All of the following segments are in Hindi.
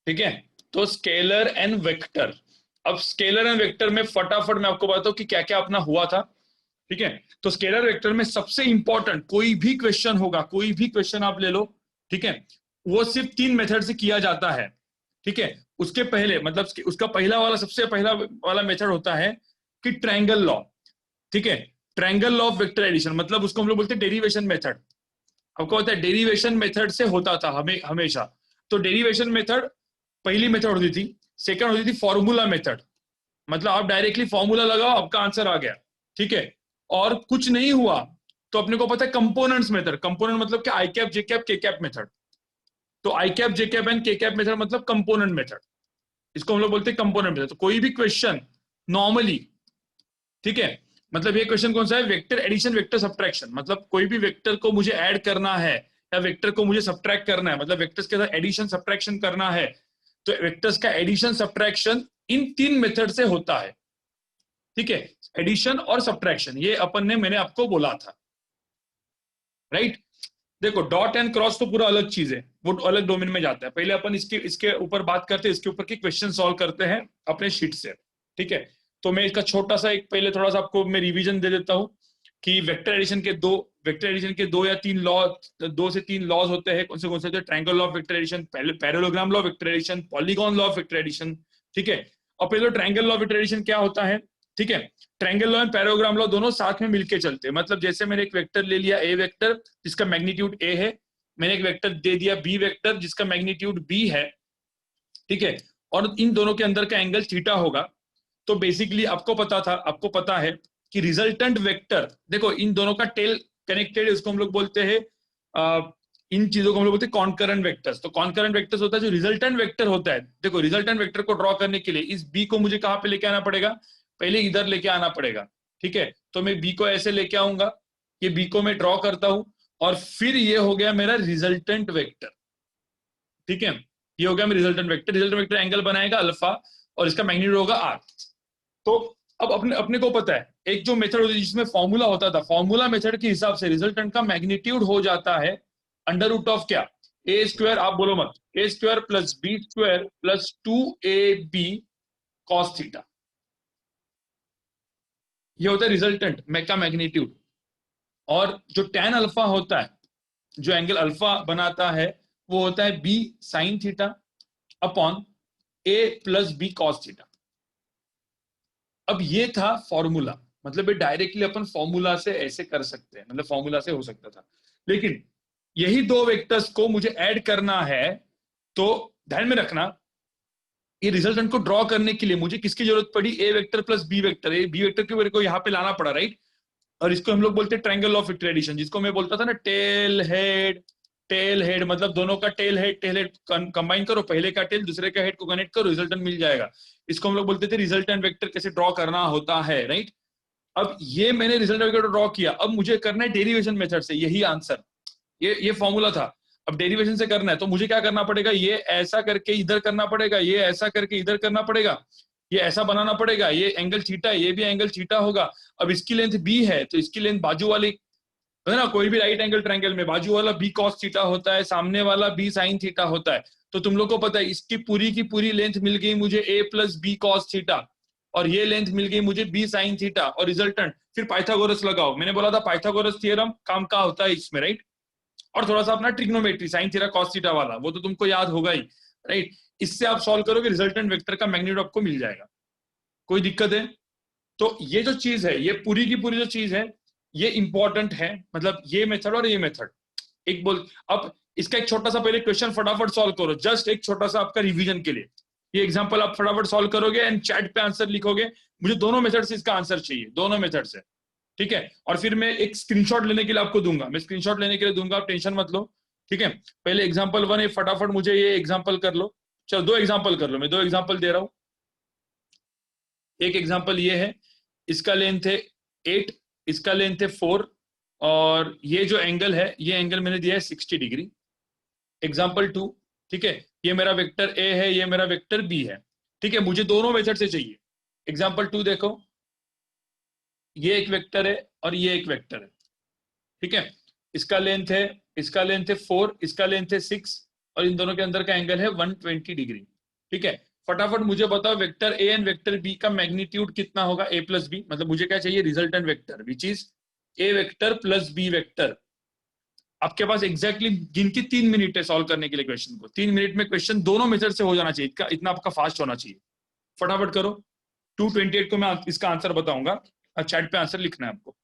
ठीक है। तो स्केलर एंड वेक्टर, अब स्केलर एंड वेक्टर में फटाफट मैं आपको बताता हूँ कि क्या क्या अपना हुआ था। ठीक है। तो स्केलर वेक्टर में सबसे इंपॉर्टेंट कोई भी क्वेश्चन होगा, कोई भी क्वेश्चन आप ले लो, ठीक है, वो सिर्फ तीन मेथड से किया जाता है। ठीक है। उसके पहले मतलब उसका पहला वाला, सबसे पहला वाला मेथड होता है कि ट्रायंगल लॉ। ठीक है। Triangle law of vector addition, मतलब उसको हम लोग बोलते हैं डेरिवेशन मेथड। आपको पता है डेरिवेशन मेथड से होता था हमेशा। तो डेरिवेशन मेथड पहली मेथड होती थी। सेकंड होती थी फॉर्मूला मेथड, मतलब आप डायरेक्टली फॉर्मूला लगाओ आपका आंसर आ गया। ठीक है। और कुछ नहीं हुआ तो अपने को पता है कंपोनेंट्स मेथड। कंपोनेंट मतलब क्या, आई cap j cap k cap method. तो आई cap j cap and k cap method मतलब कंपोनेंट मेथड। इसको हम लोग बोलते हैं कंपोनेंट मेथड। तो कोई भी क्वेश्चन नॉर्मली, ठीक है, मतलब ये क्वेश्चन कौन सा है, वेक्टर एडिशन वेक्टर सब्ट्रैक्शन, मतलब कोई भी वेक्टर को मुझे ऐड करना है या वेक्टर को मुझे सब्ट्रैक्ट करना है, मतलब वेक्टर्स के साथ एडिशन सब्ट्रैक्शन करना है। तो वेक्टर्स का एडिशन सब्ट्रैक्शन इन तीन मेथड से होता है। ठीक है। एडिशन और सब्ट्रैक्शन ये अपन ने, मैंने आपको बोला था, राइट। देखो डॉट एंड क्रॉस तो पूरा अलग चीज है, वो अलग डोमेन में जाता है। पहले अपन इसके इसके ऊपर बात करते हैं, इसके ऊपर की क्वेश्चन सॉल्व करते हैं अपने शीट से। ठीक है। तो मैं इसका छोटा सा एक पहले थोड़ा सा आपको मैं रिवीजन दे देता हूं कि वेक्टर एडिशन के दो या तीन लॉ, दो से तीन लॉज होते हैं। कौन से होते हैं, triangle law of vector addition, parallelogram law of vector addition, polygon law of vector addition. ठीक है। और पहले triangle law of vector addition क्या होता है, ठीक है, triangle law and parallelogram law दोनों साथ में मिलके चलते हैं। मतलब जैसे मैंने एक वेक्टर ले लिया ए वेक्टर जिसका मैग्नीट्यूड ए है, मैंने एक वेक्टर दे दिया बी वेक्टर जिसका मैग्नीट्यूड बी है। ठीक है। और इन दोनों के अंदर का एंगल थीटा होगा। तो बेसिकली आपको पता है कि रिजल्टेंट वेक्टर, देखो इन दोनों का टेल कनेक्टेड है, उसको हम लोग बोलते हैं इन चीजों को हम लोग बोलते हैं कॉन्करेंट वेक्टर्स। तो कॉन्करेंट वेक्टर्स होता है जो रिजल्टेंट वेक्टर होता है। देखो रिजल्टेंट वेक्टर को ड्रॉ करने के लिए इस बी को मुझे कहां पे लेके आना पड़ेगा, पहले इधर लेके आना पड़ेगा। ठीक है। तो मैं बी को ऐसे लेके आऊंगा, ये बी को मैं ड्रॉ करता हूं, और फिर ये हो गया मेरा रिजल्टेंट वेक्टर। ठीक है। ये हो गया मेरा resultant vector. Resultant vector angle बनाएगा अल्फा और इसका मैग्नीट्यूड होगा आर। तो अब अपने अपने को पता है एक जो मेथड होती है जिसमें फॉर्मूला होता था, फॉर्मूला मेथड के हिसाब से रिजल्टेंट का मैग्नीट्यूड हो जाता है अंडर रूट ऑफ क्या, ए स्क्वायर, आप बोलो मत, A square plus B square plus 2ab cos theta. ये होता है रिजल्टेंट का मैग्नीट्यूड। और जो tan अल्फा होता है, जो एंगल अल्फा बनाता है, वो होता है बी साइन थीटा अपॉन ए प्लस बी कॉस थीटा। अब ये था फॉर्मूला, मतलब ये डायरेक्टली अपन फॉर्मूला से ऐसे कर सकते हैं, मतलब फॉर्मूला से हो सकता था। लेकिन यही दो वेक्टर्स को मुझे ऐड करना है, तो ध्यान में रखना ये रिजल्टेंट को ड्रॉ करने के लिए मुझे किसकी जरूरत पड़ी, A vector plus B vector. A B vector को मेरे को यहाँ पे लाना पड़ा, राइट। और इसको हम लोग बोलते हैं ट्रायंगल ऑफ वेक्टर एडिशन, जिसको मैं बोलता था ना टेल हेड। टेल हेड मतलब दोनों का टेल हेड कंबाइन करो, पहले का टेल दूसरे का हेड को कनेक्ट करो, रिजल्टेंट मिल जाएगा। इसको हम लोग बोलते थे रिजल्टेंट वेक्टर कैसे ड्रॉ करना होता है, राइट। अब ये मैंने रिजल्टेंट वेक्टर ड्रॉ किया, अब मुझे करना है डेरिवेशन मेथड से, यही आंसर, ये फॉर्मूला था। अब डेरिवेशन से करना है तो मुझे क्या करना पड़ेगा, ये ऐसा करके इधर करना पड़ेगा, ये ऐसा करके इधर करना पड़ेगा, ये ऐसा बनाना पड़ेगा, ये एंगल थीटा है, ये भी एंगल थीटा होगा। अब इसकी लेंथ बी है तो इसकी लेंथ बाजू वाली, है ना, कोई भी राइट एंगल ट्रायंगल में बाजू वाला बी कॉस थीटा होता है, सामने वाला बी साइन थीटा होता है। तो तुम लोग को पता है इसकी पूरी की पूरी लेंथ मिल गई मुझे ए प्लस बी कॉस थीटा, और ये लेंथ मिल गई मुझे बी साइन थीटा, और रिजल्टेंट फिर पाइथागोरस लगाओ। मैंने बोला था पाइथागोरस थ्योरम काम का होता है इसमें, राइट। और थोड़ा सा अपना trigonometry sine theta cos theta वाला, वो तो तुमको याद होगा ही, राइट। इससे आप सॉल्व करोगे रिजल्टेंट वेक्टर का मैग्नीट्यूड आपको मिल जाएगा। कोई दिक्कत है? तो ये जो चीज है, ये पूरी की पूरी जो चीज है, ये इंपॉर्टेंट है, मतलब ये मेथड और ये मेथड एक बोल। अब इसका एक छोटा सा पहले क्वेश्चन फटाफट सॉल्व करो, जस्ट एक छोटा सा आपका रिवीजन के लिए। ये एग्जांपल आप फटाफट सॉल्व करोगे एंड चैट पे आंसर लिखोगे। मुझे दोनों मेथड से इसका आंसर चाहिए, दोनों मेथड से, ठीक है। और फिर मैं एक स्क्रीनशॉट लेने के लिए आपको दूंगा, मैं स्क्रीनशॉट लेने के लिए दूंगा, आप टेंशन मत लो, ठीक है। पहले एग्जांपल 1 है, फटाफट मुझे ये एग्जांपल कर लो। चलो दो एग्जांपल कर लो, मैं दो एग्जांपल दे रहा हूं। एक एग्जांपल ये है, इसका लेंथ है 8, इसका लेंथ है 4, और ये जो एंगल है, ये एंगल मैंने दिया है 60 डिग्री। एग्जांपल 2, ठीक है, ये मेरा वेक्टर ए है, ये मेरा वेक्टर बी है, ठीक है। मुझे दोनों मेथड से चाहिए। एग्जांपल 2 देखो, ये एक वेक्टर है और ये एक वेक्टर है, ठीक है। इसका लेंथ है 4, इसका लेंथ है 6, और इन दोनों के अंदर का एंगल है 120 डिग्री। ठीक है, फटाफट मुझे बताओ vector A and vector B का मैग्नीट्यूड कितना होगा, ए प्लस बी, मतलब मुझे क्या चाहिए, resultant vector which is A vector plus B vector. आपके पास एग्जैक्टली गिन के 3 मिनट है सॉल्व करने के लिए क्वेश्चन को, 3 मिनट में क्वेश्चन दोनों मेथड से हो जाना चाहिए, इतना आपका फास्ट होना चाहिए, फटाफट करो। 228 को मैं इसका आंसर बताऊंगा, चैट पे आंसर लिखना है आपको।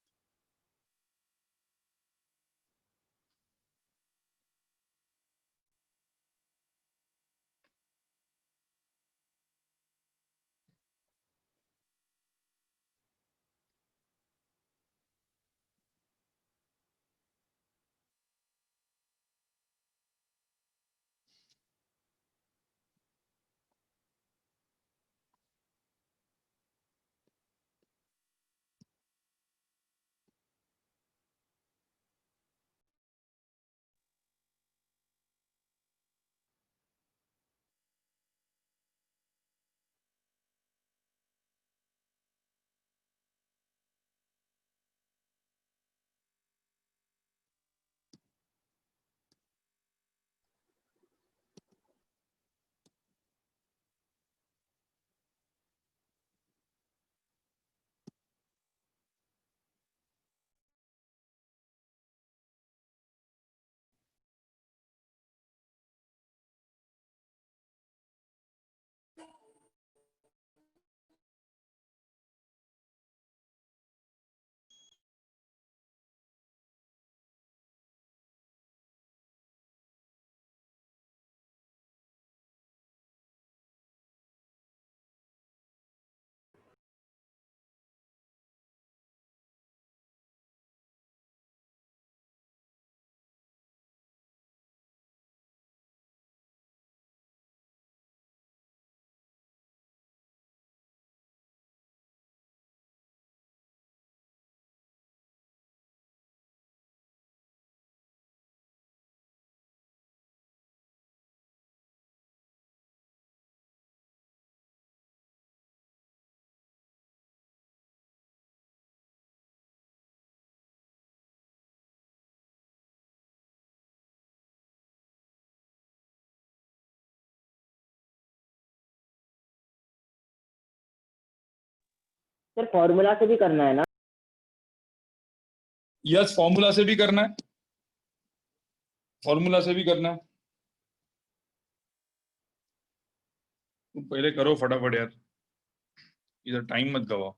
सर फॉर्मूला से भी करना है ना? यस, फॉर्मूला से भी करना है, फॉर्मूला से भी करना है। तुम पहले करो फटाफट यार, इधर टाइम मत गवाओ।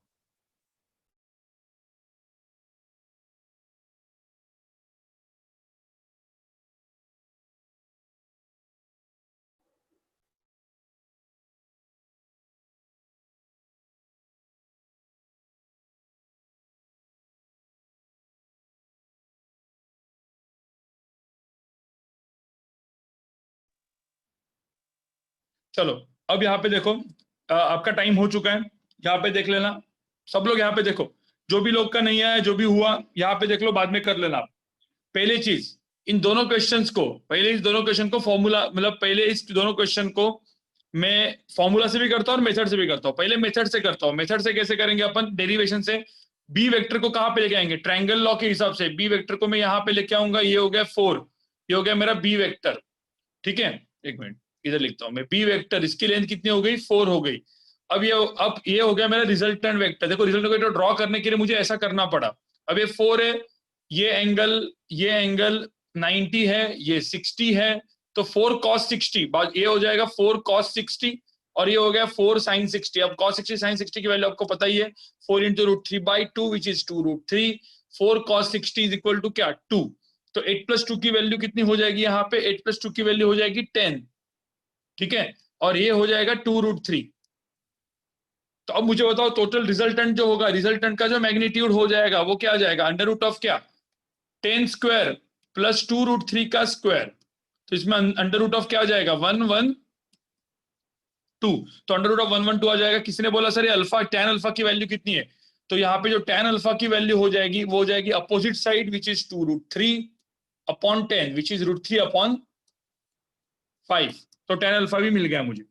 चलो अब यहाँ पे देखो, आपका टाइम हो चुका है, यहाँ पे देख लेना, सब लोग यहाँ पे देखो, जो भी लोग का नहीं आया, जो भी हुआ यहाँ पे देख लो, बाद में कर लेना आप। पहले चीज, इन दोनों क्वेश्चंस को, पहले इस दोनों क्वेश्चन को फॉर्मूला, मतलब पहले इस दोनों क्वेश्चन को मैं फॉर्मूला से भी करता हूँ और मेथड से भी करता हूँ। पहले मेथड से करता हूँ, मेथड से कैसे करेंगे अपन, डेरिवेशन से। बी वेक्टर को कहाँ पे लेके आएंगे, ट्रायंगल लॉ के हिसाब से बी वेक्टर को मैं यहाँ पे लेके आऊंगा, ये हो गया 4, ये हो गया मेरा बी वेक्टर, ठीक है। एक मिनट, इधर लिखता हूं मैं, बी वेक्टर, इसकी लेंथ कितनी हो गई, 4 हो गई। अब ये हो गया मेरा रिजल्टेंट वेक्टर। देखो रिजल्टेंट वेक्टर ड्रॉ करने के लिए मुझे ऐसा करना पड़ा, अब ये 4 है, ये एंगल 90 है, ये 60 है, तो 4 cos 60, ये हो जाएगा 4 cos 60, और ये हो गया 4 sin 60। अब cos 60 sin 60 की वैल्यू आपको पता ही है, 4 into root 3/2 which is 2√3। 4 cos 60 is equal to क्या, 2। तो 8 + 2 की वैल्यू कितनी हो जाएगी, यहाँ पे 8 + 2 की वैल्यू हो जाएगी 10, ठीक है, और ये हो जाएगा 2√3। तो अब मुझे बताओ टोटल रिजल्टेंट जो होगा, रिजल्टेंट का जो मैग्नीट्यूड हो जाएगा वो क्या आ जाएगा, √ क्या, 10² प्लस 2√3 का स्क्वायर। तो इसमें √ क्या आ जाएगा, 112। तो √ 112 आ जाएगा। किसी ने बोला सर ये अल्फा, tan अल्फा की वैल्यू कितनी है, तो यहाँ पे जो tan अल्फा की वैल्यू हो जाएगी वो हो जाएगी opposite side which is 2√3/10 which is √3/5। तो tan अल्फा भी मिल गया मुझे,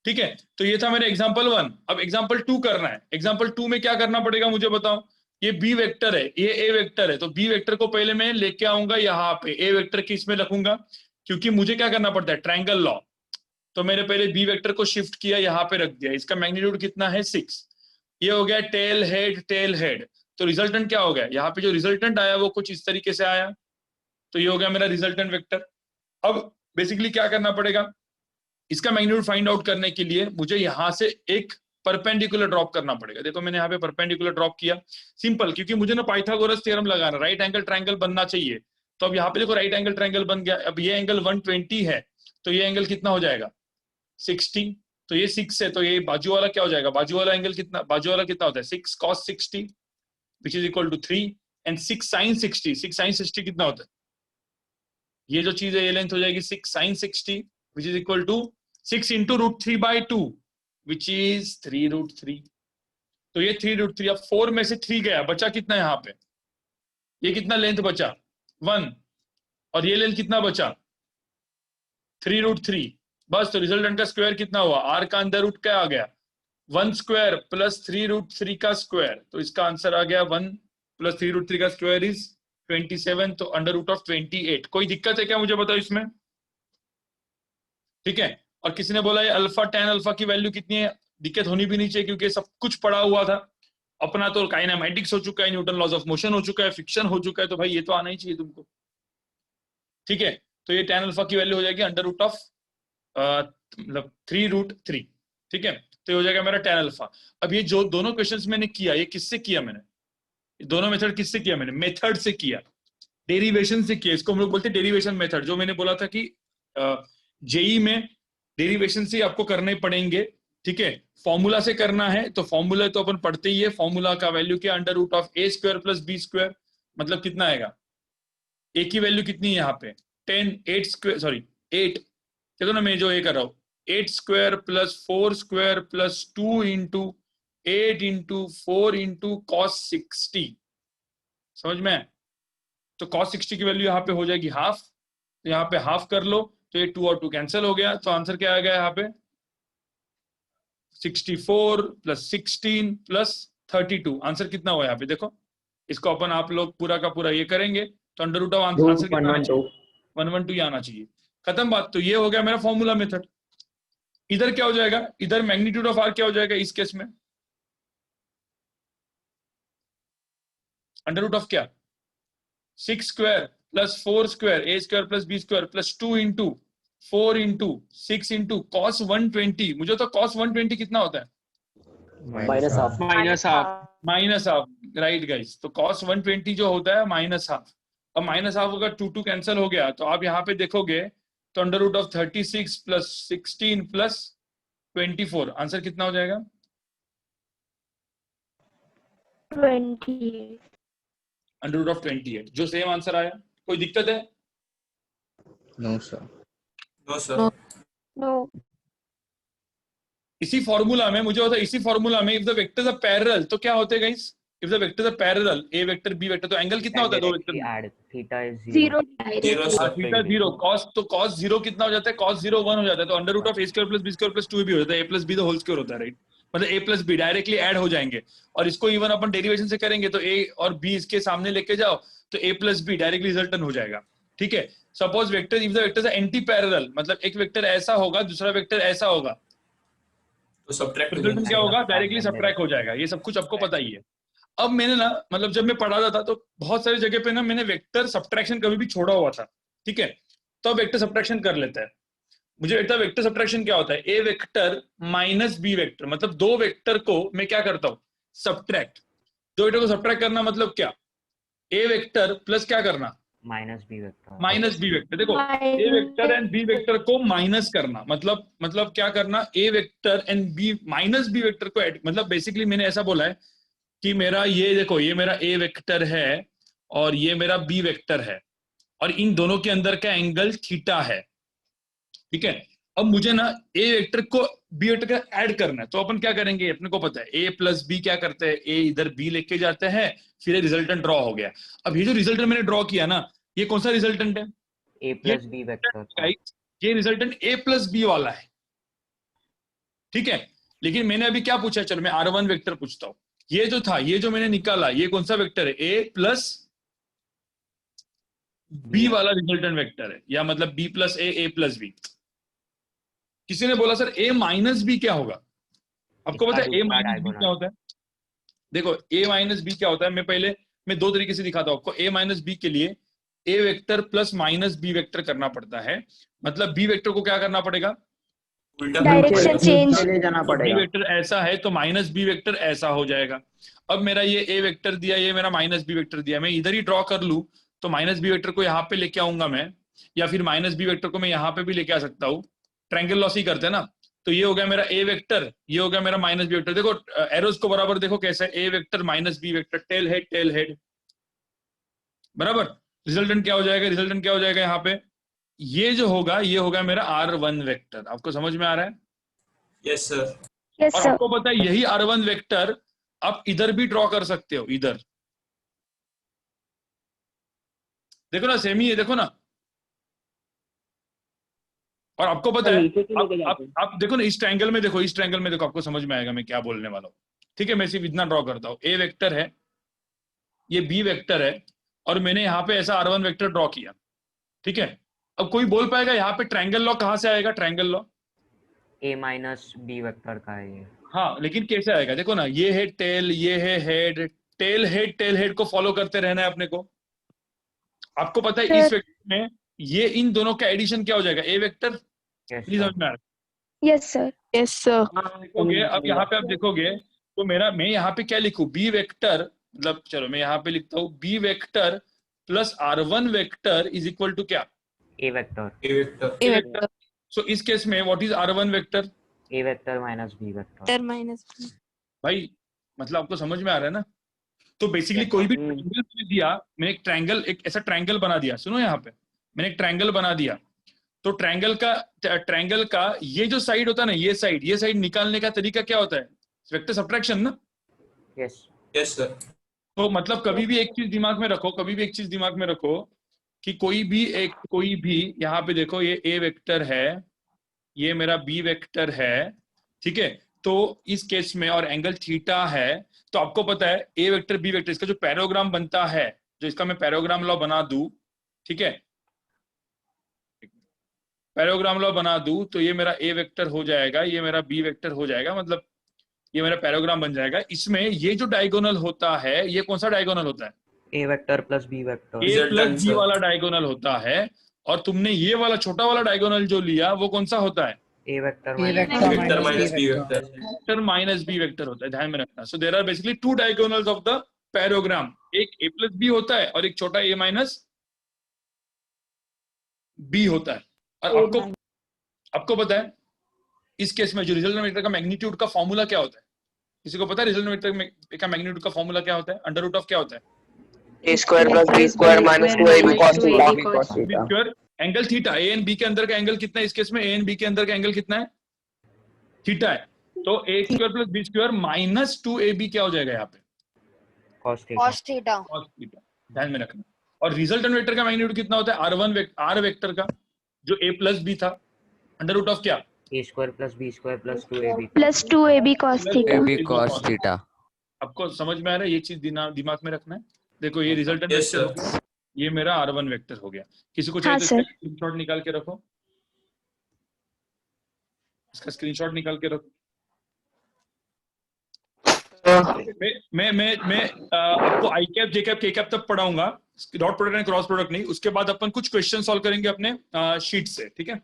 ठीक है। तो ये था मेरा एग्जांपल 1। अब एग्जांपल 2 करना है। एग्जांपल 2 में क्या करना पड़ेगा मुझे बताओ, ये बी वेक्टर है, ये ए वेक्टर है, तो बी वेक्टर को पहले मैं लेके आऊंगा यहाँ पे, ए वेक्टर किस में रखूंगा, क्योंकि मुझे क्या करना पड़ता है, ट्रायंगल लॉ। तो मैंने पहले बी वेक्टर को शिफ्ट किया, यहाँ पे रख दिया, इसका मैग्नीट्यूड कितना है 6। ये हो गया टेल हेड। तो रिजल्टेंट क्या हो गया, यहाँ पे जो रिजल्टेंट आया वो कुछ इस तरीके से आया, तो ये हो गया मेरा रिजल्टेंट वेक्टर। अब बेसिकली क्या करना पड़ेगा, इसका मैग्नीट्यूड फाइंड आउट करने के लिए मुझे यहाँ से एक परपेंडिकुलर ड्रॉप करना पड़ेगा। देखो मैंने यहाँ पे परपेंडिकुलर ड्रॉप किया, सिंपल, क्योंकि मुझे ना पाइथागोरस थ्योरम लगाना, राइट एंगल ट्रायंगल बनना चाहिए। तो अब यहाँ पे देखो राइट एंगल ट्रायंगल बन गया। अब ये एंगल 120 है, तो ये एंगल कितना हो जाएगा 60। तो ये 6 है, तो ये बाजू वाला क्या हो जाएगा, बाजू वाला एंगल कितना, बाजू वाला कितना होता है 6 cos 60 which is equal to 3 and 6 sin 60। 6 sin 60 कितना होता है, ये जो चीज है ये लेंथ हो जाएगी 6 sin 60 which is equal to 6 into √3/2 which is 3√3। तो ये 3√3। अब 4 में से 3 गया, बचा कितना यहाँ पे, ये कितना लेंथ बचा 1, और ये लेंथ कितना बचा 3√3। बस, तो रिजल्टेंट का स्क्वायर कितना हुआ, r का अंदर रूट क्या आ गया 1 स्क्वायर प्लस 3√3 का स्क्वायर। तो इसका आंसर आ गया 1 प्लस 3√3 का स्क्वायर इज 27, तो √28। कोई दिक्कत है क्या मुझे बताओ इसमें, ठीक है। और किसी ने बोला ये अल्फा tan अल्फा की वैल्यू कितनी है, दिक्कत होनी भी नहीं चाहिए क्योंकि सब कुछ पढ़ा हुआ था अपना, तो काइनेमैटिक्स हो चुका है, न्यूटन लॉज ऑफ मोशन हो चुका है, फ्रिक्शन हो चुका है, तो भाई ये तो आना ही चाहिए तुमको, ठीक है। तो ये tan अल्फा की वैल्यू हो जाएगी मतलब 3√3, ठीक है। तो ये हो जाएगा मेरा tan अल्फा। अब ये जो दोनों क्वेश्चंस मैंने किया, ये किससे किया मैंने, दोनों मेथड किससे किया मैंने, मेथड से किया, डेरिवेशन से किया। इसको हम लोग बोलते हैं डेरिवेशन मेथड। जो मैंने बोला था कि जेई में डेरिवेशन से आपको करने पड़ेंगे, ठीक है। फॉर्मूला से करना है तो फॉर्मूला तो अपन पढ़ते ही है, फॉर्मूला का वैल्यू क्या √a² + b², मतलब कितना आएगा, a की वैल्यू कितनी है यहाँ पे 8 देखो ना मैं जो ये कर रहा हूँ 8² + 4² + 2 × 8 × 4 × cos 60, समझ में। तो cos 60 की वैल्यू यहाँ पे हो जाएगी हाफ, तो यहाँ पे हाफ कर लो, तो ये 2 और 2 कैंसिल हो गया, तो आंसर क्या आ गया यहाँ पे 64 + 16 + 32। आंसर कितना हुआ यहाँ पे देखो, इसको अपन आप लोग पूरा का पूरा ये करेंगे तो √ आंसर कितना आना चाहिए 112 आना चाहिए। खत्म बात। तो ये हो गया मेरा फॉर्मूला मेथड। इधर क्या हो जाएगा, इधर मैग्नीट्यूड ऑफ r क्या हो जाएगा इस केस में, √ क्या 6² + 4² a² + b² + 2 × 4 × 6 × cos 120। मुझे तो cos 120 कितना होता है -हाफ, राइट गाइस। तो cos 120 जो होता है -हाफ। अब -हाफ होगा 2 कैंसिल हो गया, तो आप यहाँ पे देखोगे तो √36 + 16 + 24 आंसर कितना हो जाएगा 28। √28, जो सेम आंसर आया। कोई दिक्कत है, नो सर। No. इसी फॉर्मूला में मुझे होता है, इसी फॉर्मूला में if the vectors are parallel तो क्या होते हैं guys, if the vectors are parallel a vector b vector, तो एंगल कितना होता है दो वेक्टर में add theta is 0. Theta 0, cos 0 कितना हो जाता है cos 0 1 हो जाता है, तो √a² + b² + 2ab हो जाता है, a + b the whole square होता है, राइट। मतलब a + b डायरेक्टली ऐड हो जाएंगे, और इसको इवन अपन डेरिवेशन से करेंगे तो a और b इसके सामने लेके जाओ तो a + b डायरेक्टली रिजल्टेंट हो जाएगा, ठीक है। Suppose vector if the vectors are anti parallel, मतलब एक वेक्टर ऐसा होगा दूसरा वेक्टर ऐसा होगा, तो सब्ट्रैक्ट रिजल्टेंट क्या होगा डायरेक्टली सब्ट्रैक्ट हो जाएगा। ये सब कुछ आपको पता ही है। अब मैंने ना मतलब जब मैं पढ़ा रहा था तो बहुत सारी जगह पे ना मैंने वेक्टर सब्ट्रैक्शन कभी भी छोड़ा हुआ था, ठीक है। तो अब वेक्टर सब्ट्रैक्शन कर लेते हैं। मुझे लगता है वेक्टर सब्ट्रैक्शन क्या होता है, a वेक्टर - b वेक्टर, मतलब दो वेक्टर को मैं क्या करता हूं सब्ट्रैक्ट। दो वेक्टर को सब्ट्रैक्ट करना मतलब क्या, a वेक्टर प्लस क्या करना -b vector -b वेक्टर। देखो a vector and b vector को माइनस करना, मतलब क्या करना, a vector and b -b vector को ऐड, मतलब बेसिकली मैंने ऐसा बोला है कि मेरा ये देखो ये मेरा a वेक्टर है और ये मेरा b वेक्टर है, और इन दोनों के अंदर का एंगल थीटा है, ठीक है। अब मुझे ना a वेक्टर को b वेक्टर का ऐड करना है, तो अपन क्या करेंगे, अपने को पता है a + b क्या करते हैं, a इधर b लेके जाते हैं, फिर रिजल्टेंट ड्रॉ हो गया। अब ये जो रिजल्टेंट मैंने ड्रॉ किया ना, ये कौन सा रिजल्टेंट है, a + b vector ये रिजल्टेंट a + b वाला है, ठीक है। लेकिन मैंने अभी क्या पूछा, चलो मैं r1 वेक्टर पूछता हूं। ये जो था, ये जो मैंने निकाला, ये कौन सा वेक्टर है, a + b वाला रिजल्टेंट वेक्टर है, या मतलब b + a + b। किसी ने बोला सर a माइनस बी क्या होगा? आपको पता है a इसका माइनस बी diagonal। क्या होता है? देखो a माइनस बी क्या होता है, मैं दो तरीके से दिखाता हूँ आपको। a माइनस बी के लिए a vector plus minus B vector करना पड़ता है, मतलब b वेक्टर को क्या करना पड़ेगा? उल्टा Direction करना पड़ेगा। change। ले जाना तो b पड़ेगा। वेक्टर ऐसा है तो माइनस बी वेक्टर ऐसा हो जाएगा। अब मेरा ये a वेक्टर दिया, ये मेरा माइनस बी वेक्टर दिया, मैं इधर ही ड्रॉ कर लूं तो माइनस बी वेक्टर को यहाँ पे लेके आऊंगा मैं, या फिर माइनस बी वेक्टर को मैं यहाँ पे भी लेके आ सकता हूँ। ट्रायंगल लॉस ही करते हैं ना। तो ये हो गया मेरा a वेक्टर, ये हो गया मेरा माइनस बी वेक्टर। देखो एरोज को बराबर देखो कैसे, a vector minus B vector, tail head बराबर। रिजल्टेंट क्या हो जाएगा? रिजल्टेंट क्या हो जाएगा यहाँ पे? ये जो होगा ये होगा मेरा r1 वेक्टर। आपको समझ में आ रहा है? Yes sir. Yes और sir। आपको पता है यही r1 वेक्टर आप इधर भी ड्रॉ कर सकते हो, इधर देखो ना, सेम ही है, देखो ना। और आपको पता है नीचे क्यों लेके जाते हैं? आप देखो ना, इस ट्रायंगल में देखो, इस ट्रायंगल में देखो, आपको समझ में आएगा मैं क्या बोलने वाला हूँ। ठीक है, मैं सिर्फ इतना ड्रॉ करता हूँ। a वेक्टर है, ये b वेक्टर है, और मैंने यहाँ पे ऐसा r1 वेक्टर ड्रॉ किया। ठीक है, अब कोई बोल पाएगा यहाँ पे ट्रायंगल लॉ कहाँ से आएगा? Triangle law a minus B vector का है ये। हाँ, लेकिन कैसे आएगा? देखो ना, ये है टेल, ये है हेड, टेल हेड को फॉलो करते रहना है अपने को। आपको पता है इस वेक्टर में ये इन दोनों का एडिशन क्या हो जाएगा? a vector. Yes, please sir। समझ में आ रहा Yes sir। Yes sir। है? देखोगे अब यहाँ पे आप देखोगे तो मैं यहाँ पे क्या लिखूं? b वेक्टर, मतलब चलो मैं यहाँ पे लिखता हूँ b vector plus r1 vector is equal to क्या? a vector. A vector. a vector. So इस केस में what is r1 vector? a vector minus B vector. Minus b। भाई मतलब आपको समझ में आ रहा है ना? तो बेसिकली कोई भी ट्रायंगल मैंने दिया, मैंने एक ट्रायंगल, एक ऐसा ट्रायंगल बना दिया। सुनो यहाँ पे, मैंने एक ट्रायंगल बना दिया, तो ट्रायंगल का ये जो साइड होता है ना, ये साइड निकालने का तरीका क्या होता है? वेक्टर सब्ट्रैक्शन ना। यस। Yes sir. तो मतलब कभी भी एक चीज दिमाग में रखो, कभी भी एक चीज दिमाग में रखो कि कोई भी यहाँ पे देखो, ये a वेक्टर है, ये मेरा b वेक्टर है। ठीक है, तो इस केस में और एंगल थीटा है, तो आपको पता है a वेक्टर b वेक्टर, इसका जो पैराग्राम बनता है, जो इसका मैं पैराग्राम लॉ बना दूं, ठीक है, पैराग्राम लॉ बना दूं तो ये मेरा a वेक्टर हो जाएगा, ये मेरा b वेक्टर हो जाएगा, मतलब ये मेरा पैराग्राम बन जाएगा। इसमें ये जो डायगोनल होता है, ये कौन सा डायगोनल होता है? a vector plus b vector. a Resultant, plus b sir। वाला डायगोनल होता है, और तुमने ये वाला छोटा वाला डायगोनल जो लिया वो कौन सा होता है? a vector A vector minus B vector. Vector minus B vector होता है, ध्यान में रखना। So there are basically two diagonals of the parallelogram, एक a प्लस बी होता है और एक छोटा a माइनस बी होता है। और आपको पता है इस केस में जो रिजल्टेंट वेक्टर का मैग्नीट्यूड का फॉर्मूला क्या होता है? किसी को पता है रिजल्टेंट वेक्टर का मैग्नीट्यूड का फॉर्मूला क्या होता है? अंडर रूट ऑफ क्या होता है? a square plus b square minus 2ab cos theta। B square, angle theta, A and B के अंदर का एंगल कितना है? इस केस में ए एंड बी के अंदर का एंगल कितना है? थीटा है। तो A square plus B square minus 2ab क्या हो जाएगा यहाँ पे? cos theta. cos थीटा, ध्यान में रखना। और रिजल्टेंट वेक्टर का मैग्नीट्यूड कितना होता है? r वेक्टर का, जो a प्लस बी था, अंडर रूट ऑफ क्या? a square plus b square plus 2ab। Plus 2ab cos theta. AB cos theta. आपको समझ में आ रहा है? ये चीज दिमाग में रखना है। देखो ये रिजल्टेंट Yes, वेक्टर हो sir। गया, ये मेरा r1 वेक्टर हो गया। किसी को हाँ, चाहिए तो sir। स्क्रीनशॉट निकाल के रखो, इसका स्क्रीनशॉट निकाल के रखो। मैं आपको आई cap j cap k cap तक पढ़ाऊंगा, dot product and cross product नहीं। उसके बाद अपन कुछ क्वेश्चन सॉल्व करेंगे अपने शीट से, ठीक है?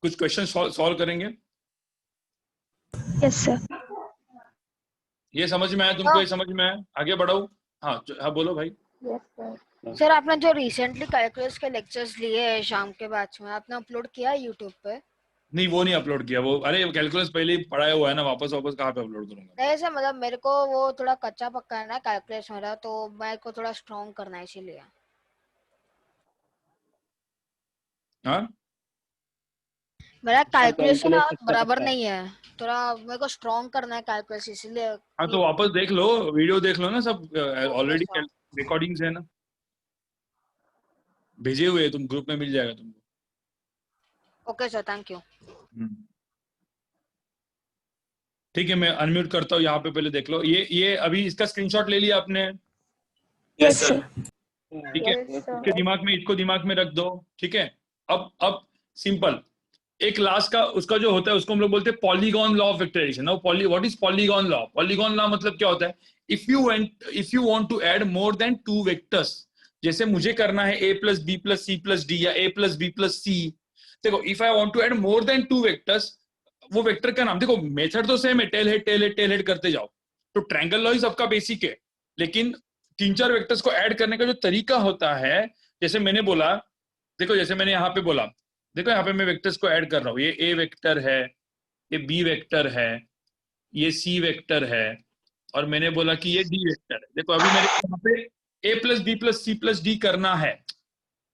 कुछ क्वेश्चन सॉल्व करेंगे। Yes sir. ये समझ में आया तुमको? ये समझ में आया? आगे बढ़ाऊं? हाँ बोलो भाई। सर आपने जो रिसेंटली कैलकुलस के लेक्चर्स लिए हैं शाम के बैच में, आपने अपलोड किया है यूट्यूब पे? नहीं, वो नहीं अपलोड किया। वो अरे कैलकुलस पहले ही पढ़ाया हुआ है ना, वापस कहाँ पे अपलोड करूंगा? नहीं सर, मतलब मेरे को वो थोड़ा कच्चा पक्का है ना कैलकुलस मेरा, तो मेरे को थोड़ा स्ट्रॉन्ग करना है इसीलिए। हाँ, मेरा कैलकुलेशन calculus कच्चा बराबर पक्का है। नहीं है, थोड़ा मेरे को स्ट्रॉन्ग करना है कैलकुलस इसीलिए। हाँ तो वापस देख लो, वीडियो देख लो ना, सब ऑलरेडी रिकॉर्डिंग्स है ना, भेजे हुए तुम ग्रुप में, मिल जाएगा तुमको। Okay sir, thank you. ठीक है, मैं अनम्यूट करता हूँ यहाँ पे, पहले देख लो। ये अभी इसका स्क्रीनशॉट ले लिया आपने? Yes sir. ठीक है, उसके दिमाग में, इसको दिमाग में रख दो। ठीक है, अब सिंपल एक लास्ट का उसका जो होता है उसको हम लोग बोलते हैं polygon law of vectorisation. Now what is polygon law? Polygon law मतलब क्या होता है? If you want to add more than 2 vectors, जैसे मुझे करना है a plus B plus C plus D या a plus B plus C. देखो, if I want to add more than 2 vectors, वो वेक्टर का नाम देखो, मेथड तो सेम है, टेल हेड करते जाओ। तो ट्रायंगल लॉ इज सबका बेसिक है, लेकिन 3-4 वेक्टर्स को ऐड करने का जो तरीका होता है, जैसे मैंने बोला, देखो जैसे मैंने यहाँ पे बोला, देखो यहाँ पे मैं वेक्टर्स को ऐड कर रहा हूँ, ये ए वेक्टर है, ये बी वेक्टर है, ये सी वेक्टर है, और मैंने बोला कि ये डी वेक्टर है। देखो अभी मेरे यहाँ पे A plus B plus C plus D करना है।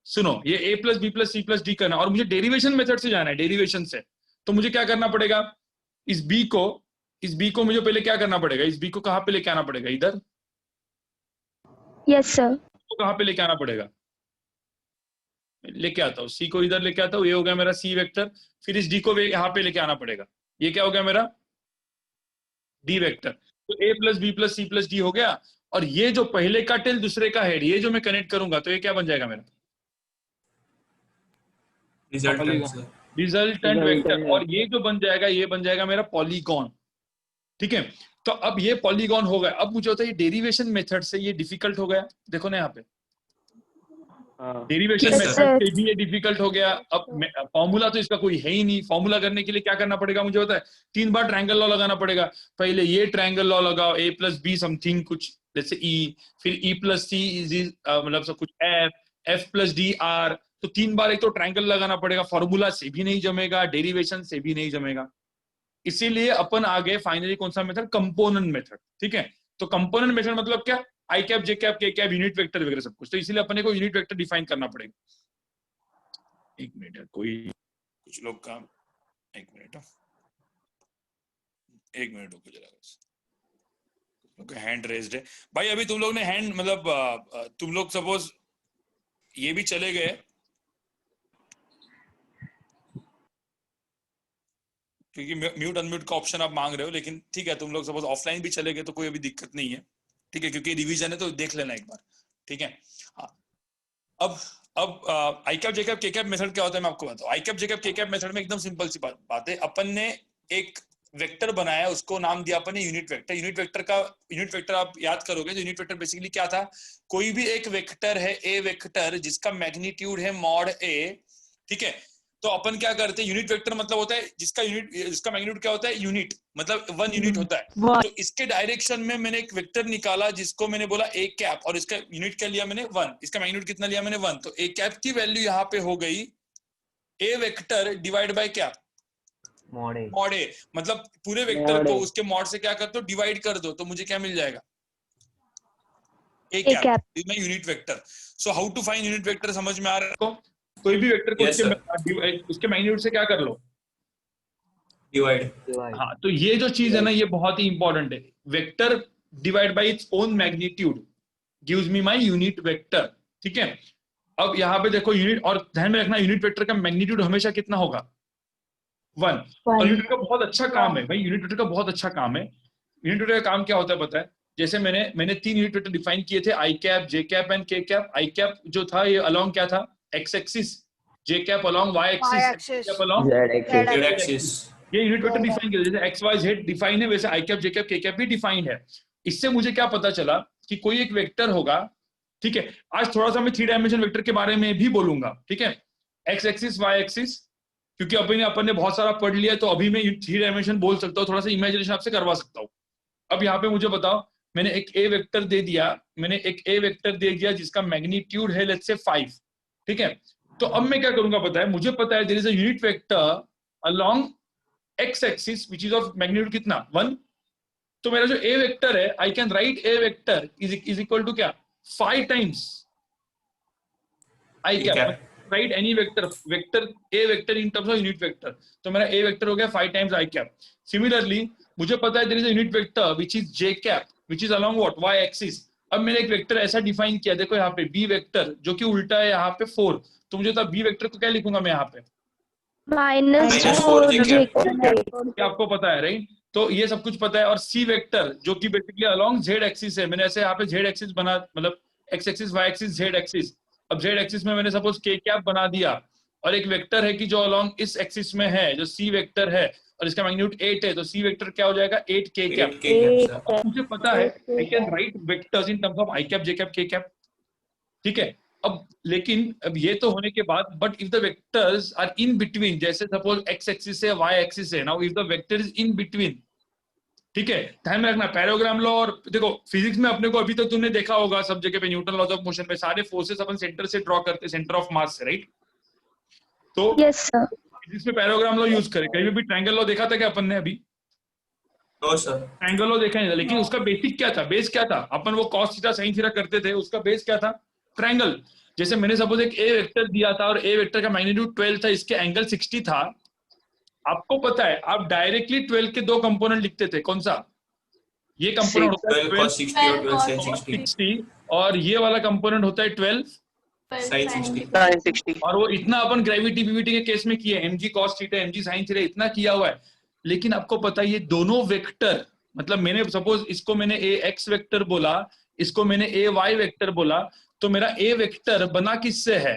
सुनो, ये A plus B plus C plus D करना है और मुझे डेरिवेशन मेथड से जाना है, डेरिवेशन से। तो मुझे क्या करना पड़ेगा? इस बी को मुझे पहले क्या करना पड़ेगा? इस बी को कहाँ पे लेके आना पड़ेगा? इधर। Yes sir. तो कहाँ पे लेके आना पड़ेगा? लेके आता हूँ, सी को इधर लेके आता हूँ, ये हो गया मेरा सी वेक्टर। फिर इस डी को यहाँ पे लेके आना पड़ेगा, ये क्या हो गया मेरा? D vector. तो A plus B plus C plus D हो गया, और ये जो पहले का टेल दूसरे का हेड, ये जो मैं कनेक्ट करूंगा तो ये क्या बन जाएगा मेरा? Resultant vector. और ये जो बन जाएगा, ये बन जाएगा मेरा पॉलीगॉन। ठीक है, तो अब ये पॉलीगॉन हो गया। अब मुझे होता है ये डेरिवेशन मेथड से ये डिफिकल्ट हो गया। देखो ना यहाँ पे डेरिवेशन Yes, मेथड से भी ये डिफिकल्ट हो गया। अब फॉर्मूला तो इसका कोई है ही नहीं। फॉर्मूला करने के लिए क्या करना पड़ेगा मुझे होता है? 3 बार ट्रायंगल लॉ लगाना पड़ेगा। पहले ये ट्रायंगल लॉ लगाओ, ए प्लस बी समथिंग कुछ जैसे ई, फिर ई प्लस सी इज मतलब सब कुछ एफ प्लस डी आर। तो 3 बार एक तो ट्रायंगल लगाना पड़ेगा। फॉर्मूला से भी नहीं जमेगा, डेरिवेशन से भी नहीं जमेगा। इसीलिए अपन आगे फाइनली कौन सा मेथड? Component method. ठीक है, तो कंपोनेंट मेथड मतलब क्या? आई cap, j cap, k cap, unit vector वगैरह सब कुछ। तो इसीलिए अपने को यूनिट वेक्टर डिफाइन करना पड़ेगा। एक मिनट, कोई कुछ लोग का एक मिनट रुको जरा, लोग का हैंड रेज्ड है भाई। अभी तुम लोग ने हैंड मतलब तुम लोग सपोज ये भी चले गए, क्योंकि म्यूट अनम्यूट का ऑप्शन आप मांग रहे हो, लेकिन ठीक है, तुम लोग सपोज ऑफलाइन भी चले गए तो कोई अभी दिक्कत नहीं है। ठीक है, क्योंकि रिवीजन है तो देख लेना एक बार। ठीक है, हाँ। अब आई cap j cap k cap method क्या होता है मैं आपको बताऊं। आई cap j cap k cap method में एकदम सिंपल सी बात है। अपन ने एक वेक्टर बनाया, उसको नाम दिया अपन ने यूनिट वेक्टर। यूनिट वेक्टर आप याद करोगे तो यूनिट वेक्टर बेसिकली क्या था? कोई भी एक वेक्टर है, ए वेक्टर, जिसका मैग्नीट्यूड है मॉड ए। ठीक है, तो अपन क्या करते हैं? यूनिट वेक्टर मतलब होता है जिसका मैग्नीट्यूड क्या होता है? यूनिट, मतलब 1 यूनिट होता है। तो इसके डायरेक्शन में मैंने एक वेक्टर निकाला जिसको मैंने बोला ए कैप, और इसका यूनिट क्या लिया मैंने? 1। इसका मैग्नीट्यूड कितना लिया मैंने? 1। तो ए कैप की वैल्यू यहाँ पे हो गई ए वेक्टर डिवाइड बाय क्या? मॉड ए। मतलब पूरे वेक्टर को उसके मॉड से क्या कर दो? डिवाइड कर दो, तो मुझे क्या मिल जाएगा? A cap. Is my unit vector. So how to find unit vector, समझ में आ रहा है आपको? कोई भी वेक्टर को उसके मैग्नीट्यूड से क्या कर लो? डिवाइड। हाँ, तो ये जो चीज है ना, ये बहुत ही इंपॉर्टेंट है। Vector divide bye its own magnitude gives me my unit vector. ठीक है, अब यहाँ पे देखो यूनिट, और ध्यान में रखना यूनिट वेक्टर का मैग्नीट्यूड हमेशा कितना होगा? 1। और यूनिट का बहुत अच्छा काम है भाई, यूनिट वेक्टर का बहुत अच्छा काम है। यूनिट वेक्टर का काम क्या होता है पता है? जैसे मैंने 3 यूनिट वेक्टर डिफाइन किए थे, i cap, j cap and k cap. I cap जो था ये अलोंग क्या था? X axis. J cap along Y axis, cap along z axis. ये यूनिट वेक्टर डिफाइन किया, जैसे एक्स वाई जेड डिफाइन है, वैसे i cap, j cap, k cap भी डिफाइंड है। इससे मुझे क्या पता चला कि कोई एक वेक्टर होगा। ठीक है, आज थोड़ा सा मैं 3 डायमेंशन वेक्टर के बारे में भी बोलूंगा। ठीक है, एक्स एक्सिस, वाई एक्सिस, क्योंकि अपन ने बहुत सारा पढ़ लिया, तो अभी मैं 3 डायमेंशन बोल सकता हूँ, थोड़ा सा इमेजिनेशन आपसे करवा सकता हूँ। अब यहाँ पे मुझे बताओ, मैंने एक ए वेक्टर दे दिया जिसका मैग्नीट्यूड है लेट्स से 5। ठीक है, तो अब मैं क्या करूंगा पता है? मुझे पता है there is a unit vector along X axis which is of magnitude कितना? 1। तो मेरा जो ए वेक्टर है, I can write A vector is equal to क्या? 5 times I cap. Write any vector A vector in terms of unit vector. तो मेरा ए वेक्टर हो गया 5 टाइम्स आई कैप। सिमिलरली मुझे पता है there is a unit vector which is J cap which is along what? Y axis. अब मैंने एक वेक्टर ऐसा डिफाइन किया, देखो यहाँ पे बी वेक्टर, जो कि उल्टा है यहाँ पे 4। तो मुझे बी वेक्टर को क्या लिखूंगा मैं यहाँ पे? -4 आपको पता है राइट? तो ये सब कुछ पता है। और सी वेक्टर जो कि बेसिकली अलोंग जेड एक्सिस है, मैंने ऐसे यहाँ पे जेड एक्सिस बना, मतलब X axis, Y axis, Z axis. अब जेड एक्सिस में मैंने सपोज के कैप बना दिया और एक वेक्टर है कि जो अलोंग इस एक्सिस में है, जो सी वेक्टर है और इसका मैग्नीट्यूड 8 है, तो सी वेक्टर क्या हो जाएगा 8 के कैप। 8 K cap, sir. मुझे पता है I can right vectors in terms of I cap, j cap, k cap, ठीक है। अब लेकिन अब ये तो होने के बाद, but if the vectors are in between, जैसे सपोज एक्स एक्सिस है, वाई एक्सिस है, now if the vector is in between, ठीक है, ध्यान में रखना पैराग्राम लॉ। और देखो फिजिक्स में अपने को अभी तक तुमने देखा होगा सब जगह पे न्यूटन लॉज ऑफ मोशन में सारे फोर्सेस अपन सेंटर से ड्रॉ करते हैं, सेंटर ऑफ मास से, राइट। तो Yes, sir. फिजिक्स में पैराग्राम लॉ यूज करें। कहीं भी ट्रायंगल लॉ देखा था क्या अपन ने? अभी No, sir. ट्रायंगल लॉ देखा नहीं था, लेकिन उसका बेसिक क्या था, बेस क्या था? अपन वो cos थीटा sin थीटा करते थे, उसका बेस क्या था? ट्रायंगल। जैसे मैंने सपोज एक ए वेक्टर दिया था और ए वेक्टर का मैग्नीट्यूड 12 था, इसके एंगल 60 था। आपको पता है आप डायरेक्टली 12 के दो कंपोनेंट लिखते थे, कौन सा? ये कंपोनेंट होता है 12 cos 60 और 12 sin 60. 60 और ये वाला कंपोनेंट होता है 12 Sin 60. Sin 60. और वो इतना अपन ग्रेविटी बीवीटी के केस में किए, mg cos theta, mg sin theta, इतना किया हुआ है। लेकिन आपको पता है ये दोनों वेक्टर, मतलब मैंने सपोज इसको मैंने ए एक्स वेक्टर बोला, इसको मैंने ए वाई वेक्टर बोला, तो मेरा ए वेक्टर बना किससे है?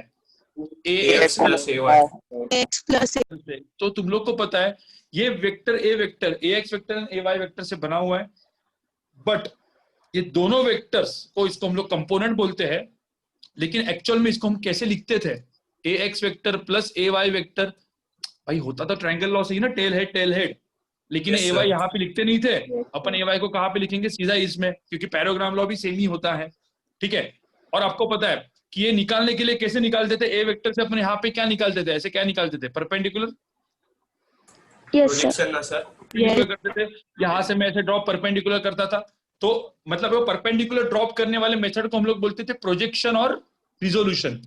ए Ax plus Ay. से। तो तुम लोग को पता है ये vector A vector, A X vector A Y vector से बना हुआ है। बट ये दोनों वेक्टर्स को, इसको हम लोग कंपोनेंट बोलते हैं, लेकिन एक्चुअल में इसको हम कैसे लिखते थे? ए एक्स वेक्टर प्लस ए वाई वेक्टर। भाई होता तो ट्रायंगल लॉ से ही ना, टेल हेड टेल हेड, लेकिन Yes, ए sir. वाई यहाँ पे लिखते नहीं थे। अपन ए वाई को कहाँ पे लिखेंगे? सीधा इसमें, क्योंकि पैराग्राम लॉ भी सेम ही होता है, ठीक है। और आपको पता है कि ये निकालने के लिए कैसे निकालते थे? ए वेक्टर से अपन यहाँ पे क्या निकालते थे? ऐसे क्या निकालते थे? Perpendicular Yes, sir. Projection ना sir. करते थे। यहाँ से मैं ऐसे ड्रॉप परपेंडिकुलर करता था, तो मतलब वो परपेंडिकुलर ड्रॉप करने वाले मेथड को हम लोग बोलते थे प्रोजेक्शन और रिजोल्यूशन।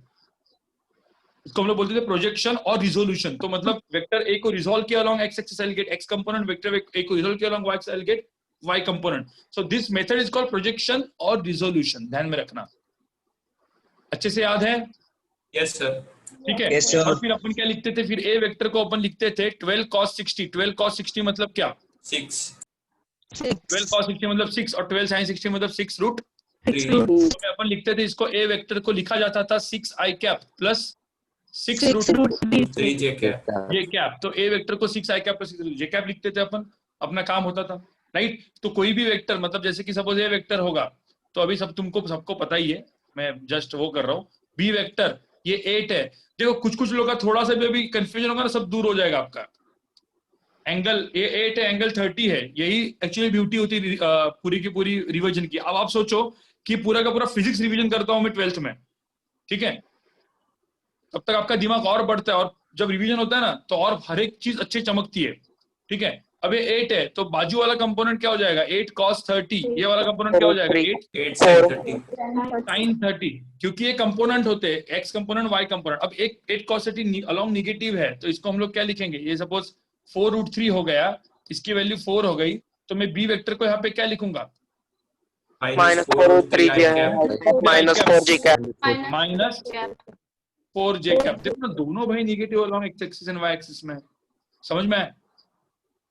इसको हम लोग बोलते थे प्रोजेक्शन और रिजोल्यूशन। तो मतलब वेक्टर ए को रिजोल्व किया along X axis, I will get X component, vector A को रिजोल्व किया along Y axis, I will get Y component. So this method is called projection और रिजोल्यूशन, ध्यान में रखना। अच्छे से याद है? Yes, sir. ठीक है। Yes, sir. और फिर अपन क्या लिखते थे? फिर ए वेक्टर को अपन लिखते थे 12 cos 60। 12 cos 60 मतलब क्या? 6. 12 cos 60 मतलब 6 और 12 sin 60 मतलब 6 रूट 3. तो में अपन लिखते थे इसको, ए वेक्टर को लिखा जाता था 6 i cap plus 6 root 3 J cap. ये कैप। तो ए वेक्टर को 6 i cap plus 6 j cap लिखते थे अपन, अपना काम होता था, राइट। तो कोई भी वेक्टर, मतलब जैसे कि सपोज ए वेक्टर होगा, तो अभी सब तुमको सबको पता ही है, मैं जस्ट वो कर रहा हूँ। बी वेक्टर ये 8 है। देखो कुछ कुछ लोग का थोड़ा सा भी अभी कंफ्यूजन होगा ना, सब दूर हो जाएगा आपका। एंगल ये 8 है, एंगल 30 है, यही एक्चुअली ब्यूटी होती है पूरी की पूरी रिवीजन की। अब आप सोचो कि पूरा का पूरा फिजिक्स रिवीजन करता हूं मैं 12th में, ठीक है, तब तक आपका दिमाग और बढ़ता है, और जब रिवीजन होता है ना तो और हर एक चीज अच्छी चमकती है, ठीक है। अब ये 8 है, तो बाजू वाला कंपोनेंट क्या हो जाएगा? 8 cos 30। ये वाला कंपोनेंट क्या हो जाएगा? 8 sin 30. sin 30, क्योंकि ये कंपोनेंट होते हैं, एक्स कंपोनेंट वाई कंपोनेंट। अब एक 8 cos 30 अलोंग निगेटिव है, तो इसको हम लोग क्या लिखेंगे? ये सपोज 4 रूट 3 हो गया, इसकी वैल्यू 4 हो गई, तो मैं बी वेक्टर को यहाँ पे क्या लिखूंगा? Minus 4 root 3 I cap. minus 4 J cap. Minus 4 J cap. देखो ना, दोनों भाई negative along X axis and Y axis में, समझ में आए?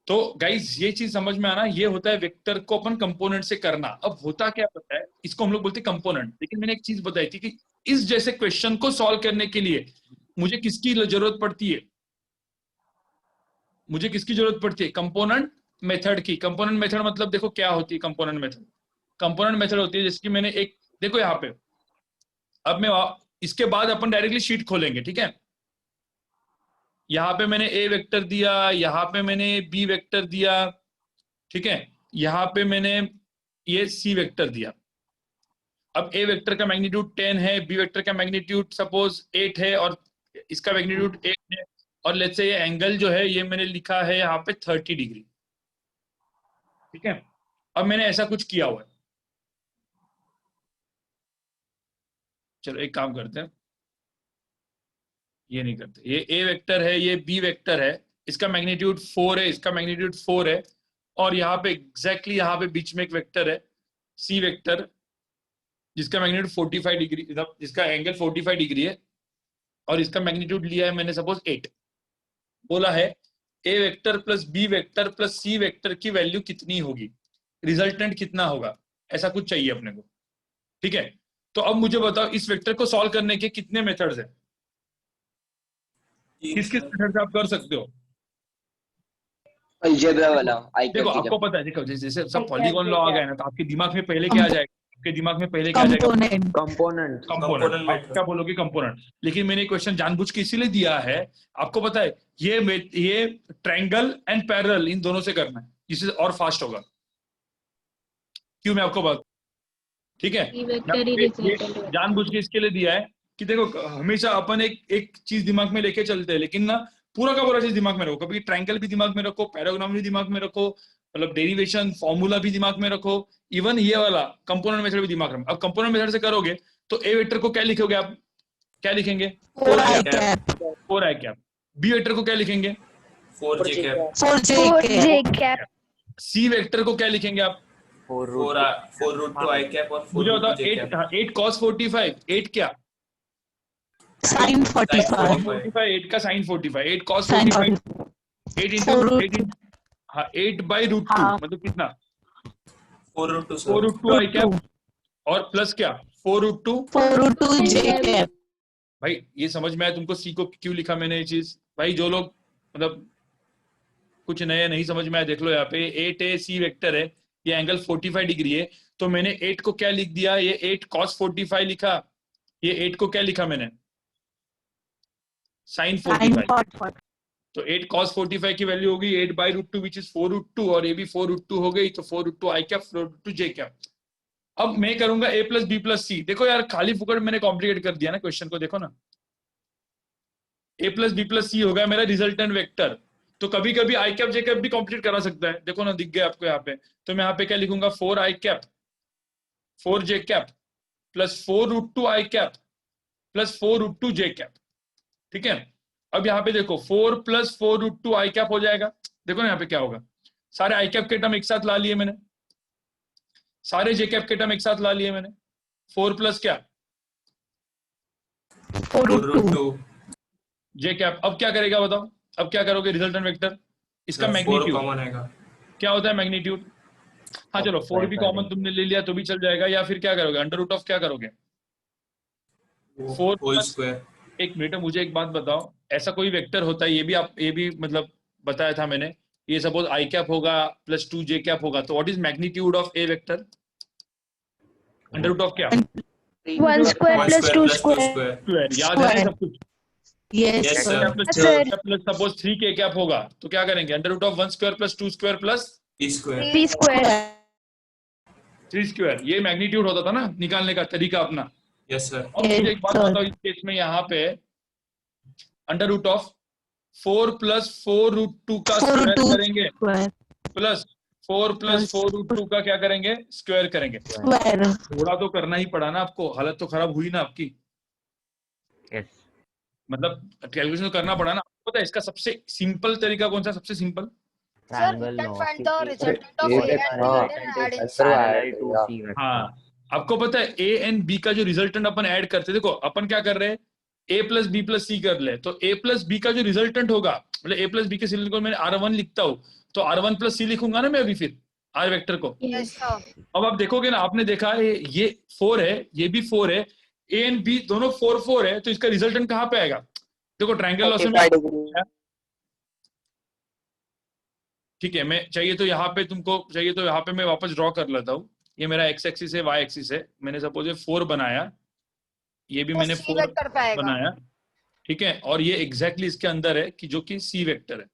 तो गाइस ये चीज समझ में आना, ये होता है वेक्टर को अपन कंपोनेंट से करना। अब होता क्या पता है, इसको हम लोग बोलते हैं कंपोनेंट। लेकिन मैंने एक चीज बताई थी कि इस जैसे क्वेश्चन को सॉल्व करने के लिए मुझे किसकी जरूरत पड़ती है? मुझे किसकी जरूरत पड़ती है? कंपोनेंट मेथड की। कंपोनेंट मेथड मतलब देखो क्या होती है कंपोनेंट मेथड। कंपोनेंट मेथड होती है जिसकी मैंने एक, देखो यहाँ पे, अब मैं इसके बाद अपन डायरेक्टली शीट खोलेंगे, ठीक है। यहाँ पे मैंने ए वेक्टर दिया, यहाँ पे मैंने बी वेक्टर दिया, ठीक है, यहाँ पे मैंने ये सी वेक्टर दिया। अब ए वेक्टर का मैग्नीट्यूड 10 है, बी वेक्टर का मैग्नीट्यूड सपोज 8 है, और इसका मैग्नीट्यूड 8 है, और लेट्स से ये एंगल जो है ये मैंने लिखा है यहाँ पे 30 डिग्री, ठीक है। अब मैंने ऐसा कुछ किया हुआ है, चलो एक काम करते हैं, ये नहीं करते। ये ए वेक्टर है, ये बी वेक्टर है, इसका मैग्नीट्यूड 4 है, इसका मैग्नीट्यूड 4 है, और यहाँ पे एग्जैक्टली यहाँ पे बीच में एक वेक्टर है सी वेक्टर, जिसका मैग्नीट्यूड 45 डिग्री, जिसका एंगल 45 डिग्री है, और इसका मैग्नीट्यूड लिया है मैंने सपोज 8। बोला है A vector plus B vector plus C vector की वैल्यू कितनी होगी, रिजल्टेंट कितना होगा, ऐसा कुछ चाहिए अपने को, ठीक है। तो अब मुझे बताओ इस वेक्टर को सॉल्व करने के कितने मेथड्स हैं? किस किस मेथड से आप कर सकते हो? अलजेब्रा वाला आई देखो कैप आपको पता है, देखो जैसे सब पॉलीगॉन लॉ आ गया ना, तो आपके दिमाग में पहले क्या आ जाएगा? आपके दिमाग में पहले क्या आ जाएगा? Component. Component. कंपोनेंट। Component आप method. क्या बोलोगे? कंपोनेंट। लेकिन मैंने क्वेश्चन जानबूझ के इसीलिए दिया है, आपको पता है ये ट्रायंगल एंड पैरेलल इन दोनों से करना है, जिससे और फास्ट होगा। क्यों, मैं आपको बात, ठीक है, ये जानबूझ के इसके लिए दिया है कि देखो हमेशा अपन एक चीज दिमाग में लेके चलते हैं, लेकिन ना पूरा का पूरा चीज दिमाग में रखो। कभी ट्रायंगल भी दिमाग में रखो, पैराग्राम भी दिमाग में रखो, मतलब डेरिवेशन फॉर्मूला भी दिमाग में रखो, इवन ये वाला कंपोनेंट मेथड भी दिमाग में। अब कंपोनेंट मेथड से करोगे तो ए वेक्टर को क्या लिखोगे आप? क्या लिखेंगे? 4i cap. 4i cap. B vector को क्या लिखेंगे? 4j cap. 4j 4j cap. cap. सी वेक्टर को क्या लिखेंगे आप? 4 root 4 root 2 i cap और 4 मुझे root बताओ 2 j cap. 8 cos 45, 8 क्या? Sin 45. 45, 8 का sin 45, 8 cos Sin 45, 45. 8 4 into root 8 हाँ 8 by root 2 हाँ। मतलब कितना? 4 root 2 4 sir. root 2 i cap और प्लस क्या? 4 root 2। 4 root 2 j cap. भाई ये समझ में आया तुमको सी को क्यों लिखा मैंने ये चीज? भाई जो लोग मतलब कुछ नया नहीं समझ में आया, देख लो यहाँ पे 8a c वेक्टर है, ये एंगल 45 डिग्री है, तो मैंने 8 को क्या लिख दिया? ये 8 cos 45 लिखा। ये 8 को क्या लिखा मैंने? sin Sin 45। 45. तो 8 cos 45 की वैल्यू होगी 8 by root 2 which is 4 root 2, और ये भी 4 root 2 हो गई, तो 4 root 2 i cap 4 root 2 j cap. अब मैं करूंगा a plus b plus c। देखो यार खाली फुकट मैंने कॉम्प्लिकेट कर दिया ना क्वेश्चन को, देखो ना a plus b plus c होगा मेरा रिजल्टेंट वेक्टर, तो कभी कभी i कैप j कैप भी कॉम्प्लीट करा सकता है। देखो ना दिख गया आपको यहाँ पे, तो मैं यहाँ पे क्या लिखूंगा? 4 i cap 4 j cap plus 4 root 2 i cap plus 4 root 2 j cap. ठीक है, अब यहाँ पे देखो 4 प्लस 4 root 2 i कैप हो जाएगा। देखो ना यहाँ पे क्या होगा, सारे i कैप के टर्म एक साथ ला लिए मैंने, सारे j कैप के टर्म एक साथ ला लिए मैंने। 4 प्लस क्या? 4 4 root 2. root 2. j cap. अब क्या करेगा बताओ? अब क्या करोगे? रिजल्टेंट वेक्टर, इसका 4 मैग्नीट्यूड कॉमन आएगा. क्या होता है? मैग्नीट्यूड। हाँ चलो 4 भी कॉमन तुमने ले लिया तो भी चल जाएगा, या फिर क्या करोगे? अंडर रूट ऑफ क्या करोगे? 4 होल स्क्वायर. एक मिनट, मुझे एक बात बताओ, ऐसा कोई वेक्टर होता है, ये भी मतलब बताया था मैंने, ये सपोज i कैप होगा प्लस 2 j कैप होगा, तो what is magnitude of A vector? Under root of क्या? 1 square 1 plus square 2 plus 2 square. square. Square. याद है ना सब कुछ? Yes, Yes, sir. sir. Plus suppose 3 k cap होगा, तो क्या करेंगे? Under root of 1 square plus 2 square plus P square. P square. 3 square. ये मैग्नीट्यूड होता था ना निकालने का तरीका अपना। Yes sir. और मुझे एक बात Yes, sir. बताओ, इस केस में यहाँ पे under root of 4 plus 4 root 2 का 4 स्क्वायर root 2 करेंगे, square. प्लस 4 प्लस 4 रूट 2 का क्या करेंगे? स्क्वायर करेंगे। Square. थोड़ा तो करना ही पड़ा ना आपको, हालत तो खराब हुई ना आपकी, Yes. मतलब कैलकुलेशन तो करना पड़ा ना। आपको पता है इसका सबसे सिंपल तरीका कौन सा? सबसे simple Sir, Triangle we can law. find the resultant of ये A and B हाँ, and add in answer Parallel आया to था। C vector. हाँ, आपको पता है ए एंड बी का जो रिजल्टेंट अपन ऐड करते हैं, देखो अपन क्या कर रहे हैं, ए प्लस बी प्लस सी कर ले, तो ए प्लस बी का जो रिजल्टेंट होगा, मतलब ए प्लस बी के सिलेंडर को मैंने R1 लिखता हूँ, तो R1 प्लस सी लिखूंगा ना मैं अभी फिर आर वेक्टर को। yes sir. अब आप देखोगे ना, आपने देखा है ये 4 है, ये भी 4 है, ए एंड बी दोनों 4 4 है, तो इसका रिजल्टेंट कहाँ पे आएगा? देखो ट्रायंगल लॉ से 45 डिग्री। ठीक है, मैं चाहिए तो यहाँ पे तुमको चाहिए तो यहाँ पे मैं वापस ड्रॉ कर लेता हूँ। ये मेरा एक्स एक्सिस है, वाई एक्सिस है, मैंने सपोज 4 बनाया, ये भी वो मैंने C 4 वेक्टर पे आएगा. बनाया, ठीक है, और ये एग्जैक्टली इसके अंदर है कि जो कि सी वेक्टर है।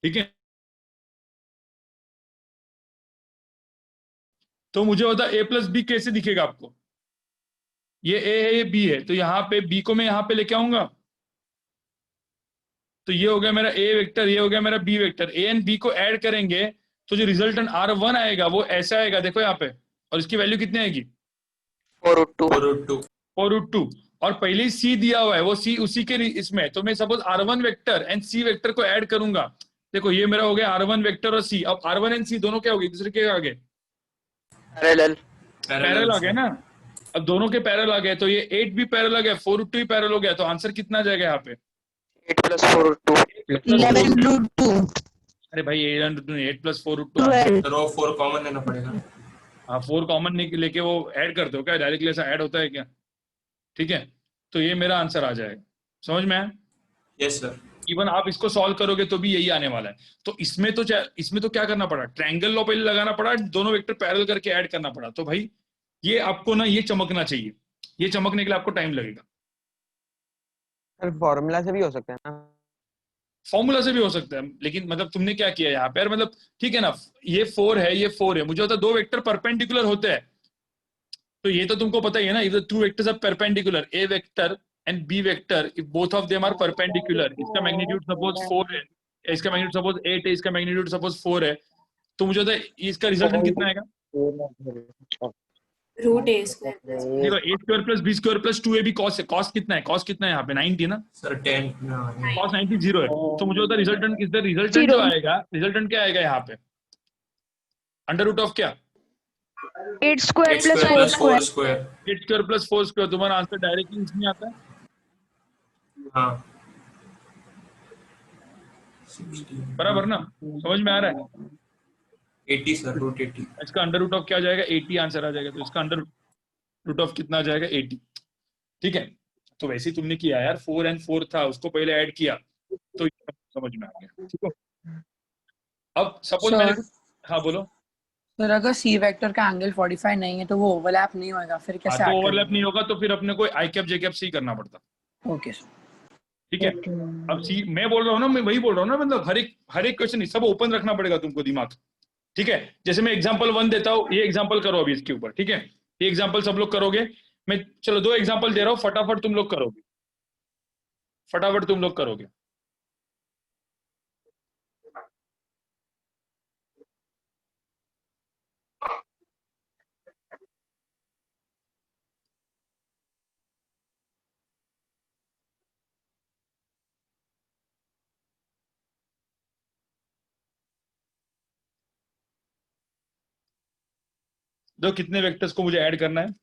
ठीक है, तो मुझे बता ए प्लस बी कैसे दिखेगा आपको? ये ए है, ये बी है, तो यहाँ पे बी को मैं यहाँ पे लेके आऊंगा, तो ये हो गया मेरा ए वेक्टर, ये हो गया मेरा B vector. A and B को ऐड करेंगे तो जो रिजल्टेंट R1 आएगा वो ऐसा आएगा, देखो यहाँ पे, और इसकी वैल्यू कितनी आएगी? 4 root 2। 4 root 2. 4 रूट 2। और पहले ही सी दिया हुआ है, वो सी उसी के इसमें, तो मैं suppose R1 vector and C vector को ऐड करूंगा। देखो ये मेरा हो गया R1 वेक्टर और सी। अब R1 एंड सी दोनों क्या हो गए, दूसरे के आगे पैरेलल। पैरेलल आ गए ना। अब दोनों के पैरेलल आ गए, तो ये 8 भी पैरेलल आ गया, 4 भी पैरेलल हो गया, तो आंसर कितना आ जाएगा यहाँ पे? 8 + 4 √2। 11 √2 अरे भाई 8 + 4 √2 12 सर वो 4 कॉमन लेना पड़ेगा। हाँ 4 कॉमन लेके वो ऐड करते हो क्या, डायरेक्टली ऐसा ऐड होता है क्या? ठीक है, तो ये मेरा आंसर आ जाएगा। समझ में आया? Yes sir. इवन आप इसको सॉल्व करोगे तो भी यही आने वाला है। तो इसमें तो क्या करना पड़ा, ट्रायंगल लॉ पहले लगाना पड़ा, दोनों वेक्टर पैरेलल करके ऐड करना पड़ा। तो भाई ये आपको ना ये चमकना चाहिए, ये चमकने के लिए आपको टाइम लगेगा। सर फॉर्मूला से भी हो सकता है ना? फॉर्मूला से भी हो सकता है, लेकिन मतलब तुमने क्या किया यहाँ पे यार, मतलब ठीक है ना, ये 4 है, ये 4 है, मुझे होता है दो वेक्टर परपेंडिकुलर होते हैं, तो ये तो तुमको पता ही है ना, if the two vectors are perpendicular, A vector and B vector, if both of them are perpendicular, इसका मैग्नीट्यूड सपोज 4 है, इसका मैग्नीट्यूड सपोज 8 है, इसका मैग्नीट्यूड सपोज 4 है, तो मुझे होता है इसका रिजल्टेंट कितना आएगा? √a² देखो a² + b² + 2ab cos है, cos कितना है, cos कितना है यहाँ पे 90 ना, सर 10 cos 90 0 है, तो मुझे होता है रिजल्टेंट जो आएगा, रिजल्टेंट क्या आएगा यहाँ पे, √of क्या, 8² 8² + + 4 4²। स्क्वायर। 8² + 4², तुम्हारा आंसर डायरेक्टली इसमें आता है। हाँ बराबर ना, समझ में आ रहा है? 80 सर, √80। इसका √of क्या आ जाएगा, 80 आंसर आ जाएगा, तो इसका √of कितना आ जाएगा, 80। ठीक है, तो वैसे ही तुमने किया यार, 4 and 4 था, उसको पहले ऐड किया, तो समझ में आ गया। ठीक है, अब सपोज मैंने हाँ बोलो। सर अगर सी वेक्टर का एंगल 45 नहीं है तो वो ओवरलैप नहीं होगा, फिर हाँ कैसे तो ऐड ओवरलैप करेंगे? नहीं होगा, तो फिर अपने को आई कैप जे कैप सी करना पड़ता। Okay sir. ठीक है, अब सी मैं बोल रहा हूँ ना, मैं वही बोल रहा हूँ ना, मतलब हर एक क्वेश्चन सब ओपन रखना पड़ेगा तुमको दिमाग। ठीक है, जैसे मैं एग्जांपल 1 देता हूँ, ये एग्जांपल करो अभी इसके ऊपर। ठीक है, ये एग्जांपल सब लोग करोगे, मैं चलो 2 एग्जांपल दे रहा हूँ, फटाफट तुम लोग करोगे, फटाफट तुम लोग करोगे। दो कितने वेक्टर्स को मुझे ऐड करना है,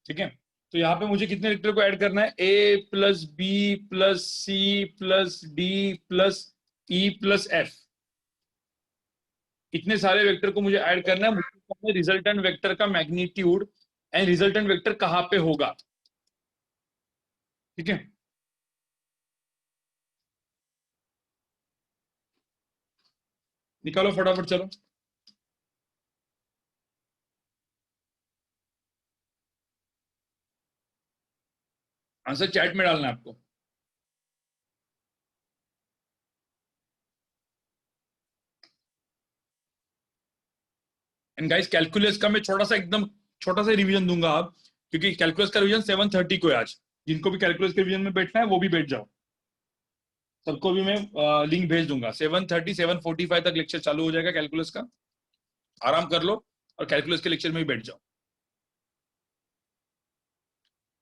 ठीक है, तो यहाँ पे मुझे कितने वेक्टर को ऐड करना है, a + b + c + d + e + f, इतने सारे वेक्टर को मुझे ऐड करना है। मुझे रिजल्टेंट वेक्टर का मैग्नीट्यूड एंड रिजल्टेंट वेक्टर कहाँ पे होगा। ठीक है, निकालो फटाफट, चलो आंसर चैट में डालना है आपको। एंड गाइस कैलकुलस का मैं एकदम छोटा सा रिवीजन दूंगा आप, क्योंकि कैलकुलस का रिवीजन 7:30 को है आज। जिनको भी कैलकुलस के रिवीजन में बैठना है वो भी बैठ जाओ, सबको भी मैं लिंक भेज दूंगा। 7:30 7:45 तक लेक्चर चालू हो जाएगा कैलकुलस का, आराम कर लो और कैलकुलस के लेक्चर में ही बैठ जाओ।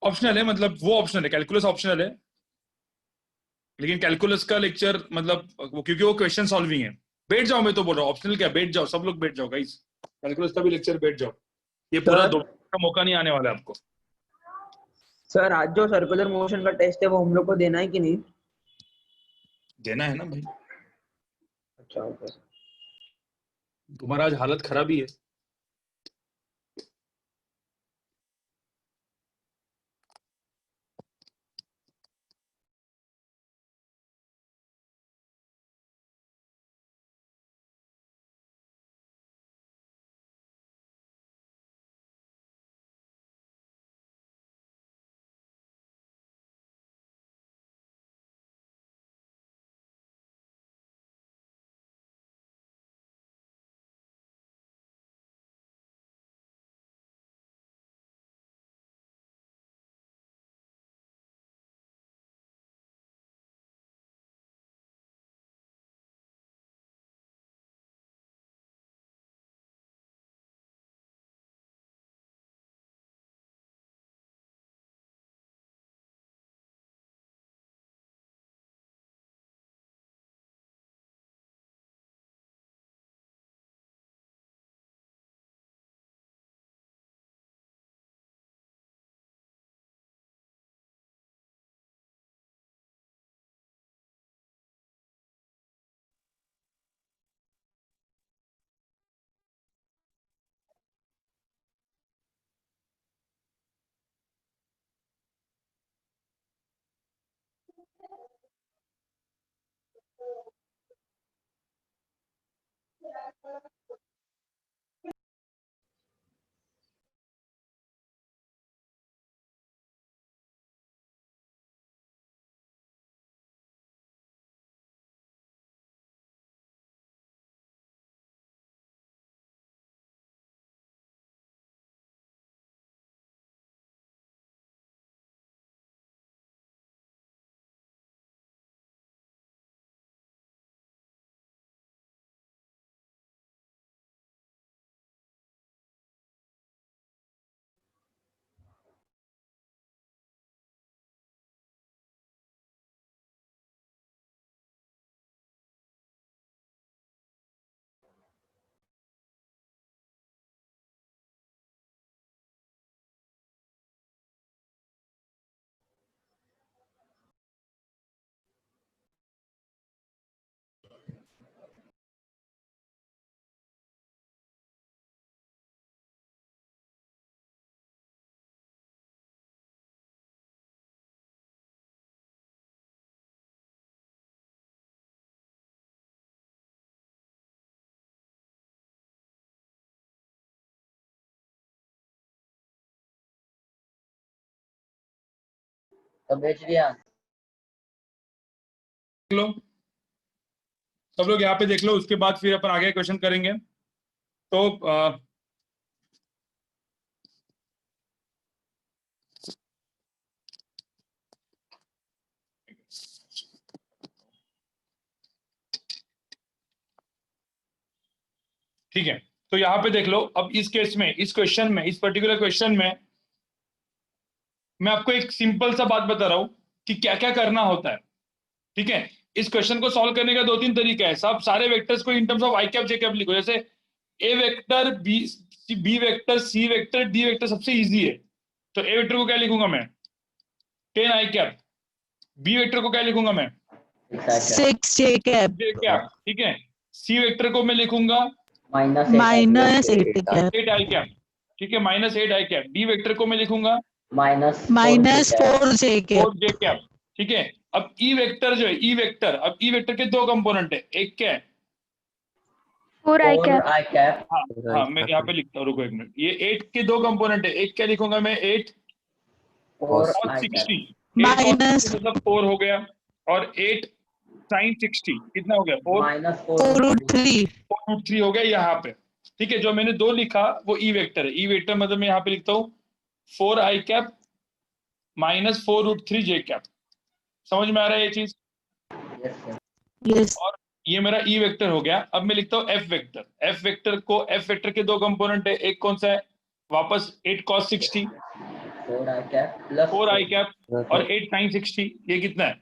ऑप्शनल है, मतलब वो ऑप्शनल है, कैलकुलस ऑप्शनल है, लेकिन कैलकुलस का लेक्चर मतलब क्योंकि वो क्वेश्चन सॉल्विंग है। बैठ जाओ, मैं तो बोल रहा हूँ ऑप्शनल क्या, बैठ जाओ, सब लोग बैठ जाओ गाइस, कैलकुलस का भी लेक्चर बैठ जाओ, ये पूरा सर दोबारा का मौका नहीं आने वाला है आपको। सर आज जो सर्कुलर मोशन का टेस्ट है वो हम लोग को देना है कि नहीं? देना है ना भाई, अच्छा ओके। तुम्हारा आज हालत खराब ही है। लो, सब लोग यहाँ पे देख लो, उसके बाद फिर अपन आगे क्वेश्चन करेंगे। तो ठीक है, तो यहाँ पे देख लो। अब इस केस में, इस क्वेश्चन में, इस पर्टिकुलर क्वेश्चन में मैं आपको एक सिंपल सा बात बता रहा हूं कि क्या क्या करना होता है। ठीक है, इस क्वेश्चन को सॉल्व करने का 2-3 तरीका है। सब सारे वेक्टर्स को इन terms of I cap j cap लिखो। जैसे ए vector, B vector, C vector, D vector सबसे इजी है। तो ए वेक्टर को क्या लिखूंगा मैं? 10 आई कैप। बी वेक्टर को क्या लिखूंगा मैं? 6 J cap. जे कैप। ठीक है, सी वेक्टर को मैं लिखूंगा Minus 8 cap. 8 आई कैप। ठीक है, -8 आई कैप। डी वेक्टर को मैं लिखूंगा Minus 4 J cap. 4 J cap. ठीक है, अब ई वेक्टर जो है, ई वेक्टर, अब ई वेक्टर के दो कंपोनेंट है। एक क्या है? 4 I cap. हाँ हाँ, मैं यहाँ पे लिखता हूँ, रुको एक मिनट। ये 8 के दो कंपोनेंट है। एक क्या लिखूंगा मैं? 8 cos 60। Minus मतलब 4 हो गया, और 8 sin 60 कितना हो गया? 4 root 3. 4√3 हो गया यहाँ पे। ठीक है, जो मैंने 2 लिखा वो ई वेक्टर है। ई वेक्टर मतलब मैं यहाँ पे लिखता हूँ 4 I cap minus 4√3 J cap. समझ में आ रहा है ये चीज? Yes. और ये मेरा ई वेक्टर हो गया। अब मैं लिखता हूँ एफ वेक्टर। एफ वेक्टर को, एफ वेक्टर के दो कंपोनेंट है। एक कौन सा है? वापस 8 cos 60, 4 आई कैप और 8 sin 60। ये कितना है?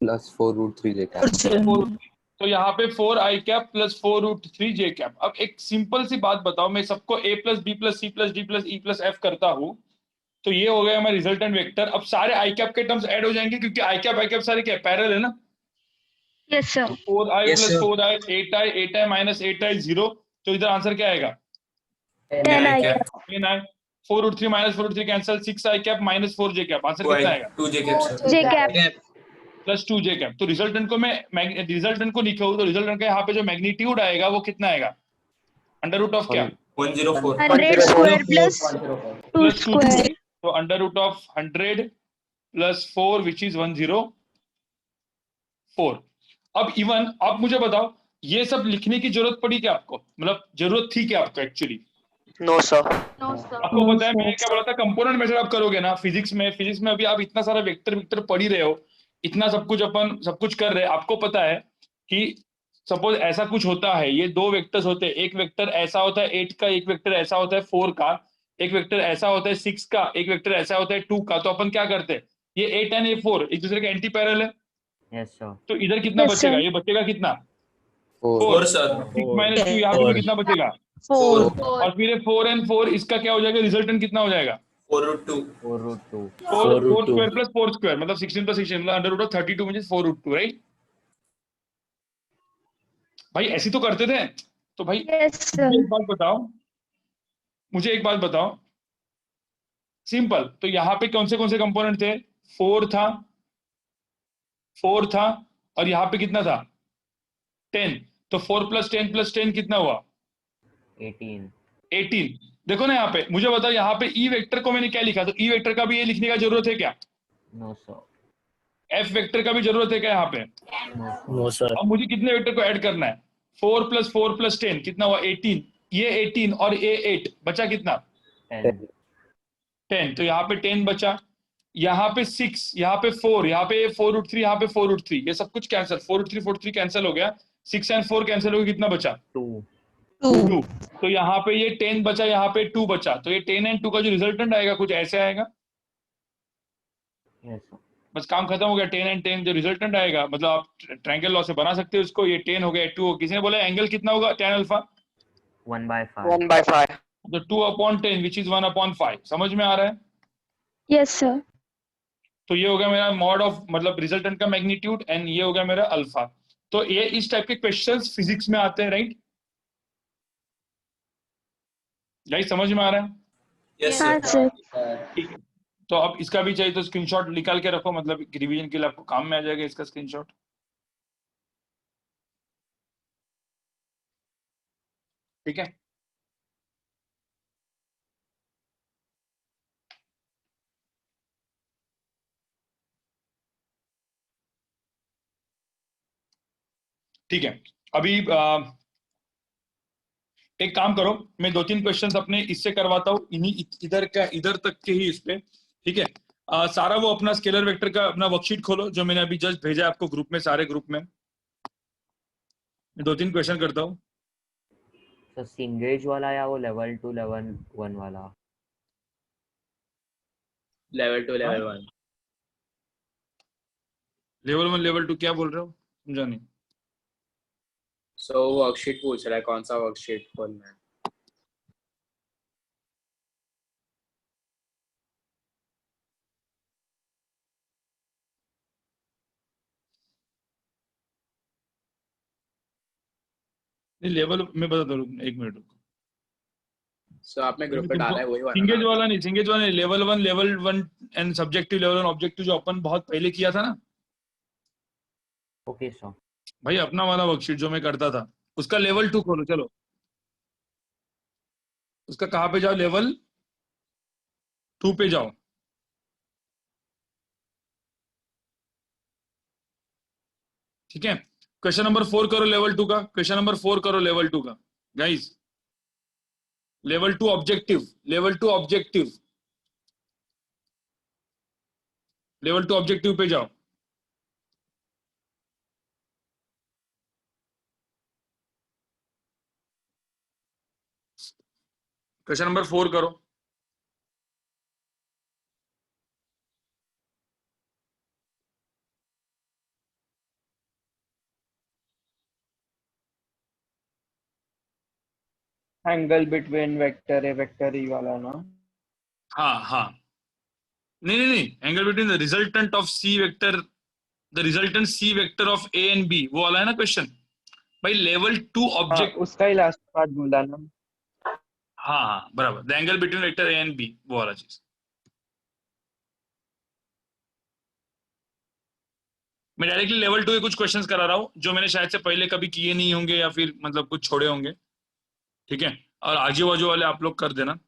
Plus 4√3 J cap. 4। तो यहाँ पे 4 I cap plus 4√3 J cap. अब एक सिंपल सी बात बताओ, मैं सबको a plus B plus C plus D plus E plus F करता हूँ, तो ये हो गया हमारा रिजल्टेंट वेक्टर। अब सारे आई कैप के टर्म्स ऐड हो जाएंगे, क्योंकि आई कैप सारे क्या पैरेलल है ना। Yes, sir. 4i Yes, plus sir. 4i 8i, 8i minus 8i 0। तो इधर आंसर क्या आएगा? 10 I cap. cap. 10i। 4√3 minus 4√3 cancel, 6i cap minus 4 J cap. Answer कितना आएगा? 2 J cap, sir. J cap. Plus 2 जे कैप। तो रिजल्टेंट को मैं रिजल्टेंट को लिखा हूँ, तो रिजल्टेंट का यहाँ पे जो मैग्नीट्यूड आएगा वो कितना आएगा? अंडर रूट ऑफ क्या? 104. 100 square plus 2 प्लस 2। square. तो under root of 100 plus 4 which is 104। अब इवन आप मुझे बताओ, ये सब लिखने की जरूरत पड़ी क्या आपको? मतलब जरूरत थी क्या आपको actually? No, sir. No, sir. आपको पता है मैंने क्या बोला था? कंपोनेंट मेथड आप करोगे ना फिजिक्स में अभी आप इतना सारा वेक्टर पढ़ ही रहे हो, इतना सब कुछ अपन सब कुछ कर रहे हैं। आपको पता है कि सपोज ऐसा कुछ होता है, ये 2 वेक्टर्स होते हैं। एक वेक्टर ऐसा होता है 8 का, एक वेक्टर ऐसा होता है 4 का, एक वेक्टर ऐसा होता है 6 का, एक वेक्टर ऐसा होता है 2 का। तो अपन क्या करते हैं? ये 8 एंड ये 4 एक दूसरे के एंटी पैरेलल है। Yes, sir. तो इधर कितना Yes, बचेगा? sir. ये बचेगा कितना? 4, sir. 6 माइनस 2 यहाँ पे भी कितना बचेगा? 4. और फिर ये 4 and 4 इसका क्या हो जाएगा? रिजल्टेंट कितना हो जाएगा? 4√2. 4√2. 4 स्क्वायर प्लस 4 स्क्वायर मतलब 16 प्लस 16 मतलब अंडर रूट ऑफ 32 मुझे 4√2, राइट? भाई ऐसी तो करते थे। तो भाई Yes, sir. मुझे एक बात बताओ, सिंपल। तो यहाँ पे कौन से कंपोनेंट थे? 4 था, 4 था, और यहाँ पे कितना था 10, तो 4 + 10 कितना हुआ 18. 18। देखो ना यहाँ पे, मुझे बताओ यहाँ पे ई वेक्टर को मैंने क्या लिखा, तो ई वेक्टर का भी ये लिखने का जरूरत है क्या, No, sir. एफ वेक्टर का भी जरूरत है क्या यहाँ पे। No, sir. अब मुझे कितने वेक्टर को ऐड करना है, 4 + 4 + 10 कितना हुआ 18, ये 18 और ये 8 बचा कितना 10. 10, तो यहाँ पे 10 बचा, यहाँ पे 6, यहाँ पे 4, यहाँ पे 4√3, यहाँ पे 4√3, ये सब कुछ कैंसिल, 4√3 कैंसिल हो गया, 6 और 4 कैंसिल हो गया, कितना बचा 2. 2. 2। तो यहाँ पे ये 10 बचा, यहाँ पे 2 बचा, तो ये 10 और 2 का जो रिजल्टेंट आएगा कुछ ऐसे आएगा, Yes, sir. बस काम खत्म हो गया। 10 और 10 जो रिजल्टेंट आएगा, मतलब आप ट्रायंगल लॉ से बना सकते हो इसको, ये 10 हो गया 2, किसी ने बोला एंगल कितना होगा tan अल्फा, 1/5. 1/5. तो 2/10 विच इज 1/5, समझ में आ रहा है। Yes, sir. तो ये हो गया मेरा मॉड ऑफ, मतलब रिजल्टेंट का मैग्नीट्यूड, एंड ये हो गया मेरा अल्फा। तो ये इस टाइप के क्वेश्चंस फिजिक्स में आते हैं, राइट गाइस, समझ में आ रहा है। Yes, हाँ sir. सर। ठीक है, तो अब इसका भी चाहिए तो स्क्रीनशॉट निकाल के रखो, मतलब रिवीजन के लिए आपको काम में आ जाएगा इसका स्क्रीनशॉट। ठीक है, ठीक है। अभी एक काम करो, मैं 2-3 क्वेश्चंस अपने इससे करवाता हूँ, इन्हीं इधर का इधर तक के ही इस पे, ठीक है। सारा वो अपना स्केलर वेक्टर का अपना वर्कशीट खोलो जो मैंने अभी जस्ट भेजा है आपको ग्रुप में, सारे ग्रुप में। मैं 2-3 क्वेश्चन करता हूँ। So Singrage वाला या वो level 2 level 1 वाला? Level 2 level 1। लेवल 1 लेवल 2 क्या बोल रहे हो, समझा नहीं। सो वर्कशीट पूछ रहा है कौन सा वर्कशीट खोलना है। नहीं लेवल मैं बता दो, 1 मिनट रुको। सो आपने ग्रुप पे डाला है वही वाला सिंगेज ना? वाला नहीं, सिंगेज वाला नहीं, level 1 and subjective, level 1 objective जो अपन बहुत पहले किया था ना Okay, sir. भाई, अपना वाला वर्कशीट जो मैं करता था, उसका लेवल 2 खोलो, चलो उसका कहाँ पे जाओ, लेवल 2 पे जाओ। ठीक है, क्वेश्चन नंबर 4 करो लेवल 2 का, क्वेश्चन नंबर 4 करो लेवल 2 का guys, level 2 objective, level 2 objective, level 2 objective पे जाओ। क्वेश्चन नंबर 4 करो। Angle between vector A vector E वाला ना? हाँ हाँ, नहीं नहीं नहीं, angle between the resultant of C vector, the resultant C vector of A and B, वो वाला है ना क्वेश्चन भाई, लेवल 2 हाँ ऑब्जेक्ट। उसका ही लास्ट पार्ट बोला ना? हाँ हाँ बराबर, the angle between vector A and B, वो वाला चीज। मैं डायरेक्टली लेवल 2 के कुछ क्वेश्चंस करा रहा हूँ जो मैंने शायद से पहले कभी किए नहीं होंगे, या फिर मतलब कुछ छोड़े होंगे, ठीक है। और आजू बाजू वाले आप लोग कर देना।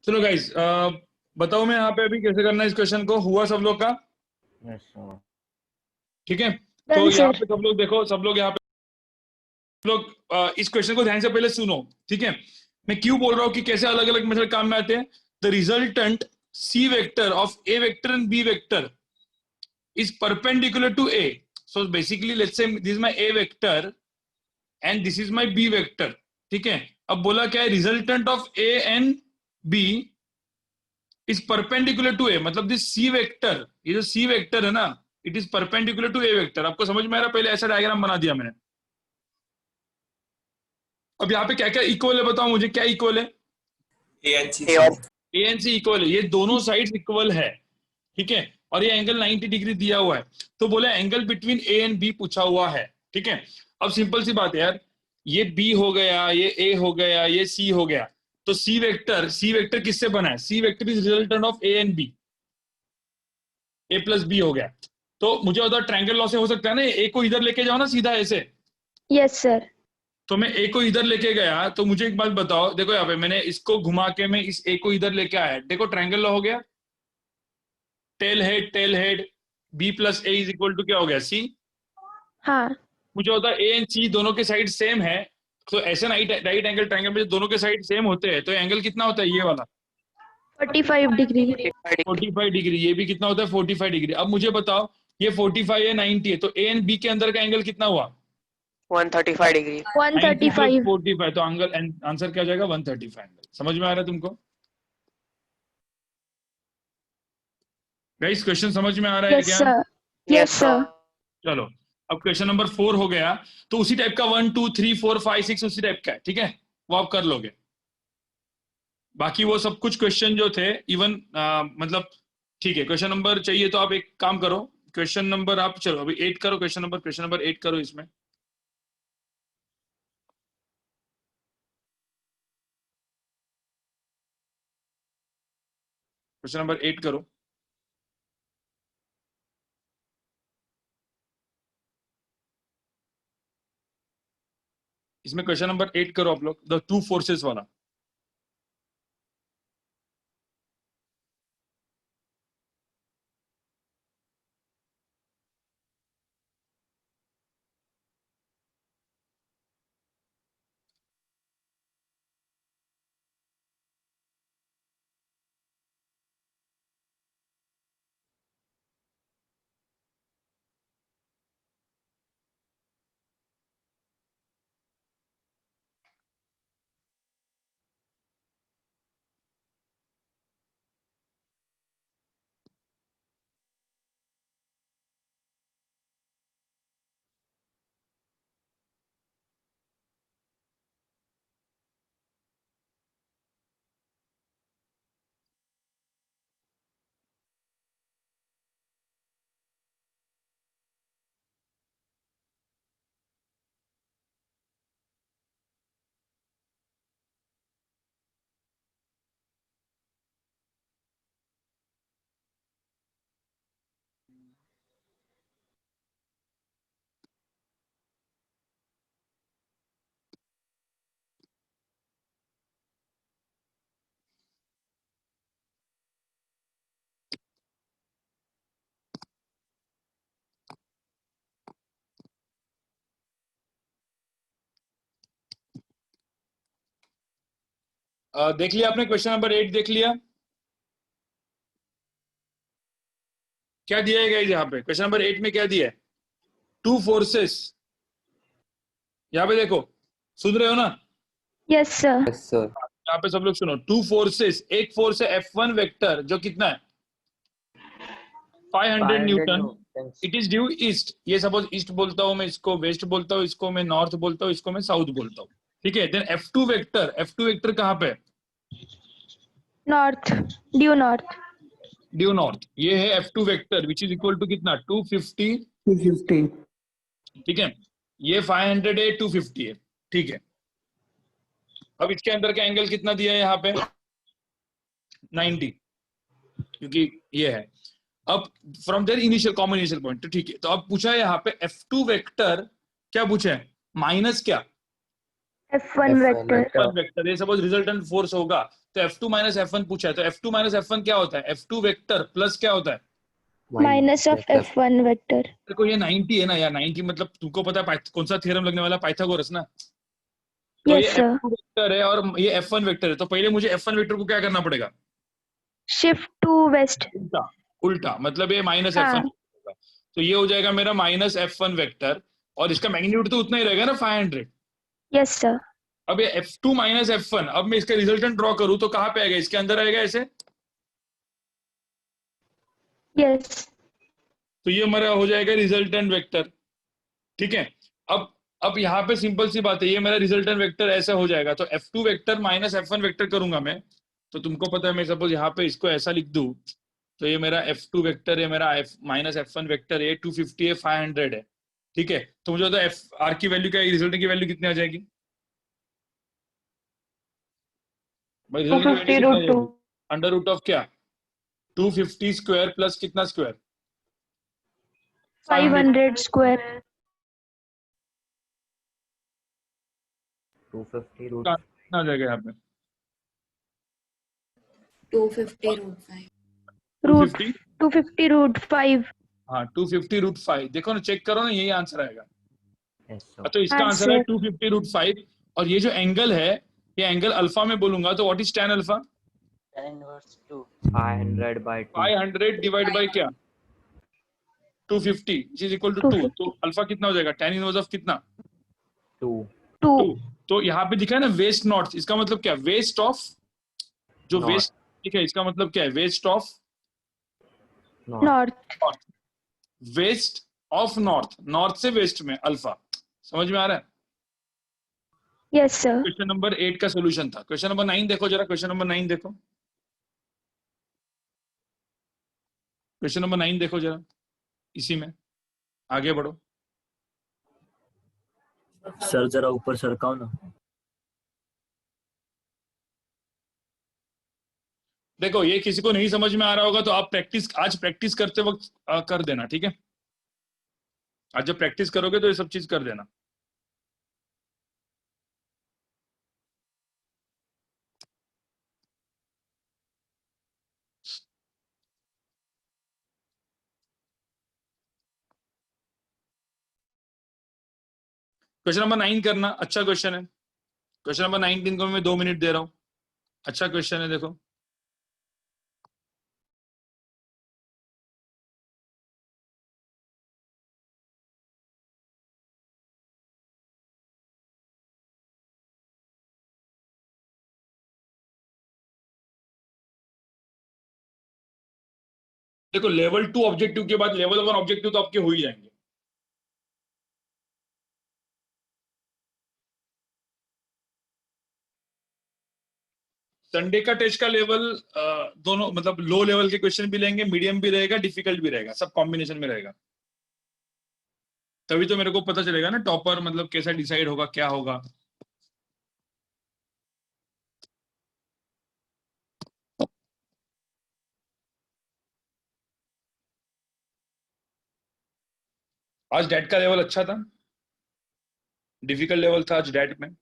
चलो गाइस, बताओ मैं यहाँ पे अभी कैसे करना है इस क्वेश्चन को, हुआ सब लोग का? Yes sir. ठीक है, तो Done, यहाँ sir. पे सब लोग देखो, सब लोग यहाँ पे लोग इस क्वेश्चन को ध्यान से पहले सुनो, ठीक है? मैं क्यों बोल रहा हूँ कि कैसे अलग अलग मेथड काम में आते हैं। The resultant C vector of A vector and B vector is perpendicular to A. So basically let's say this is my A vector and this is my B vector. ठीक है, अब बोला क्या है, resultant of A and B is perpendicular to A, मतलब दिस C वेक्टर, ये जो C वेक्टर है ना, it is perpendicular to A vector. आपको समझ में आ रहा? पहले ऐसा डायग्राम बना दिया मैंने। अब यहाँ पे क्या क्या इक्वल है, बताओ मुझे क्या इक्वल है? A and C. A and C equal है, ये दोनों साइड्स इक्वल है, ठीक है? और ये एंगल 90 डिग्री दिया हुआ है, तो बोला angle between A and B पूछा हुआ है, ठीक है? अब सिंपल सी बात है यार, ये बी हो गया, ये ए हो गया, ये सी हो गया, तो सी वेक्टर किससे बना है? C vector is resultant of A and B, A plus B हो गया। तो मुझे बता, ट्रायंगल लॉ से हो सकता है ना, ए को इधर लेके जाओ ना सीधा ऐसे, Yes, sir. तो मैं ए को इधर लेके गया, तो मुझे एक बात बताओ, देखो यहाँ पे मैंने इसको घुमा के मैं इस ए को इधर लेके आया, देखो ट्रायंगल लॉ हो गया, tail head B plus A is equal to क्या हो गया? सी। हाँ. मुझे होता है ए एंड सी दोनों के साइड सेम है, तो ऐसे राइट एंगल ट्रायंगल में दोनों के साइड सेम होते हैं, तो एंगल कितना होता है? ये वाला 45 degree. 45 डिग्री, ये भी कितना होता है? 45 डिग्री। अब मुझे बताओ, ये 45 है, 90 है, तो ए एंड बी के अंदर का एंगल कितना हुआ? 135 डिग्री। 135. 45, तो आंसर क्या हो जाएगा? 135 एंगल। समझ में आ रहा है तुमको गाइस? क्वेश्चन समझ में आ रहा है Yes, क्या? sir. Yes, sir. चलो, अब क्वेश्चन नंबर 4 हो गया, तो उसी टाइप का 1 2 3 4 5 6 उसी टाइप का है, ठीक है? वो आप कर लोगे। बाकी वो सब कुछ क्वेश्चन जो थे इवन मतलब ठीक है, क्वेश्चन नंबर चाहिए तो आप एक काम करो, क्वेश्चन नंबर आप चलो अभी 8 करो, क्वेश्चन नंबर 8 करो। इसमें क्वेश्चन नंबर 8 करो। इसमें क्वेश्चन नंबर 8 करो आप लोग, द टू फोर्सेस वाला। देख लिया आपने? क्वेश्चन नंबर 8 देख लिया? क्या दिया है गाइस यहाँ पे? क्वेश्चन नंबर 8 में क्या दिया है? Two forces. यहाँ पे देखो, सुन रहे हो ना? Yes, sir. Yes, sir. यहाँ पे सब लोग सुनो, टू फोर्सेस, एक फोर्स है F1 वेक्टर जो कितना है? 500 Newton, it is due east. ये सपोज ईस्ट बोलता हूँ मैं, इसको वेस्ट बोलता हूँ, इसको मैं नॉर्थ बोलता हूँ, इसको मैं साउथ बोलता हूँ, ठीक है? देन F2 वेक्टर कहाँ पे? North. Due north. Due north. ये है F2 vector which is equal to कितना? 250, 250. ठीक है? ये 500 है, 250 है, ठीक है? अब इसके अंदर का एंगल कितना दिया है यहाँ पे? 90, क्योंकि ये है। अब from their initial common initial point, तो ठीक है। तो अब पूछा है यहाँ पे F2 वेक्टर, क्या पूछा है? माइनस क्या? F1 vector. F1 vector. ये सपोज रिजल्टेंट फोर्स होगा, तो F2 माइनस F1 पूछा है, तो F2 माइनस F1 क्या होता है? F2 वेक्टर प्लस क्या होता है? Minus of F1 vector. देखो ये 90 है ना यार, 90 मतलब तुमको पता है कौन सा थ्योरम लगने वाला? पाइथागोरस ना। तो Yes, ये sir. F2 वेक्टर है और ये F1 वेक्टर है, तो पहले मुझे F1 वेक्टर को क्या करना पड़ेगा? Shift to west. उल्टा, उल्टा मतलब ये माइनस हाँ. F1 होगा, तो ये हो जाएगा मेरा माइनस F1 वेक्टर, और इसका मैग्नीट्यूड तो उतना ही रहेगा ना 500। Yes, sir. अब ये F2 माइनस F1, अब मैं इसका रिजल्टेंट ड्रॉ करूं तो कहां पे आएगा? इसके अंदर आएगा ऐसे, Yes. तो ये मेरा हो जाएगा रिजल्टेंट वेक्टर। ठीक है, अब यहाँ पे सिंपल सी बात है, ये मेरा रिजल्टेंट वेक्टर ऐसा हो जाएगा, तो F2 vector minus F1 vector करूंगा मैं, तो तुमको पता है मैं सपोज यहाँ पे इसको ऐसा लिख दूं, तो ये मेरा F2 वेक्टर है, मेरा माइनस F1 वेक्टर है, 250 है, 500 है। ठीक है, तो मुझे बता आर की वैल्यू क्या है, रिजल्टेंट की वैल्यू कितनी आ जाएगी? भाई रिजल्टेंट की वैल्यू कितनी आ जाएगी? अंडर रूट ऑफ क्या? 250 स्क्वायर प्लस कितना स्क्वायर? 500 square. 250 रूट कितना आ जाएगा यहाँ पे? 250 root 5. Root 250, 250 root 5. हाँ 250 रूट 5, देखो ना, चेक करो ना, यही आंसर आएगा। yes, sir. तो इसका हाँ, आंसर है sir. 250 रूट 5, और ये जो एंगल है, ये एंगल अल्फा में बोलूंगा तो what is tan alpha? 500 by 2 500 divide by क्या? 250 which is equal to 2, 250. तो अल्फा कितना हो जाएगा? tan इनवर्स ऑफ कितना? 2 2. 2। तो यहाँ पे दिखा है ना वेस्ट नॉर्थ, इसका मतलब क्या? वेस्ट ऑफ, जो North. वेस्ट, ठीक है, इसका मतलब क्या है? West of north North. West of north, north से वेस्ट में अल्फा। समझ में आ रहा है? Yes, sir. क्वेश्चन नंबर 8 का सॉल्यूशन था। क्वेश्चन नंबर 9 देखो जरा, क्वेश्चन नंबर 9 देखो, क्वेश्चन नंबर 9 देखो जरा, इसी में आगे बढ़ो। सर जरा ऊपर सरकाओ ना। देखो ये किसी को नहीं समझ में आ रहा होगा तो आप आज प्रैक्टिस करते वक्त कर देना, ठीक है? आज जब प्रैक्टिस करोगे तो ये सब चीज कर देना। क्वेश्चन नंबर 9 करना, अच्छा क्वेश्चन है। क्वेश्चन नंबर 19 को मैं 2 मिनट दे रहा हूं, अच्छा क्वेश्चन है, देखो। देखो लेवल 2 ऑब्जेक्टिव के बाद लेवल 1 ऑब्जेक्टिव तो आपके हो ही जाएंगे। संडे का टेस्ट का लेवल दोनों, मतलब लो लेवल के क्वेश्चन भी लेंगे, मीडियम भी रहेगा, डिफिकल्ट भी रहेगा, सब कॉम्बिनेशन में रहेगा। तभी तो मेरे को पता चलेगा ना टॉपर मतलब कैसा डिसाइड होगा, क्या होगा। आज डैट का लेवल अच्छा था, डिफिकल्ट लेवल था आज डैट में।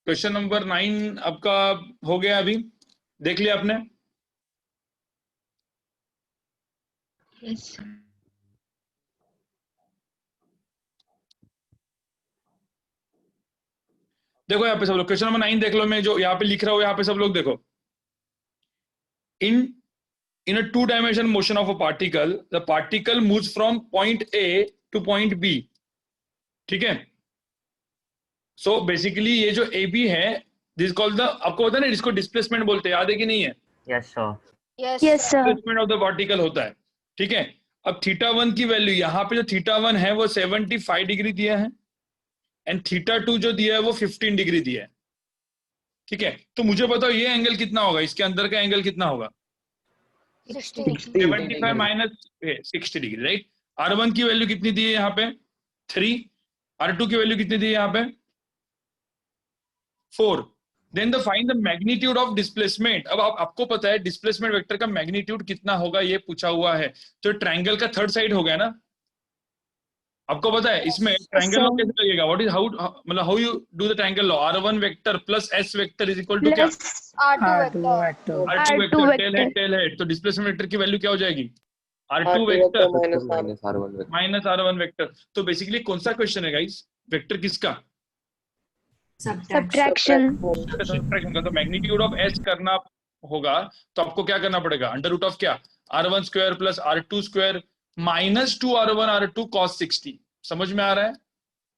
क्वेश्चन नंबर 9 आपका हो गया, अभी देख लिया आपने? Yes. देखो यहाँ पे सब लोग क्वेश्चन नंबर 9 देख लो, मैं जो यहाँ पे लिख रहा हूँ यहाँ पे सब लोग देखो। in a 2-dimension motion of a particle, the particle moves from point A to point B, ठीक है? सो बेसिकली ये जो ए बी है दिस कॉल्ड द, आपको पता है ना इसको डिस्प्लेसमेंट बोलते हैं, याद है कि नहीं है? Yes sir. Yes Yes, sir. Displacement of the particle होता है, ठीक है। अब θ1 की वैल्यू यहाँ पे जो θ1 है वो 75 डिग्री दिया है एंड θ2 जो दिया है वो 15 डिग्री दिया है, ठीक है। तो मुझे बताओ ये एंगल कितना होगा, इसके अंदर का एंगल कितना होगा? 75 माइनस 60 डिग्री, राइट। R1 की वैल्यू कितनी दी है यहाँ पे? 3। R2 की वैल्यू कितनी दी है यहाँ पे? 4। Then the find the magnitude of displacement. अब आपको पता है डिस्प्लेसमेंट वेक्टर का मैग्नीट्यूड कितना होगा ये पूछा हुआ है, तो ट्रायंगल का थर्ड साइड हो गया ना, आपको पता है। इसमें ट्रायंगल लॉ कैसे लगेगा? व्हाट इज हाउ, मतलब how you do the triangle law? R1 vector plus S vector is equal to क्या? Plus R2 R2 vector. vector. R2 R2 vector, tail head. तो डिस्प्लेसमेंट वेक्टर की वैल्यू क्या हो जाएगी? R2 R2 vector minus R. Minus R1 vector. Minus R1 vector. तो बेसिकली कौन सा क्वेश्चन है गाइस? वेक्टर किसका? subtraction. सब्ट्रैक्शन का। तो मैग्नीट्यूड ऑफ S करना होगा तो आपको क्या करना पड़ेगा? अंडर रूट ऑफ क्या? R1 square plus R2 square minus 2R1 R2 cos 60। समझ में आ रहा है?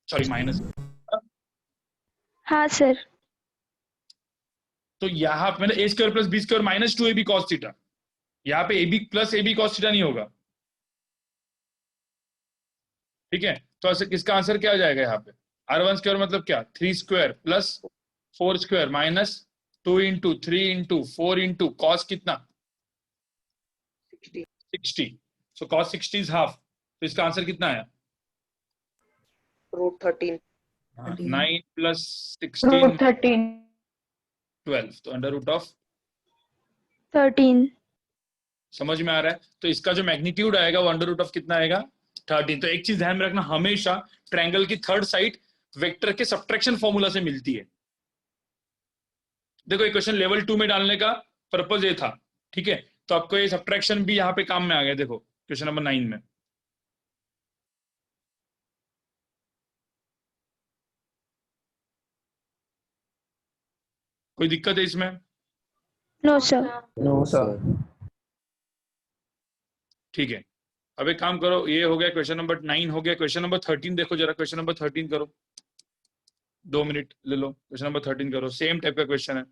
Sorry minus. हाँ सर. तो यहाँ पे A square plus B square minus 2AB cos theta, यहाँ पे AB plus AB cos theta नहीं होगा, ठीक है। तो इसका आंसर क्या आ जाएगा यहाँ पे? R1 स्क्वायर मतलब क्या? 3 square plus 4 square minus 2 into 3 into 4 into cos कितना? 60। So cos 60 is half. तो इसका आंसर कितना है? Root 13. 9 प्लस 16 13. 12। तो अंडर रूट ऑफ 13. समझ में आ रहा है? तो इसका जो मैग्नीट्यूड आएगा वो अंडर रूट ऑफ कितना आएगा? 13। तो एक चीज ध्यान में रखना, हमेशा ट्रायंगल की थर्ड साइड वेक्टर के सब्ट्रैक्शन फॉर्मूला से मिलती है। देखो ये क्वेश्चन लेवल 2 में डालने का पर्पज ये था, ठीक है। तो आपको ये सब्ट्रैक्शन भी यहाँ पे काम में आ गया। देखो क्वेश्चन नंबर 9 में। कोई दिक्कत है इसमें? No sir. No sir. ठीक है। अब एक काम करो, ये हो गया क्वेश्चन नंबर 9 हो गया। क्वेश्चन नंबर 13 देखो जरा। क्वेश्चन नंबर 13 करो, 2 मिनट ले लो। क्वेश्चन नंबर 13 करो, सेम टाइप का क्वेश्चन है।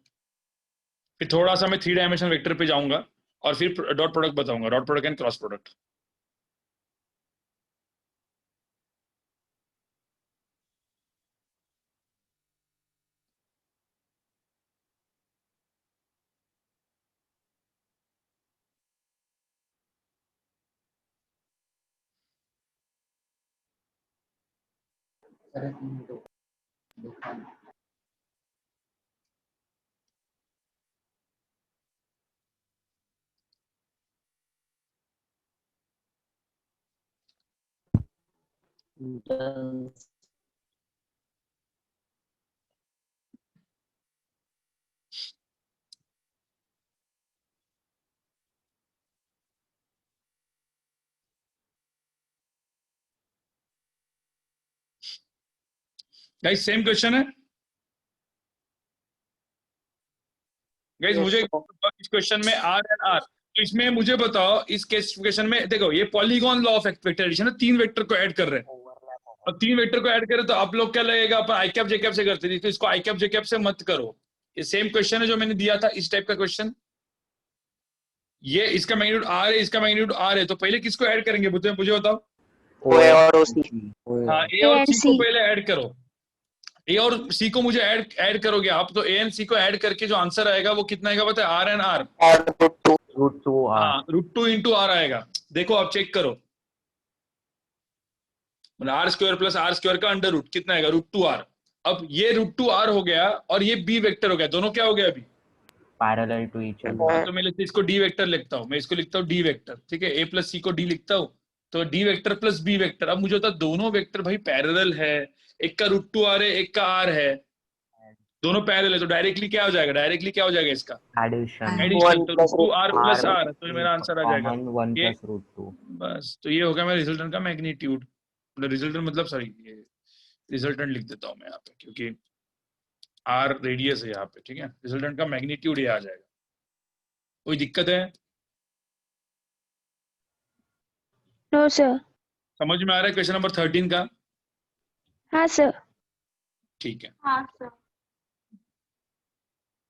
फिर थोड़ा सा मैं 3 डायमेंशन वेक्टर पे जाऊंगा और फिर डॉट प्रोडक्ट बताऊंगा, dot product and cross product. Guys same question है गाइस। Yes, मुझे sir. इस क्वेश्चन में R एंड R, तो इसमें मुझे बताओ इस क्वेश्चन में देखो ये polygon law of vector addition है। 3 वेक्टर को ऐड कर रहे हैं और 3 वेक्टर को ऐड करें तो आप लोग क्या लगेगा? अपन आई कैप जे कैप से करते थे, तो इसको आई कैप जे कैप से मत करो। ये सेम क्वेश्चन है जो मैंने दिया था, इस टाइप का क्वेश्चन। ये इसका मैग्नीट्यूड R है, इसका मैग्नीट्यूड R है, तो पहले किसको ऐड करेंगे मुझे बताओ? OA और OC. हाँ, A और C को पहले ऐड करो। A और C को मुझे ऐड करोगे आप, तो A एंड C को ऐड करके जो आंसर आएगा वो कितना आएगा पता है? R and R। और root 2. रूट 2 हाँ, √2 इंटू R आएगा। देखो आप चेक करो, R square plus R square का अंडर रूट कितना आएगा? √2R। अब ये √2R हो गया और ये B वेक्टर हो गया, दोनों क्या हो गया अभी? Parallel to each other. तो मैं इसको D वेक्टर लिखता हूँ, मैं इसको लिखता हूँ D वेक्टर, ठीक है। A प्लस C को D लिखता हूँ, तो D vector plus B vector. अब मुझे होता दोनों वेक्टर भाई पैरेलल है, एक का √2R है, एक का R है, दोनों पैरेलल है, तो डायरेक्टली क्या हो जाएगा? डायरेक्टली क्या हो जाएगा इसका? एडिशन। एडिशन। तो √2R प्लस R, तो मेरा आंसर आ जाएगा 1 ये। Plus root 2। बस, तो ये हो गया मेरा रिजल्टेंट का मैग्नीट्यूड। मतलब रिजल्टेंट मतलब सॉरी, ये रिजल्टेंट लिख देता हूँ मैं यहाँ पे क्योंकि R रेडियस है यहाँ पे, ठीक है। रिजल्टेंट का मैग्नीट्यूड ये आ जाएगा। कोई दिक्कत है? No sir. समझ में आ रहा है क्वेश्चन नंबर 13 का? हाँ सर. ठीक है, हाँ सर।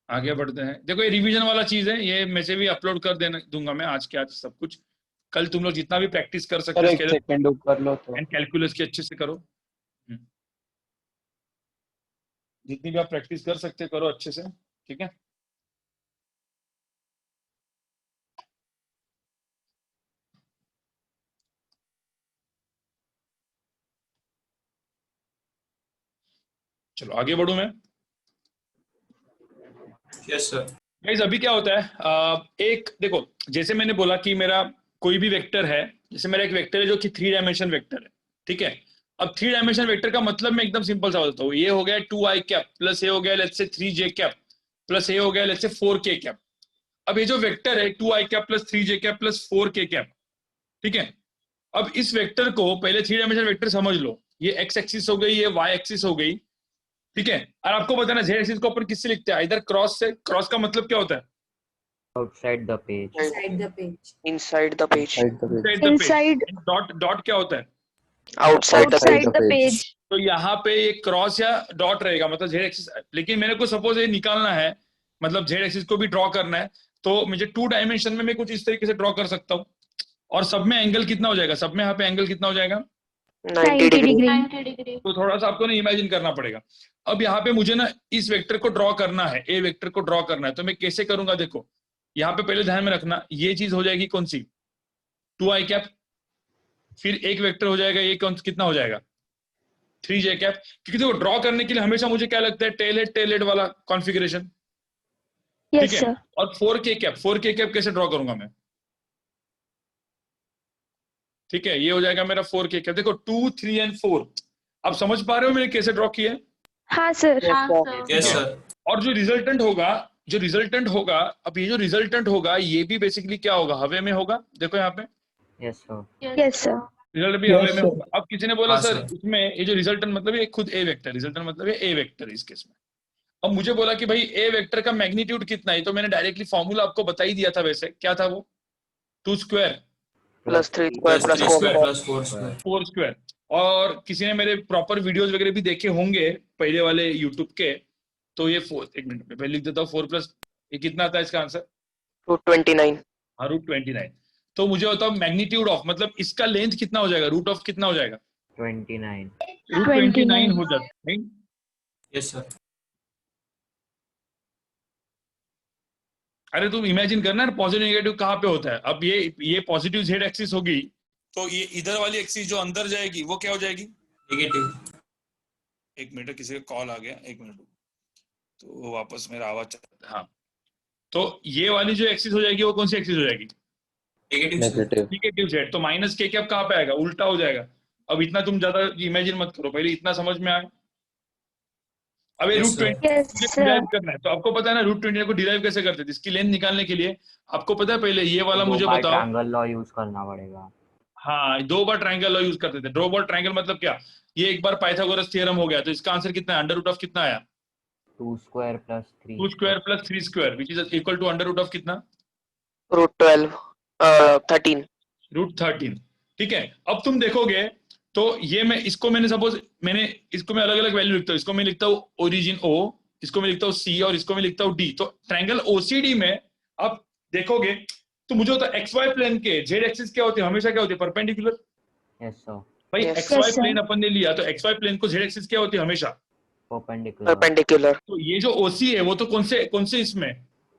आगे बढ़ते हैं। देखो ये रिवीजन वाला चीज है, ये मैं से भी अपलोड कर देना दूंगा मैं आज के आज सब कुछ। कल तुम लोग जितना भी प्रैक्टिस कर सकते हो एक सेकंड ऊपर लो तो एंड कैलकुलस की अच्छे से करो। जितनी भी आप प्रैक्टिस कर सकते हो करो अच्छे से, ठीक है। चलो आगे बढ़ूं मैं। Yes sir. गाइस अभी क्या होता है, एक देखो जैसे मैंने बोला कि मेरा कोई भी वेक्टर है, जैसे मेरा एक वेक्टर है जो कि 3 डायमेंशन वेक्टर है, ठीक है। अब 3 डायमेंशन वेक्टर का मतलब मैं एकदम सिंपल सा बताता हूँ। ये हो गया 2i कैप प्लस ये हो गया let's say 3j cap plus ये हो गया लेट्स से 4k कैप। अब ये जो वेक्टर है 2i cap plus 3j cap plus 4k cap, ठीक है। अब इस वेक्टर को पहले 3 डायमेंशन वेक्टर समझ लो, ये x एक्सिस हो गई, ये y एक्सिस हो गई, ठीक है। और आपको बताना z एक्सिस को अपन किससे लिखते हैं, इधर क्रॉस से। क्रॉस का मतलब क्या होता है? Outside the page, Inside the page. Inside the page. Inside. Dot dot क्या होता है? Outside the Outside page. the page. तो यहाँ पे ये क्रॉस या डॉट रहेगा, मतलब जेड एक्सिस। लेकिन मेरे को सपोज ये निकालना है, मतलब जेड एक्सिस को भी ड्रॉ करना है, तो मुझे 2 डायमेंशन में मैं कुछ इस तरीके से ड्रॉ कर सकता हूँ। और सब में एंगल कितना हो जाएगा? सब में यहाँ पे एंगल कितना हो जाएगा? 90 degree. 90 degree. तो थोड़ा सा आपको ना इमेजिन करना पड़ेगा। अब यहाँ पे मुझे ना इस वेक्टर को ड्रॉ करना है, ए वेक्टर को ड्रॉ करना है, तो मैं कैसे करूंगा? देखो यहाँ पे पहले ध्यान में रखना, ये चीज हो जाएगी कौन सी? 2i कैप, फिर एक वेक्टर हो जाएगा ये कौन कितना हो जाएगा? 3j cap. क्योंकि देखो ड्रॉ करने के लिए हमेशा मुझे क्या लगता है, टेल हेड वाला कॉन्फ़िगरेशन, Yes ठीक है। sir. और 4k कैप कैसे ड्रॉ करूंगा मैं? ठीक है, ये हो जाएगा मेरा 4k कैप। देखो 2, 3 एंड 4, आप समझ पा रहे हो मैंने कैसे ड्रॉ किया है? हाँ सर। Yes sir. और जो रिजल्टेंट होगा, अब ये जो रिजल्टेंट होगा ये भी बेसिकली क्या होगा? हवे में होगा। देखो यहाँ पे yes sir, Yes sir. Result भी हवे में होगा। अब किसी ने बोला हाँ, सर सर। इसमें ये जो रिजल्टेंट मतलब ये खुद ए वेक्टर, रिजल्टेंट मतलब ये ए वेक्टर इस केस में। अब मुझे बोला कि भाई ए वेक्टर का मैग्नीट्यूड कितना है, तो मैंने डायरेक्टली फॉर्मूला आपको बता ही दिया था। वैसे क्या था वो? 2 square Plus 3 square plus 4 square. square. Plus 4 square. 4 square. और किसी ने मेरे प्रॉपर वीडियोस वगैरह भी देखे होंगे पहले वाले यूट्यूब के, तो ये 4, एक मिनट में लिख देता हूँ, 4 प्लस ये कितना आता है इसका आंसर? Root 29. हाँ, √29। तो मुझे बताओ मैग्नीट्यूड ऑफ, मतलब इसका लेंथ कितना हो जाएगा? रूट ऑफ कितना हो जाएगा? 29, √29 हो जाता है। Yes sir. अरे तुम इमेजिन करना है पॉजिटिव नेगेटिव कहाँ पे होता है। अब ये पॉजिटिव जेड एक्सिस होगी, तो ये इधर वाली एक्सिस जो अंदर जाएगी वो क्या हो जाएगी? नेगेटिव। एक मिनट, किसी का कॉल आ गया, एक मिनट। तो वापस मेरा आवाज हाँ, तो ये वाली जो एक्सिस हो जाएगी वो कौन सी एक्सिस हो जाएगी? Negative Z. तो माइनस के अब कहाँ पे आएगा? उल्टा हो जाएगा। अब इतना तुम ज्यादा इमेजिन मत करो, पहले इतना समझ में आए। अब ये Yes, √20 Yes डिराइव sir. करना है, तो आपको पता है ना √20 को डिराइव कैसे करते थे? इसकी लेंथ निकालने के लिए आपको पता है, पहले ये वाला मुझे बताओ। ट्रायंगल लॉ यूज करना पड़ेगा। हाँ, 2 बार ट्रायंगल लॉ यूज करते थे। 2 बार ट्रायंगल मतलब क्या? ये एक बार पाइथागोरस थ्योरम हो गया, तो इसका आंसर कितना है? अंडर रूट ऑफ कितना आया? 2 square plus 3 2 square plus 3 square which is equal to under root of कितना? Root 12. 13. √13। ठीक है, अब तुम देखोगे तो ये मैंने सपोज इसको मैं अलग अलग वैल्यू लिखता हूँ। इसको मैं लिखता हूँ ओरिजिन O, इसको मैं लिखता हूँ C और इसको मैं लिखता हूँ D। तो ट्रायंगल OCD में आप देखोगे तो मुझे होता है XY प्लेन के जेड एक्सिस क्या होती है? हमेशा क्या होती है? परपेंडिकुलर। यस सर, भाई Yes. XY Yes, sir. Plane अपन ने लिया, तो XY प्लेन को जेड एक्सिस क्या होती है? हमेशा परपेंडिकुलर। Perpendicular. तो ये जो OC है वो तो कौन से इसमें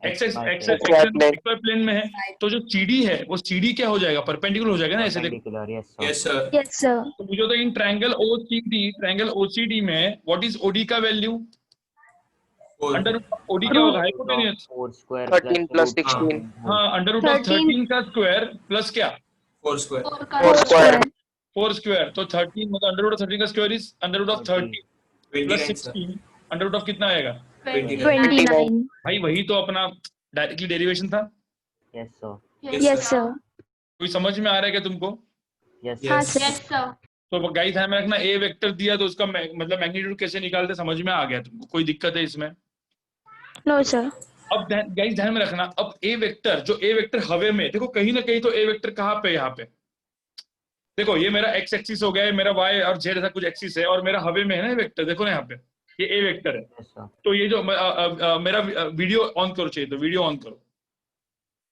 XY XY प्लेन में है। तो जो CD है वो CD क्या हो जाएगा? परपेंडिकुलर हो जाएगा ना ऐसे। देखो perpendicular, yes sir. Yes sir. Yes sir. तो मुझे तो इन ट्रायंगल OCD में व्हाट इज OD का वैल्यू? अंडर OD क्या होगा? हाइपोटेन्यूज। 4 square 13 plus 16. हाँ, अंडर रूट ऑफ 13 का स्क्वायर प्लस क्या? 4 स्क्वायर। 4 square. 4 स्क्वायर। तो 13 मतलब अंडर रूट ऑफ 13 का square is under root of 30 प्लस 29 सर। 16 अंडर रूट ऑफ कितना आएगा? 29. भाई वही तो अपना डायरेक्टली डेरिवेशन था। Yes sir, Yes sir. कोई समझ में आ रहा है क्या तुमको? यस हाँ Yes. sir. तो गाइस ध्यान में रखना, ए वेक्टर दिया तो उसका मतलब मैग्नीट्यूड कैसे निकालते समझ में आ गया तुमको? कोई दिक्कत है इसमें? No sir. अब गाइस ध्यान में रखना, अब ए वेक्टर हवे में, देखो कहीं ना कहीं तो ए वेक्टर कहाँ पे? यहाँ पे देखो, ये मेरा एक्स एक्सिस हो गया है, मेरा वाई और जेड ऐसा कुछ एक्सिस है, और मेरा हवे में है ना वेक्टर। देखो ना यहाँ पे ये ए वेक्टर है। Yes, sir. तो ये जो मेरा वीडियो ऑन करो, चाहिए तो वीडियो ऑन करो,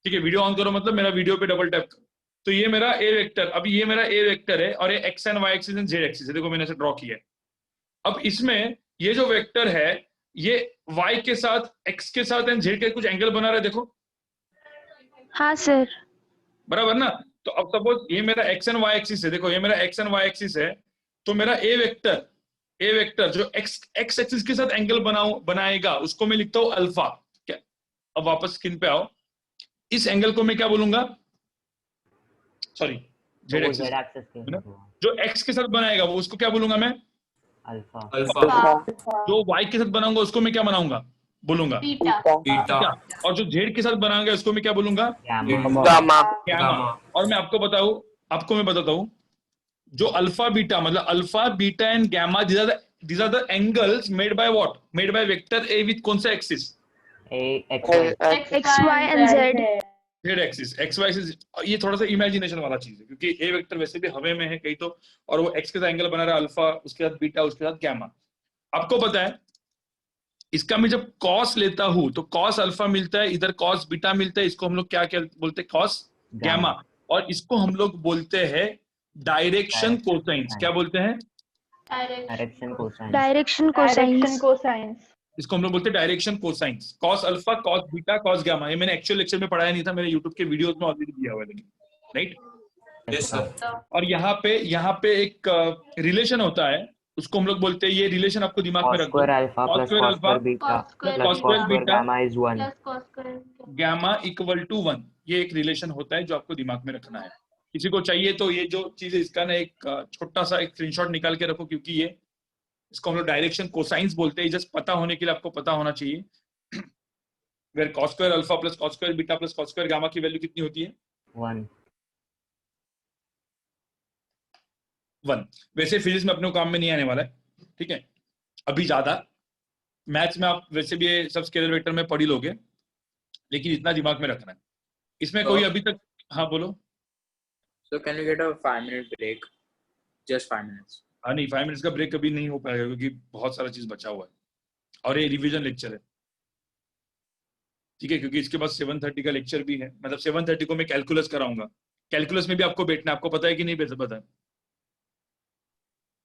ठीक है, वीडियो ऑन करो मतलब मेरा वीडियो पे डबल टैप करो। तो ये मेरा ए वेक्टर, अभी ये मेरा ए वेक्टर है और ये X and Y axis and Z axis है, देखो मैंने इसे ड्रॉ किया है। अब इसमें ये जो वेक्टर है ये y के साथ x के साथ एंड z के कुछ एंगल बना रहा है, देखो हाँ सर। बराबर ना। तो अब सपोज ये मेरा x एंड y एक्सिस है, देखो ये मेरा x एंड y एक्सिस है, तो मेरा ए वेक्टर जो x एक्सिस के साथ एंगल बनाएगा उसको मैं लिखता हूं अल्फा। क्या, अब वापस स्क्रीन पे आओ, इस एंगल को मैं क्या बोलूंगा, सॉरी जेड वो एक्सिस, Z axis के जो x के साथ बनाएगा वो उसको क्या बोलूंगा मैं, अल्फा। अल्फा। जो y के साथ बनाऊंगा उसको मैं क्या बनाऊंगा, बोलूंगा बीटा। और जो z के साथ बनाऊंगा उसको मैं क्या बोलूंगा, गामा। Gamma gamma. और मैं आपको मैं बताता हूँ, जो अल्फा बीटा मतलब alpha beta and gamma, these are the angles made by what, made by vector a with कौन सा axis, X, Y and Z। Z axis, X Y axis. ये थोड़ा सा इमेजिनेशन वाला चीज है क्योंकि ए वेक्टर वैसे भी हवा में है कहीं तो, और वो एक्स के साथ एंगल बना रहा है अल्फा, उसके साथ बीटा, उसके साथ गामा। आपको पता है इसका मैं जब कॉस लेता हूं तो कॉस अल्फा मिलता है, इधर कॉस बीटा मिलता है, इसको हम लोग क्या क्या बोलते हैं, कॉस गामा। और इसको हम लोग बोलते हैं डायरेक्शन कोसाइंस। क्या बोलते हैं, डायरेक्शन कोसाइंस। इसको हम लोग बोलते हैं direction cosines. Cos alpha, cos beta, cos gamma, ये मैंने एक्चुअल लेक्चर में पढ़ाया नहीं था, मेरे यूट्यूब के वीडियोस में ऑलरेडी दिया हुआ है, लेकिन राइट। Yes sir. और यहाँ पे एक रिलेशन होता है, उसको हम लोग बोलते हैं, ये रिलेशन आपको दिमाग में रखो, cos square alpha plus cos square beta gamma is 1 gamma equal to 1। ये एक रिलेशन होता है जो आपको दिमाग में रखना है। किसी को चाहिए तो ये जो चीज है इसका ना एक छोटा सा एक स्क्रीनशॉट निकाल के रखो, क्योंकि ये इसको हम लोग डायरेक्शन कोसाइंस बोलते हैं। जस्ट पता होने के लिए आपको पता होना चाहिए where cos square alpha plus cos square beta plus cos square gamma की वैल्यू कितनी होती है, 1। वैसे फिजिक्स में अपने काम में नहीं आने वाला है, ठीक है, अभी ज्यादा। मैथ्स में आप वैसे भी ये सब स्केलर वेक्टर में पढ़ ही लोगे, लेकिन इतना दिमाग में रखना है। इसमें कोई अभी तक, हाँ बोलो। So can we get a 5-minute break? Just 5 minutes. हाँ नहीं, 5 मिनट्स का ब्रेक कभी नहीं हो पाएगा क्योंकि बहुत सारा चीज बचा हुआ है और ये रिवीजन लेक्चर है, ठीक है, क्योंकि इसके बाद 7:30 का लेक्चर भी है। मतलब 7:30 को मैं कैलकुलस कराऊंगा। कैलकुलस में भी आपको बैठना है, आपको पता है कि नहीं पता है?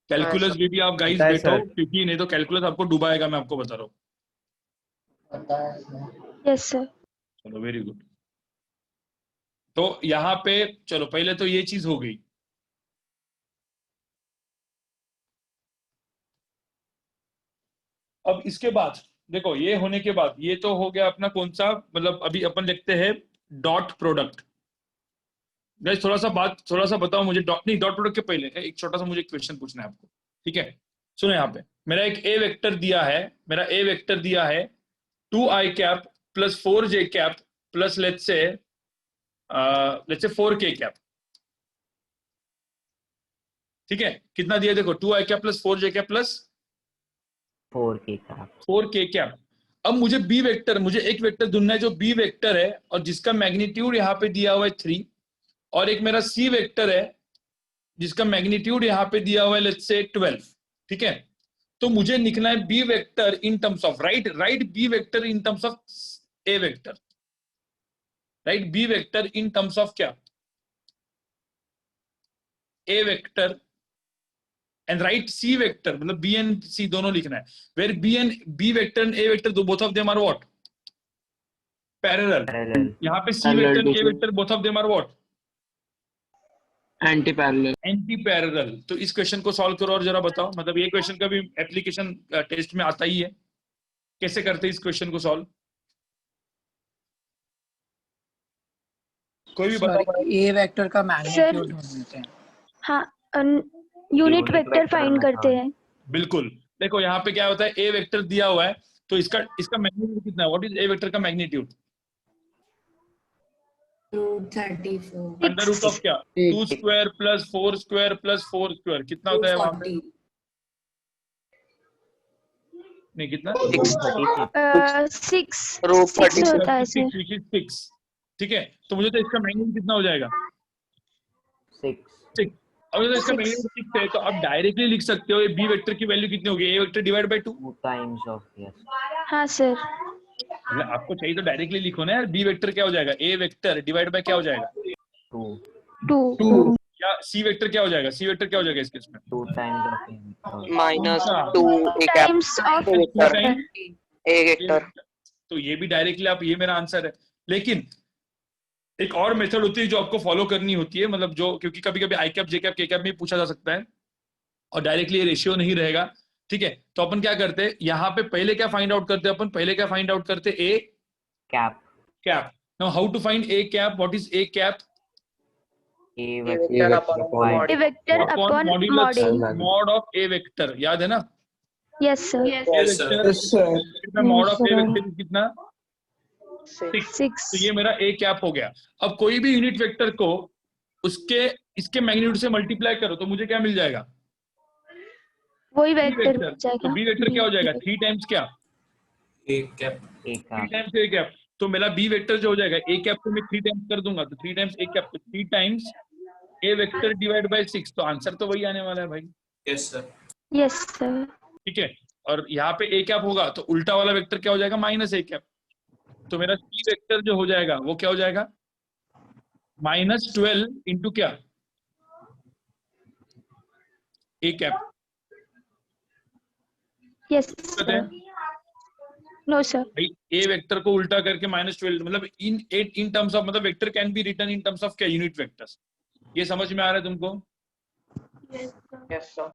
कैलकुलस में भी आप गाइस बैठो, क्योंकि नहीं तो कैलकुलस आपको डुबाएगा, मैं आपको बता रहा हूँ। Yes sir. चलो वेरी गुड। तो यहाँ पे चलो पहले तो ये चीज हो गई। अब इसके बाद देखो, ये होने के बाद ये तो हो गया अपना कौन सा, मतलब अभी अपन लिखते हैं डॉट प्रोडक्ट। गाइस थोड़ा सा बताओ मुझे, डॉट प्रोडक्ट के पहले एक छोटा सा मुझे क्वेश्चन पूछना है आपको, ठीक है। सुनो, यहाँ पे मेरा एक ए वेक्टर दिया है 2i cap plus 4j cap plus let's say 4k cap, ठीक है। कितना दिया देखो, 2i cap plus 4j cap plus 4k cap. अब मुझे एक वेक्टर ढूंढना है जो बी वेक्टर है और जिसका मैग्नीट्यूड यहाँ पे दिया हुआ है 3, और एक मेरा सी वेक्टर है जिसका मैग्नीट्यूड यहाँ पे दिया हुआ है लेट्स से 12, ठीक है। तो मुझे लिखना है B vector in terms of right B vector in terms of A vector, right B vector in terms of क्या, A vector, and right C vector, मतलब बी एंड सी दोनों लिखना है, where B vector and A vector both of them are what, parallel. यहाँ पे C vector A vector both of them are what, anti parallel. तो इस क्वेश्चन को सॉल्व करो और जरा बताओ, मतलब ये क्वेश्चन का भी एप्लीकेशन टेस्ट में आता ही है, कैसे करते हैं इस क्वेश्चन को सॉल्व, कोई भी बताओ। ए वेक्टर का मैग्नीट्यूड ढूंढते हैं। हाँ, यूनिट वेक्टर फाइंड करते हैं। बिल्कुल, देखो यहाँ पे क्या होता है, ए वेक्टर दिया हुआ है तो इसका मैग्नीट्यूड कितना है, व्हाट इज ए वेक्टर का मैग्नीट्यूड, अंडर रूट ऑफ क्या, 2 square plus 4 square plus 4 square, कितना होता है वहां पे, नहीं कितना, 6 होता है सर, 6, ठीक है। तो मुझे तो इसका मैग्नीट्यूड कितना हो जाएगा, 6। अब जैसे इसका मैग्नीट्यूड 6 है तो आप डायरेक्टली लिख सकते हो ये बी वेक्टर की वैल्यू कितनी होगी, A vector divide by 2 2 times of yes. हाँ सर। मतलब आपको चाहिए तो डायरेक्टली लिखो ना यार, बी वेक्टर क्या हो जाएगा, ए वेक्टर डिवाइड बाय क्या हो जाएगा 2 2 या सी वेक्टर क्या हो जाएगा, सी वेक्टर क्या हो जाएगा इसके इसमें 2 times of a minus 2 A cap times of vector time A vector. तो ये भी डायरेक्टली आप, ये मेरा आंसर है। लेकिन एक और मेथड होती है जो आपको फॉलो करनी होती है, मतलब जो, क्योंकि कभी कभी आई cap j cap k cap में पूछा जा सकता है और डायरेक्टली ये रेशियो नहीं रहेगा, ठीक है। तो अपन क्या करते हैं यहाँ पे, पहले क्या फाइंड आउट करते हैं अपन, पहले क्या फाइंड आउट करते A cap. Now how to find A cap, what is A cap, A A vector vector upon A vector upon module. Mod of A vector, याद है ना, यस सर। Yes, sir. कितना मॉड ऑफ ए वेक्टर कितना 6, 6 तो ये मेरा ए कैप हो गया। अब कोई भी यूनिट वेक्टर को उसके इसके मैग्नीट्यूड से मल्टीप्लाई करो तो मुझे क्या मिल जाएगा, वही बी वेक्टर वेक्टर। बच जाएगा। तो बी वेक्टर क्या हो जाएगा 3 टाइम्स क्या, A cap. 3 times A cap. तो मेरा बी वेक्टर जो हो जाएगा, ए कैप को मैं 3 टाइम्स कर दूंगा तो 3 टाइम्स ए कैप, तो 3 टाइम्स ए वेक्टर डिवाइड बाय 6, तो आंसर तो वही आने वाला है भाई, Yes, sir. Yes sir. ठीक है। और यहाँ पे ए कैप होगा तो उल्टा वाला वेक्टर क्या हो जाएगा, माइनस ए कैप। तो मेरा सी वेक्टर जो हो जाएगा वो क्या हो जाएगा, -12 इंटू क्या, ए कैप। यस पता है सर। No sir. भाई ए वेक्टर को उल्टा करके -12, मतलब इन टर्म्स ऑफ, मतलब vector can be written in terms of क्या, यूनिट वेक्टर्स। ये समझ में आ रहा है तुमको? Yes sir.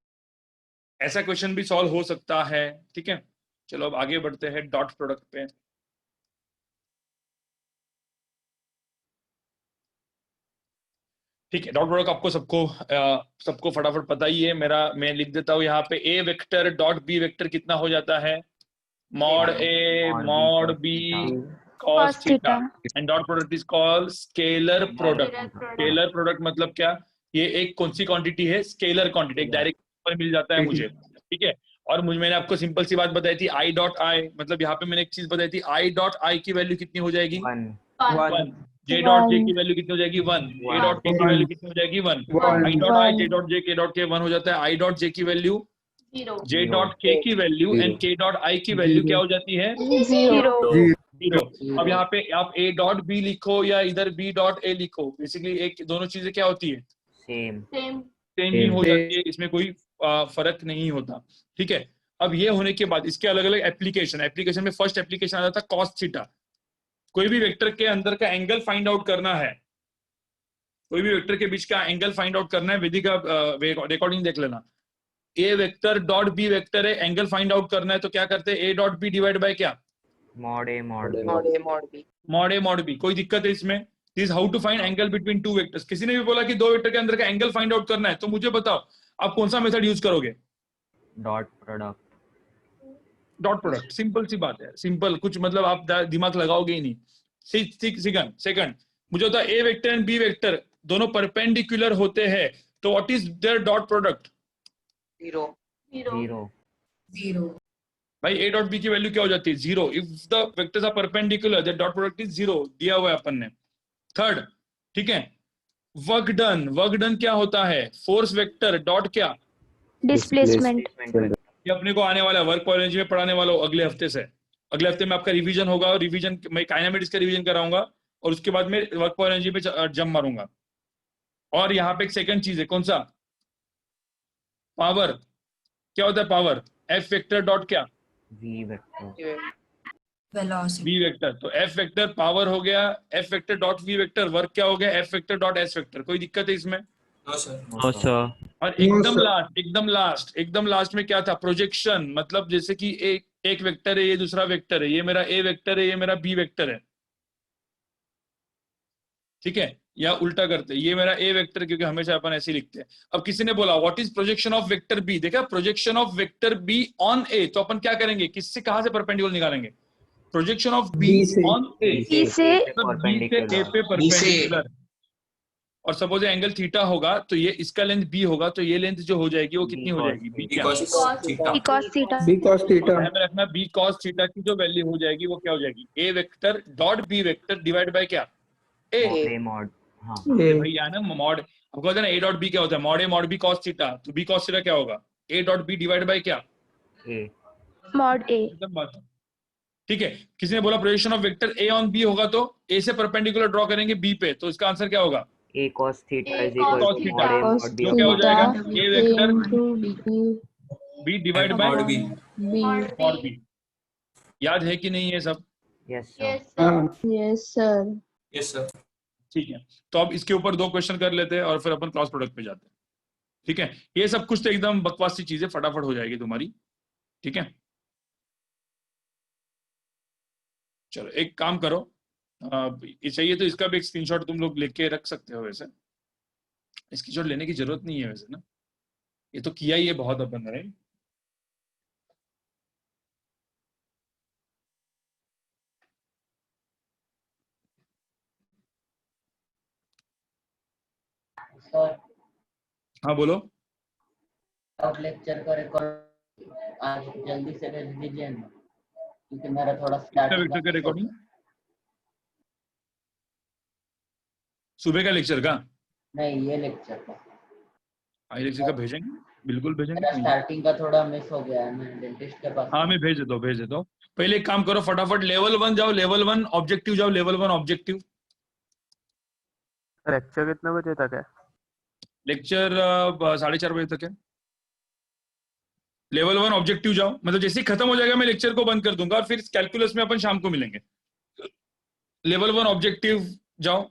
ऐसा क्वेश्चन भी सॉल्व हो सकता है, ठीक है। चलो अब आगे बढ़ते हैं डॉट प्रोडक्ट पे। ठीक है, डॉट प्रोडक्ट आपको सबको फटाफट पता ही है। मैं लिख देता हूँ यहाँ पे, A vector dot B vector कितना हो जाता है, mod A mod B cos theta, and dot product is called scalar product. Scalar product मतलब क्या, ये एक कौन सी क्वांटिटी है, स्केलर क्वांटिटी, एक डायरेक्ट नंबर मिल जाता है मुझे, ठीक है। और मैंने आपको सिंपल सी बात बताई थी, आई डॉट आई, मतलब यहाँ पे मैंने एक चीज बताई थी, आई डॉट आई की वैल्यू कितनी हो जाएगी 1, जे डॉट जे की वैल्यू कितनी हो जाएगी 1, ए डॉट के की वैल्यू कितनी हो जाएगी 1, I dot I J dot J के डॉट के 1 हो जाता है, आई डॉट जे की वैल्यू जे डॉट के की वैल्यू एंड के डॉट आई की वैल्यू क्या हो जाती है 0। अब यहाँ पे आप ए डॉट बी लिखो या इधर बी डॉट ए लिखो, बेसिकली एक दोनों चीजें क्या होती है, सेम ही हो जाती है, इसमें कोई फर्क नहीं होता, ठीक है। अब ये होने के बाद इसके अलग अलग एप्लीकेशन में फर्स्ट एप्लीकेशन आ जाता है कॉस थीटा। कोई भी वेक्टर के अंदर का एंगल फाइंड आउट करना है, कोई भी वेक्टर के बीच का एंगल फाइंड आउट करना है, विधि का रिकॉर्डिंग देख लेना। A vector dot B vector है, एंगल फाइंड आउट करना है तो क्या करते हैं, A dot B divide by क्या, मॉड ए मॉड बी। कोई दिक्कत है इसमें? This how to find angle between two vectors. किसी ने भी बोला कि दो वेक्टर के अंदर का एंगल फाइंड आउट करना है तो मुझे बताओ आप कौन सा मेथड यूज करोगे, डॉट प्रोडक्ट। सिंपल सी बात है, सिंपल, कुछ मतलब आप दिमाग लगाओगे ही नहीं। सेकंड मुझे होता है A vector and B vector दोनों परपेंडिकुलर होते हैं तो what is their dot product, 0 भाई ए डॉट बी की वैल्यू क्या हो जाती है 0। If the vectors are perpendicular their dot product is 0, दिया हुआ है अपन ने। थर्ड, ठीक है, वर्क डन क्या होता है, फोर्स वेक्टर डॉट क्या, डिस्प्लेसमेंट। ये अपने को आने वाला वर्क बायोलॉजी में पढ़ाने वाला हूँ अगले हफ्ते से। अगले हफ्ते में आपका रिवीजन होगा, और रिवीजन मैं काइनेमेटिक्स का रिवीजन कराऊंगा और उसके बाद में वर्क बायोलॉजी पे जंप मारूंगा। और यहाँ पे एक सेकंड चीज है, कौन सा, पावर। क्या होता है पावर, एफ वेक्टर डॉट क्या, वी वेक्टर वेलोसिटी। वेक्टर। तो एफ वेक्टर पावर हो गया, F vector dot V vector work क्या हो गया, F vector dot S vector. कोई दिक्कत है इसमें? No, sir. और एकदम लास्ट में क्या था, प्रोजेक्शन। मतलब जैसे कि एक वेक्टर है, ये दूसरा वेक्टर है, ये मेरा ए वेक्टर है, ये मेरा बी वेक्टर है, ठीक है, या उल्टा करते, ये मेरा ए वेक्टर, क्योंकि हमेशा अपन ऐसे लिखते हैं। अब किसी ने बोला what is projection of vector B, देखा projection of vector B on A, तो अपन क्या करेंगे, किससे कहां से परपेंडिकुलर निकालेंगे, projection of B on A, B से ए पे परपेंडिकुलर। और सपोज एंगल थीटा होगा तो ये इसका लेंथ बी होगा, तो ये लेंथ जो हो जाएगी वो कितनी हो जाएगी, B Because theta. Because theta. ध्यान में रखना, बी कॉस थीटा की जो वैल्यू हो जाएगी वो क्या हो जाएगी, A vector dot B vector divide by क्या, ए मॉड। हाँ भैया ना, मॉड आपको पता है ना ए डॉट बी क्या होता है, mod A mod B cos theta, तो बी कॉस थीटा क्या होगा, A dot B divide by क्या, ए मॉड ए। एकदम बात है। ठीक है, किसी ने बोला projection of vector A on B होगा तो ए से परपेंडिकुलर ड्रॉ करेंगे बी पे, तो इसका आंसर क्या होगा, A cos theta is cos equal to theta. Mod A mod B तो क्या हो जाएगा, A vector B B divide by mod B mod B. याद है कि नहीं ये सब? Yes sir yes sir yes sir. ठीक है, तो अब इसके ऊपर 2 क्वेश्चन कर लेते हैं और फिर अपन क्रॉस प्रोडक्ट पे जाते हैं। ठीक है, ये सब कुछ तो एकदम बकवास सी चीजें फटाफट हो जाएगी तुम्हारी। ठीक है, चलो एक काम करो, ये चाहिए तो इसका भी एक स्क्रीनशॉट तुम लोग लेके रख सकते हो। वैसे स्क्रीनशॉट लेने की जरूरत नहीं है वैसे ना, ये तो किया ही है बहुत अपन ने। हाँ बोलो। लेक्चर का रिकॉर्ड आज जल्दी से भेज दीजिए ना, क्योंकि मेरा थोड़ा वेक्टर का रिकॉर्डिंग सुबह का लेक्चर का नहीं, ये लेक्चर का आई लेक्चर का भेजेंगे, बिल्कुल भेजेंगे। स्टार्टिंग का थोड़ा मिस हो गया है, मैं डेंटिस्ट के पास। हाँ मैं भेज देता हूँ। पहले एक काम करो फटाफट, लेवल 1 जाओ, लेवल 1 ऑब्जेक्टिव जाओ, लेवल 1 ऑब्जेक्टिव। लेक्चर कितने बजे तक है? लेक्चर 4:30 बजे तक है। लेवल 1 ऑब्जेक्टिव जाओ, मतलब जैसे ही खत्म हो जाएगा मैं लेक्चर को बंद कर दूंगा और फिर कैलकुलस में अपन शाम को मिलेंगे। लेवल 1 ऑब्जेक्टिव जाओ,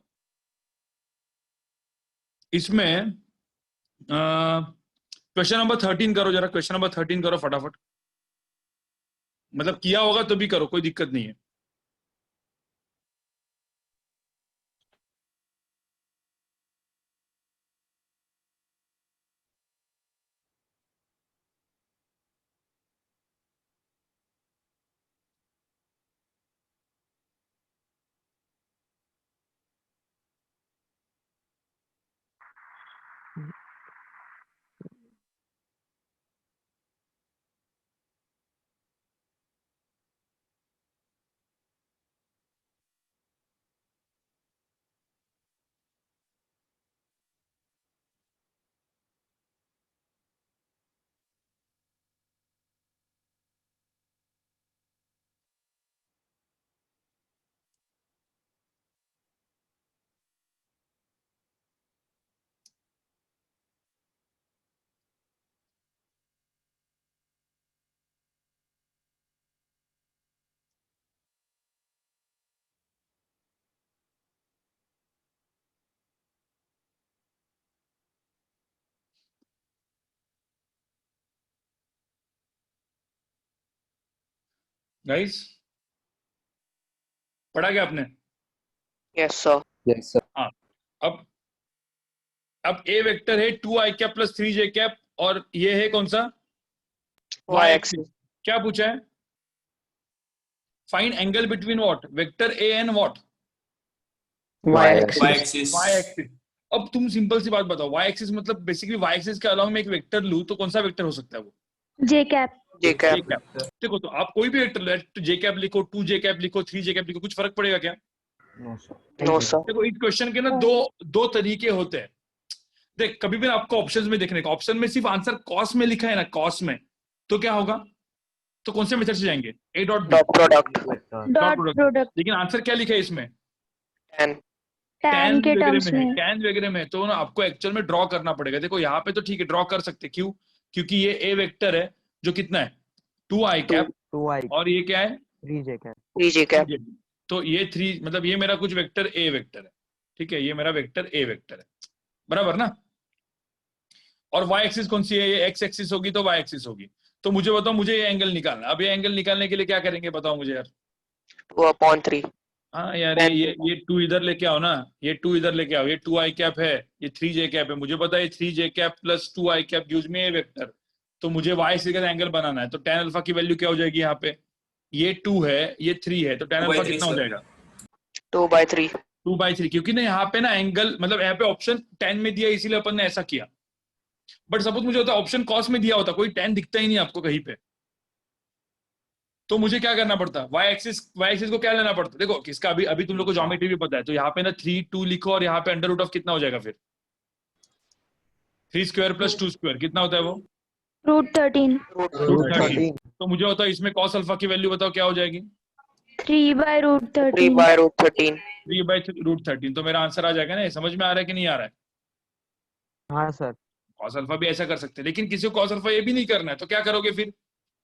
इसमें क्वेश्चन नंबर 13 करो जरा, क्वेश्चन नंबर 13 करो फटाफट, मतलब किया होगा तो भी करो, कोई दिक्कत नहीं है। गाइस पढ़ा क्या आपने? Yes sir. Yes sir. हाँ, अब ए वेक्टर है 2i cap plus 3j cap, और ये है कौन सा, वाई एक्सिस। क्या पूछा है, find angle between what, vector A and what, Y Y axis. Axis. Y axis. अब तुम सिंपल सी बात बताओ, वाई एक्सिस मतलब बेसिकली वाई एक्सिस के अलावा मैं एक वेक्टर लूं तो कौन सा वेक्टर हो सकता है वो, जे cap. J cap. J cap. देखो तो आप कोई भी वेक्टर लो, जे कैप लिखो, 2j कैप लिखो, 3j कैप लिखो, कुछ फर्क पड़ेगा क्या? No sir. No sir. देखो इस क्वेश्चन के ना दो तरीके होते हैं। देख कभी भी आपको ऑप्शंस में देखने का, ऑप्शन में सिर्फ आंसर कॉस में लिखा है ना, कॉस में, तो क्या होगा, तो कौन से मेथड से जाएंगे, ए dot dot product. Dot product. लेकिन आंसर क्या लिखा है इसमें, टेन। टैन के टर्म्स में। टैन वगैरह में, तो ना आपको एक्चुअल में ड्रॉ करना पड़ेगा। देखो यहाँ पे तो ठीक है ड्रॉ कर सकते, क्यों, क्योंकि ये ए वेक्टर है जो कितना है 2i कैप, 2i और ये क्या है 3j कैप। 3j cap. तो ये 3 मतलब ये मेरा कुछ वेक्टर ए वेक्टर है, ठीक है, ये मेरा वेक्टर ए वेक्टर है, बराबर ना। और वाई एक्सिस कौन सी है, ये एक्स एक्सिस होगी तो वाई एक्सिस होगी। तो मुझे बताओ, मुझे ये एंगल निकालना, अब ये एंगल निकालने के लिए क्या करेंगे बताओ मुझे यार। 2/3। हाँ यार ये 2 इधर लेके आओ ना, ये 2 इधर लेके आओ, ये 2i कैप है, ये 3j कैप है, मुझे पता है 3j cap plus 2i cap gives me A vector. तो मुझे वाई एक्सिस का एंगल बनाना है, तो tan अल्फा की वैल्यू क्या हो जाएगी यहाँ पे, ये 2 है ये 3 है, तो tan अल्फा कितना हो जाएगा 2/3। 2/3, क्योंकि ना यहाँ पे ना एंगल, मतलब यहाँ पे ऑप्शन tan में दिया इसीलिए अपन ने ऐसा किया। बट सपोज मुझे होता ऑप्शन कॉस में दिया होता, कोई tan दिखता ही नहीं आपको कहीं पे, तो मुझे क्या करना पड़ता, वाई एक्सिस को क्या लेना पड़ता। देखो किसका, अभी तुम लोग को ज्योमेट्री भी पता है, तो यहाँ पे ना 3 2 लिखो और यहाँ पे अंडर रूट ऑफ कितना हो जाएगा फिर 3 स्क्वायर प्लस 2 स्क्वायर कितना होता है वो? √13 रूट 13। तो मुझे होता है इसमें cos अल्फा की वैल्यू बताओ क्या हो जाएगी? 3/√13 3/√13 3/√13। तो मेरा आंसर आ जाएगा ना? ये समझ में आ रहा है कि नहीं आ रहा है? हाँ सर। cos अल्फा भी ऐसा कर सकते हैं, लेकिन किसी को cos अल्फा ये भी नहीं करना है, तो क्या करोगे फिर?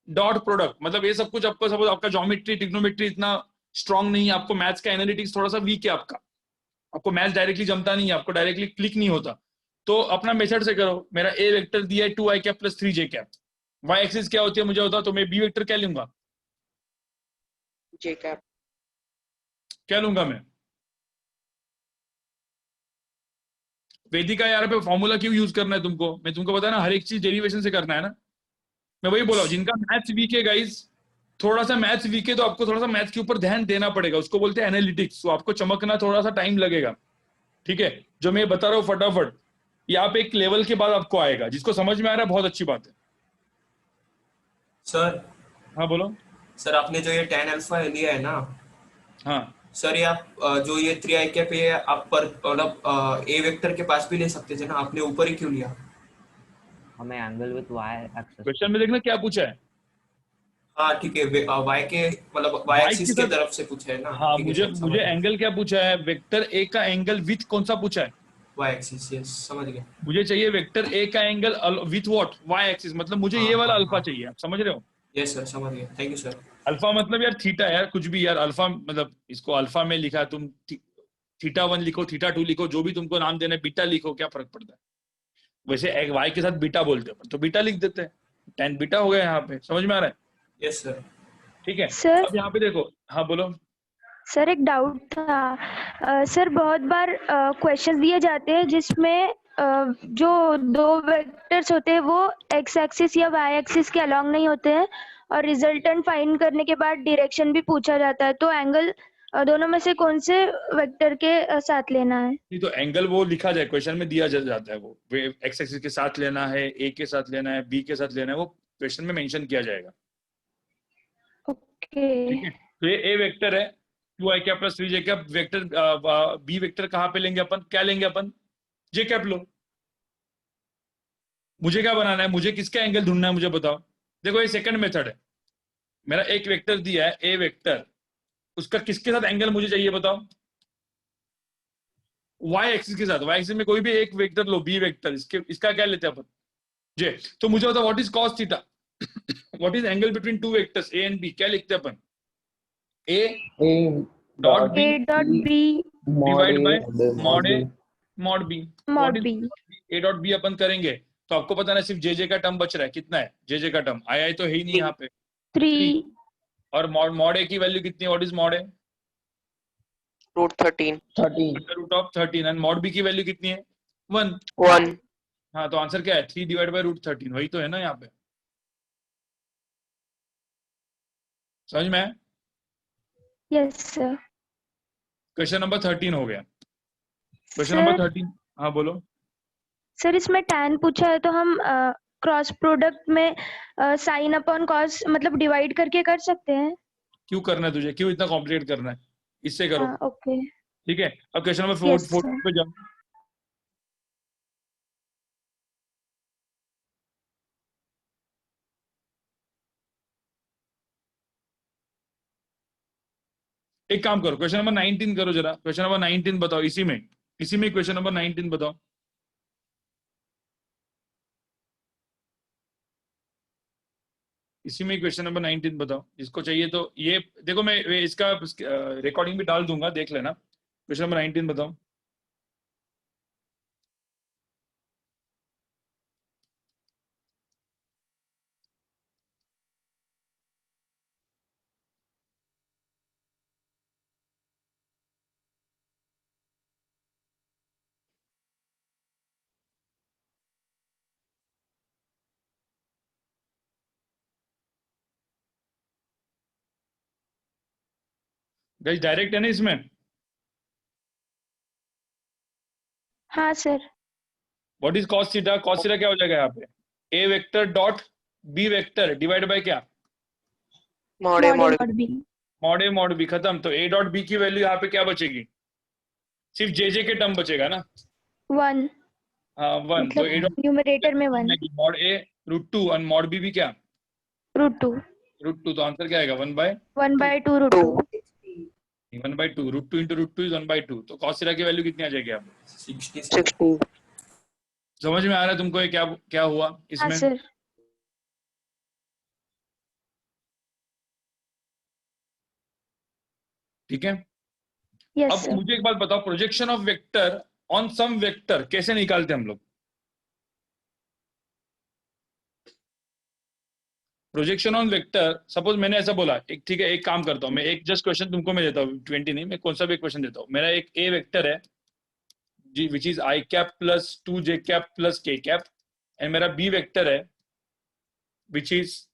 Dot product. मतलब ये सब कुछ आपको, सपोज आपका ज्योमेट्री ट्रिग्नोमेट्री इतना स्ट्रांग नहीं है, आपको मैथ्स का एनालिटिक्स थोड़ा सा वीक है आपको मैथ्स डायरेक्टली जमता नहीं है, आपको डायरेक्टली क्लिक नहीं होता, तो अपना मेथड से करो। मेरा ए वेक्टर दिया है 2i cap plus 3j cap, y axis क्या होती है मुझे बताओ, तो मैं बी वेक्टर क्या लूंगा? j cap क्या लूंगा मैं? वेदिका यार पे फॉर्मूला क्यों यूज करना है तुमको? मैं तुमको बताया ना, हर एक चीज डेरिवेशन से करना है ना। मैं वही बोला, जिनका मैथ्स वीक है गाइस, थोड़ा सा मैथ्स वीक है तो आपको थोड़ा सा मैथ्स के ऊपर ध्यान देना पड़ेगा, उसको बोलते हैं एनालिटिक्स। तो आपको चमकना थोड़ा सा टाइम लगेगा, ठीक है? जो मैं बता रहा हूँ फटाफट, ये आप एक लेवल के बाद आपको आएगा। जिसको समझ में आ रहा है बहुत अच्छी बात है। सर हाँ बोलो। सर आपने जो ये tan अल्फा लिया है ना, हाँ सर ये आप जो ये 3i कैप है आप पर मतलब ए वेक्टर के पास भी ले सकते थे ना, आपने ऊपर ही क्यों लिया? हमें angle with y axis. Question में देखना क्या पूछा है। हाँ ठीक है, y के मतलब y एक्सिस की तरफ से पूछा है ना। हाँ ठीक है मुझे सर, समझ मुझे गया। एंगल क्या पूछा है? वेक्टर ए का एंगल विथ कौन सा पूछा है? y एक्सिस, यस समझ गया। मुझे चाहिए वेक्टर ए का angle with what? Y axis. मतलब मुझे ये वाला अल्फा चाहिए, आप समझ रहे हो? यस सर समझ गया, थैंक यू सर। अल्फा मतलब यार थीटा, यार कुछ भी यार, अल्फा मतलब इसको अल्फा में लिखा, तुम थीटा 1 लिखो, थीटा 2 लिखो, जो भी तुमको नाम देना है, बीटा लिखो, क्या फर्क पड़ता है? वैसे वाई के साथ बीटा बोलते हैं तो बीटा लिख देते हैं, tan बीटा हो गया यहाँ पे। समझ में आ रहा है? Yes sir. ठीक है। सर अब यहाँ पे देखो, हाँ बोलो। सर एक डाउट था। सर बहुत बार क्वेश्चन दिए जाते हैं जिसमें जो दो वेक्टर्स होते हैं वो एक्स एक्सिस या वाई एक्सिस के अलोंग नहीं होते हैं, और रिजल्टेंट फाइंड करने के बाद डायरेक्शन भी पूछा जाता है, तो एंगल दोनों में से कौन से वेक्टर के साथ लेना है? नहीं तो एंगल वो लिखा जाए, क्वेश्चन में दिया जाता है, वो एक्स एक्सिस के साथ लेना है, ए के साथ लेना है, बी के साथ लेना है, वो क्वेश्चन में मेंशन किया जाएगा। ओके। ठीक है। तो ये ए वेक्टर है 2i cap plus 3j cap. Vector B vector कहाँ पे लेंगे अपन? क्या लेंगे अपन? जे कैप लो। मुझे क्या बनाना है? मुझे किसका एंगल ढूंढना है मुझे बताओ। देखो ये सेकंड मेथड है, मेरा एक वेक्टर दिया है ए वेक्टर, उसका किसके साथ एंगल मुझे चाहिए बताओ? वाई एक्सिस के साथ। वाई एक्सिस में कोई भी एक वेक्टर लो, बी वेक्टर, इसका क्या लेते हैं अपन? जे। तो मुझे बताओ what is cos theta, what is angle between two vectors A and B, क्या लिखते हैं अपन? A dot B divide by mod A mod B. A dot B अपन करेंगे तो आपको पता ना, सिर्फ जे का टर्म बच रहा है। कितना है जे का टर्म? आया तो है ही नहीं यहाँ पे, 3। और मॉड ए की वैल्यू कितनी है? What is mod A? √13 √13। And mod B की वैल्यू कितनी है? 1। 1 हाँ तो आंसर क्या है? 3 डिवाइड बाय √13। वही तो है ना यहाँ पे। समझ में आया? Yes sir. क्वेश्चन नंबर 13 हो गया। क्वेश्चन नंबर 13, हाँ बोलो। सर इसमें tan पूछा है तो हम क्रॉस प्रोडक्ट में साइन अपॉन कॉस मतलब डिवाइड करके कर सकते हैं? क्यों करना है तुझे? क्यों इतना कॉम्प्लिकेट करना है? इससे करो। ओके। ठीक है। अब क्वेश्चन नंबर Yes, 14 पे जाओ। एक काम करो, क्वेश्चन नंबर 19 करो जरा। क्वेश्चन नंबर 19 बताओ, इसी में क्वेश्चन नंबर 19 बताओ। इसी में क्वेश्चन नंबर 19 बताओ जिसको चाहिए। तो ये देखो, मैं इसका रिकॉर्डिंग भी डाल दूंगा, देख लेना। क्वेश्चन नंबर 19 बताओ। गाइस डायरेक्ट है ना इसमें? हाँ सर। What is cos theta? cos theta क्या हो जाएगा यहाँ पे? A vector dot B vector divide by क्या? Mod A mod B. Mod A mod B. खत्म। तो ए डॉट बी की वैल्यू यहाँ पे क्या बचेगी? सिर्फ जे के टर्म बचेगा ना। 1। हाँ 1, तो ए मतलब न्यूमरेटर में 1 मॉड ए √2 और मॉड बी भी क्या √2 √2, तो आंसर क्या आएगा 1/2 1/2 √2 1/2 √2 इंटू √2 इज 1/2, तो cos थीटा की वैल्यू कितनी आ जाएगी आप 60. समझ में आ रहा है तुमको ये क्या क्या हुआ हाँ इसमें? सर ठीक है। यस अब सर मुझे एक बात बताओ, projection of vector on some vector कैसे निकालते हैं हम लोग? प्रोजेक्शन ऑन वेक्टर, सपोज मैंने ऐसा बोला, एक ठीक है, एक काम करता हूं मैं, एक जस्ट क्वेश्चन तुमको मैं देता हूँ, 20 नहीं, मैं कौन सा भी क्वेश्चन देता हूँ। मेरा एक ए वेक्टर है जी which is i cap plus 2j cap plus k cap, and मेरा बी वेक्टर है विच इज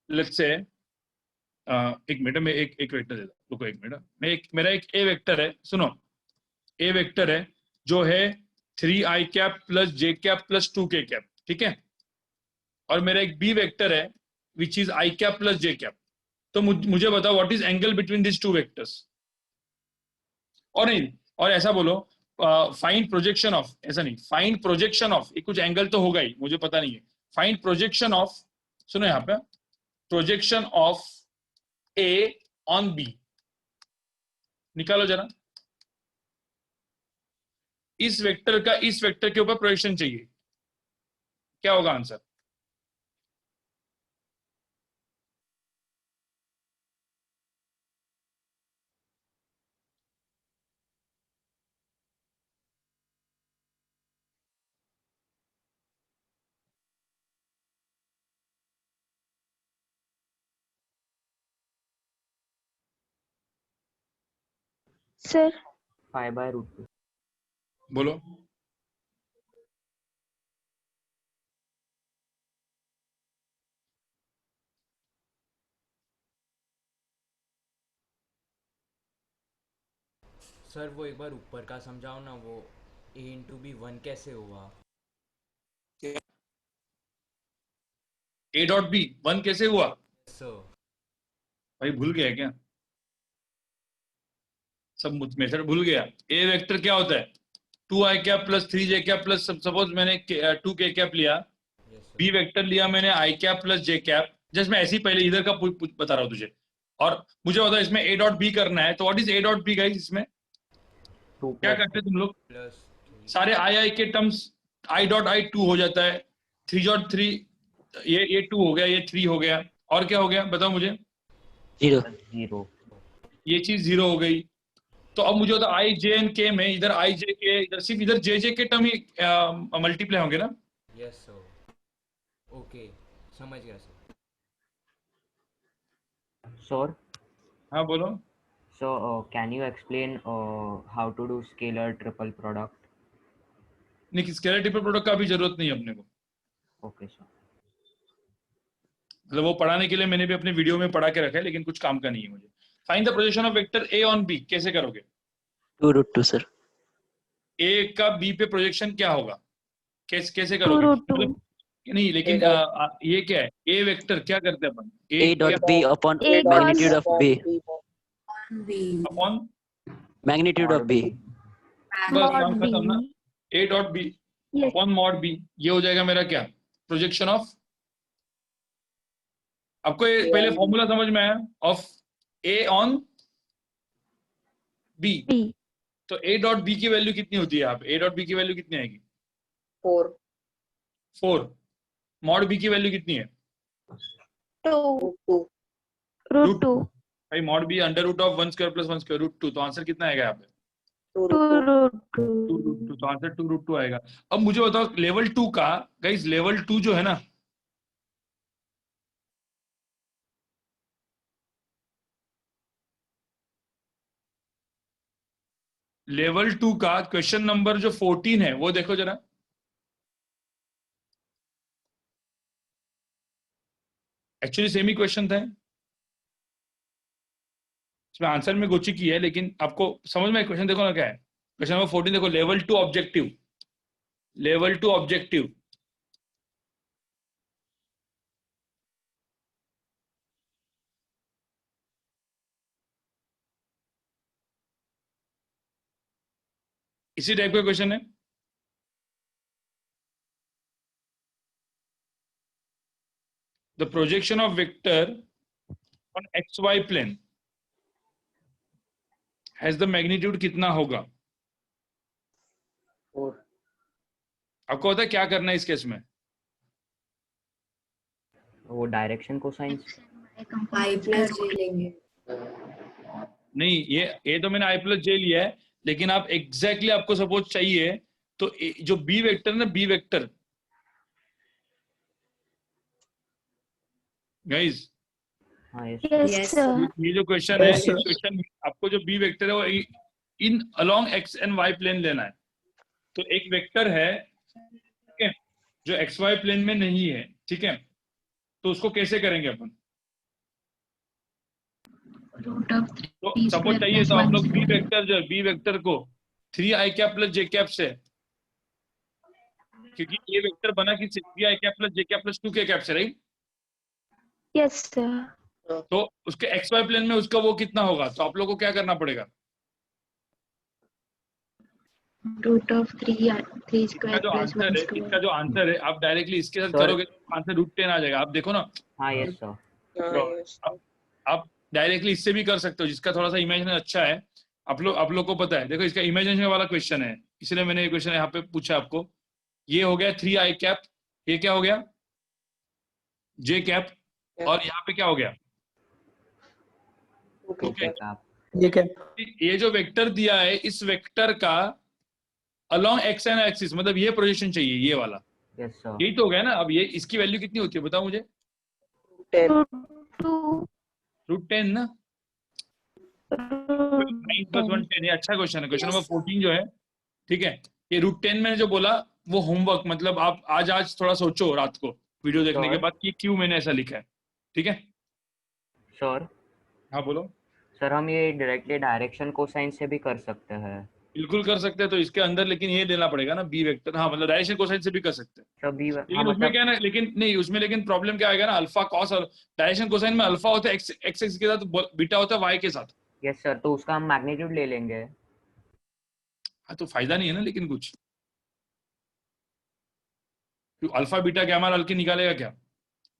लेट्स से एक मिनट में एक वेक्टर देता हूं, रुको एक मिनट, मेरा एक ए वेक्टर है, सुनो, ए वेक्टर है जो है 3i cap plus j cap plus 2k cap, ठीक है, और मेरा एक बी वेक्टर है which is i cap plus j cap. तो मुझे बताओ what is angle between this two vectors, और नहीं, और ऐसा बोलो फाइंड प्रोजेक्शन ऑफ, ऐसा नहीं, फाइंड प्रोजेक्शन ऑफ, ये कुछ एंगल तो होगा ही, मुझे पता नहीं है, फाइंड प्रोजेक्शन ऑफ, सुनो यहाँ पे, projection of A on B, निकालो जरा, इस वेक्टर का इस वेक्टर के ऊपर प्रोजेक्शन चाहिए, क्या होगा आंसर? सर 5/√2. बोलो। सर वो एक बार ऊपर का समझाओ ना, वो a इंटू बी 1 कैसे हुआ? ए डॉट बी 1 कैसे हुआ? सर भाई भूल गया क्या? सब मेथड भूल गया? ए वेक्टर क्या होता है? 2i cap plus 3j cap plus, suppose मैंने 2k कैप लिया, बी वेक्टर लिया मैंने i cap plus j cap, just मैं ऐसे ही पहले इधर का बता रहा हूँ तुझे, और मुझे बताओ इसमें a डॉट बी करना है, तो what is a dot B guys? इसमें क्या करते हैं तुम लोग? सारे i के टर्म्स i डॉट i 2 हो जाता है, 3 डॉट 3, ये 2 हो गया, ये 3 हो गया, और क्या हो गया बताओ मुझे? 0. ये चीज 0 हो गई। तो अब मुझे होता आई जे एंड के में, इधर आई जे के, इधर सिर्फ इधर जे जे के टर्म ही मल्टीप्लाई होंगे ना? यस सर, ओके समझ गया सर। Sir, हाँ बोलो। so can you explain how to do scalar triple product? नहीं, स्केलर ट्रिपल प्रोडक्ट का भी जरूरत नहीं है अपने को, Okay, sir. मतलब वो पढ़ाने के लिए मैंने भी अपने वीडियो में पढ़ा के रखा है, लेकिन कुछ काम का नहीं है मुझे। Find the projection of vector A on B कैसे करोगे? 2√2 सर। ए का बी पे प्रोजेक्शन क्या होगा, कैसे करोगे? 2√2 मतलब नहीं, लेकिन ये क्या है? ए वेक्टर क्या करते हैं अपन? A dot B upon A magnitude of B. Upon Magnitude of B. बस mod काम B खत्म ना। A dot B yes upon mod B, ये हो जाएगा मेरा क्या? प्रोजेक्शन ऑफ, आपको ये पहले फॉर्मूला समझ में आया? Of A on B, B तो ए डॉट बी की वैल्यू कितनी होती है यहाँ पे? ए डॉट बी की वैल्यू कितनी आएगी? 4। मॉड बी की वैल्यू कितनी है? 2 √2 भाई mod B under root of 1 square plus 1 square √2, तो आंसर कितना आएगा यहाँ पे? 2√2, तो आंसर 2√2 आएगा। अब मुझे बताओ लेवल 2 का, गाइस लेवल 2 जो है ना, लेवल 2 का क्वेश्चन नंबर जो 14 है वो देखो जरा, एक्चुअली सेम ही क्वेश्चन था, इसमें आंसर में गोची की है, लेकिन आपको समझ में क्वेश्चन देखो ना क्या है। क्वेश्चन नंबर 14 देखो, लेवल 2 ऑब्जेक्टिव, लेवल 2 ऑब्जेक्टिव, इसी टाइप का क्वेश्चन है। The projection of vector on XY plane has the magnitude कितना होगा? आपको पता है क्या करना है इस केस में? वो डायरेक्शन कोसाइन आई प्लस जे लेंगे। नहीं, ये तो मैंने I प्लस जे लिया है, लेकिन आप एग्जैक्टली आपको सपोज चाहिए तो जो बी वेक्टर ना, बी वेक्टर गाइस, हाँ यस यस सर। ये जो क्वेश्चन है, इस क्वेश्चन आपको जो बी वेक्टर है वो in along x and y plane लेना है। तो एक वेक्टर है, ठीक है, जो एक्स वाई प्लेन में नहीं है, ठीक है, तो उसको कैसे करेंगे अपन? तो सपोज चाहिए तो आप लोग बी वेक्टर, जो बी वेक्टर को 3i कैप प्लस जे कैप से, क्योंकि ये वेक्टर बना किससे? 3i कैप प्लस जे कैप प्लस 2k कैप से, राइट? Yes sir. तो उसके एक्स वाई प्लेन में उसका वो कितना होगा? तो आप लोग को क्या करना पड़ेगा? रूट ऑफ 3 स्क्वायर जो प्लस आंसर 1 है, स्क्वायर। इसका जो आंसर है, आप डायरेक्टली इसके साथ Sir. करोगे तो आंसर √10 आ जाएगा। आप देखो ना, हाँ यस सर। तो आप डायरेक्टली इससे भी कर सकते हो, जिसका थोड़ा सा इमेजिनेशन अच्छा है। आप लोग को पता है, देखो इसका इमेजिनेशन वाला क्वेश्चन है, इसलिए मैंने ये क्वेश्चन यहाँ पे पूछा आपको। ये हो गया 3i कैप, ये क्या हो गया? जे कैप, और यहाँ पे क्या हो गया? ओके आप ये क्या? ये जो वेक्टर दिया है, इस वेक्टर का अलोंग एक्स एंड एक्सिस, मतलब ये प्रोजेक्शन चाहिए, ये वाला। Yes sir. यही तो हो गया ना। अब ये इसकी वैल्यू कितनी होती है बताओ मुझे? 2 √10 ना। 9 + 1 10। ये अच्छा क्वेश्चन है, क्वेश्चन नंबर 14 जो है, ठीक है। ये √10 मैंने जो बोला वो होमवर्क, मतलब आप आज थोड़ा सोचो रात को वीडियो देखने के बाद कि क्यों मैंने ऐसा लिखा है, ठीक है। सर हाँ बोलो। सर हम ये डायरेक्टली डायरेक्शन कोसाइन से भी कर सकते हैं। बिल्कुल कर सकते हैं, तो इसके अंदर लेकिन ये लेना पड़ेगा ना बी वेक्टर। हाँ मतलब डायरेक्शन कोसाइन से भी कर सकते हैं, सर बी लेकिन उसमें क्या है ना, लेकिन नहीं उसमें लेकिन प्रॉब्लम क्या आएगा ना, अल्फा कॉस, और डायरेक्शन कोसाइन में अल्फा होता है एक्स एक्स के साथ, बीटा होता है वाई के साथ। यस सर, तो उसका हम मैग्नीट्यूड ले लेंगे। हाँ तो फायदा नहीं है ना, लेकिन कुछ अल्फा बीटा गैमा डाल के निकालेगा क्या?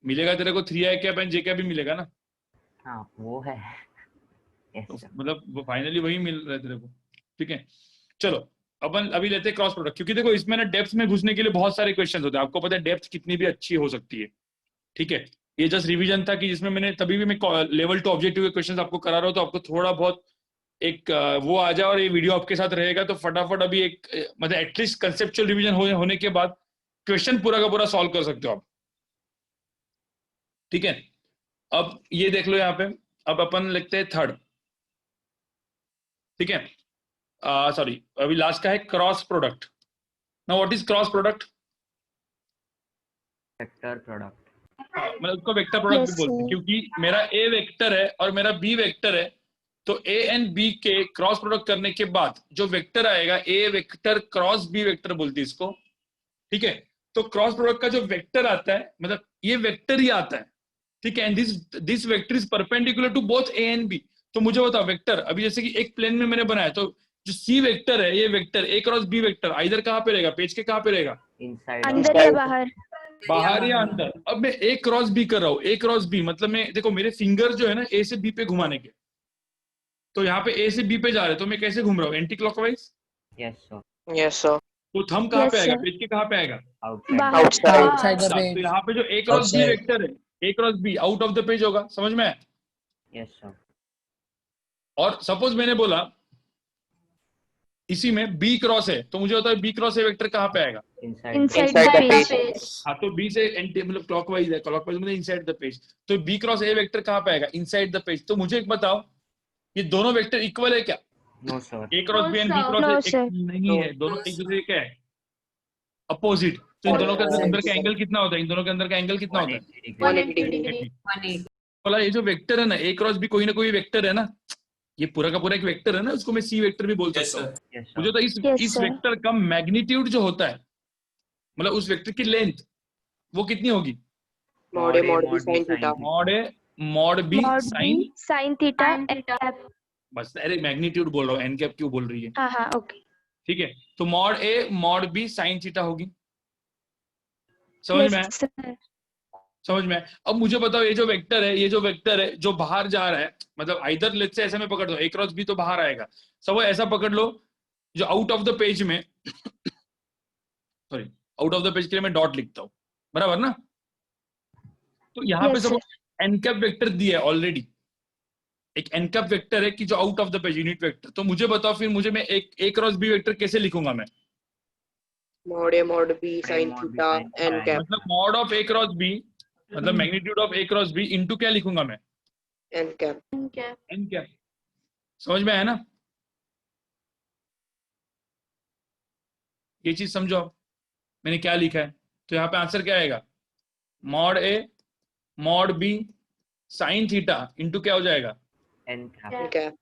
मिलेगा तेरे को 3i cap and J cap भी मिलेगा ना। हाँ वो है। यस तो सर। मतलब वो फाइनली वही मिल रहा है तेरे को, ठीक है। चलो अपन अभी लेते हैं क्रॉस प्रोडक्ट, क्योंकि देखो इसमें ना डेप्थ में घुसने के लिए बहुत सारे क्वेश्चन होते हैं। आपको पता है डेप्थ कितनी भी अच्छी हो सकती है, ठीक है। ये जस्ट रिवीजन था कि जिसमें मैंने तभी भी मैं लेवल 2 ऑब्जेक्टिव के क्वेश्चन आपको करा रहा हूँ, तो आपको थोड़ा बहुत एक वो आ जाए, और ये वीडियो आपके साथ रहेगा तो फटाफट अभी एक मतलब एटलीस्ट कंसेप्चुअल रिवीजन होने के बाद क्वेश्चन पूरा का पूरा सॉल्व कर सकते हो आप, ठीक है। अब ये देख लो यहाँ पे, अब अपन लिखते हैं थर्ड, ठीक है। सॉरी अभी लास्ट का है cross product. Now what is cross product? Vector product. मतलब उसको वेक्टर प्रोडक्ट भी बोलते हैं, क्योंकि मेरा ए वेक्टर है और मेरा बी वेक्टर है, तो ए एंड बी के क्रॉस प्रोडक्ट करने के बाद जो वेक्टर आएगा, ए वेक्टर क्रॉस बी वेक्टर बोलते हैं इसको, ठीक है। तो क्रॉस प्रोडक्ट का जो वेक्टर आता है, मतलब ये वेक्टर ही आता है, ठीक है। And this vector is perpendicular to both A and B. तो मुझे बताओ वेक्टर, अभी जैसे कि एक प्लेन में मैंने बनाया, तो जो सी वेक्टर है, ये vector A cross B vector either कहाँ पे रहेगा, पेज के कहाँ पे रहेगा? इनसाइड। अंदर या बाहर? बाहर या अंदर। अब मैं ए क्रॉस बी कर रहा हूँ, ए क्रॉस बी मतलब मैं देखो मेरे फिंगर जो है ना ए से बी पे घुमाने के, तो यहाँ पे ए से बी पे जा रहे हैं, तो मैं कैसे घूम रहा हूँ? Anti clockwise. Yes sir. Yes, sir. तो थंब कहाँ पे Yes, आएगा, sir. पेज के कहाँ पे आएगा? बाहर। Outside. Outside the तो page. यहाँ पे जो A cross B Outside. Vector है, A cross B out of the page होगा, समझ में आया? Yes sir. और सपोज मैंने बोला इसी में बी क्रॉस है, तो मुझे होता है बी क्रॉस ए वेक्टर कहाँ पे आएगा? Inside. Inside Inside the the page. हाँ तो बी से एंटी मतलब क्लॉकवाइज है, क्लॉकवाइज मतलब इनसाइड द पेज, तो बी क्रॉस ए वेक्टर कहाँ पे आएगा? Inside the page. तो मुझे एक बताओ, ये दोनों वेक्टर इक्वल है क्या? No sir. A cross B and B No, cross sir. नहीं है, दोनों एक दूसरे के क्या है? अपोजिट। तो इन दोनों के अंदर का एंगल कितना होता है? इन दोनों के अंदर का एंगल कितना होता है? 180 degree. 180। बोला ये जो वेक्टर है ना, ए क्रॉस बी कोई ना कोई वेक्टर है ना, ये पूरा का पूरा एक वेक्टर है ना, उसको मैं सी वेक्टर भी बोल Yes, सकता हूँ। sir. यस मुझे सर। तो Yes, इस sir. वेक्टर का मैग्नीट्यूड जो होता है, मतलब उस वेक्टर की लेंथ वो कितनी होगी? Mod A, mod B, sin theta. Mod A mod B mod sine, B sine theta एफ। बस अरे मैग्नीट्यूड बोल रहा हूँ, एन कैप क्यों बोल रही है? हाँ हाँ ओके। ठीक है, तो mod A mod B sine theta होगी, समझ में आया? Yes sir. समझ में आया? अब मुझे बताओ ये जो वेक्टर है, ये जो वेक्टर है जो बाहर जा रहा है, मतलब आइदर लेट्स से ऐसे में पकड़ दो, ए क्रॉस बी तो बाहर आएगा, सब ऐसा पकड़ लो जो आउट ऑफ द पेज में sorry out of the page के लिए मैं डॉट लिखता हूं, बराबर ना? तो यहाँ पे Yes, सब एन कैप वेक्टर दिया है ऑलरेडी, एक एन कैप वेक्टर है कि जो out of the page unit vector. तो मुझे बताओ फिर मुझे मैं एक ए क्रॉस बी वेक्टर कैसे लिखूंगा मैं? mod A mod B sin theta n cap मतलब mod of A cross B मतलब magnitude of A cross B into क्या लिखूंगा मैं? n cap n cap. समझ में आया ना? ये चीज समझो आप, मैंने क्या लिखा है। तो यहाँ पे आंसर क्या आएगा? Mod A mod B sine theta into क्या हो जाएगा? n n cap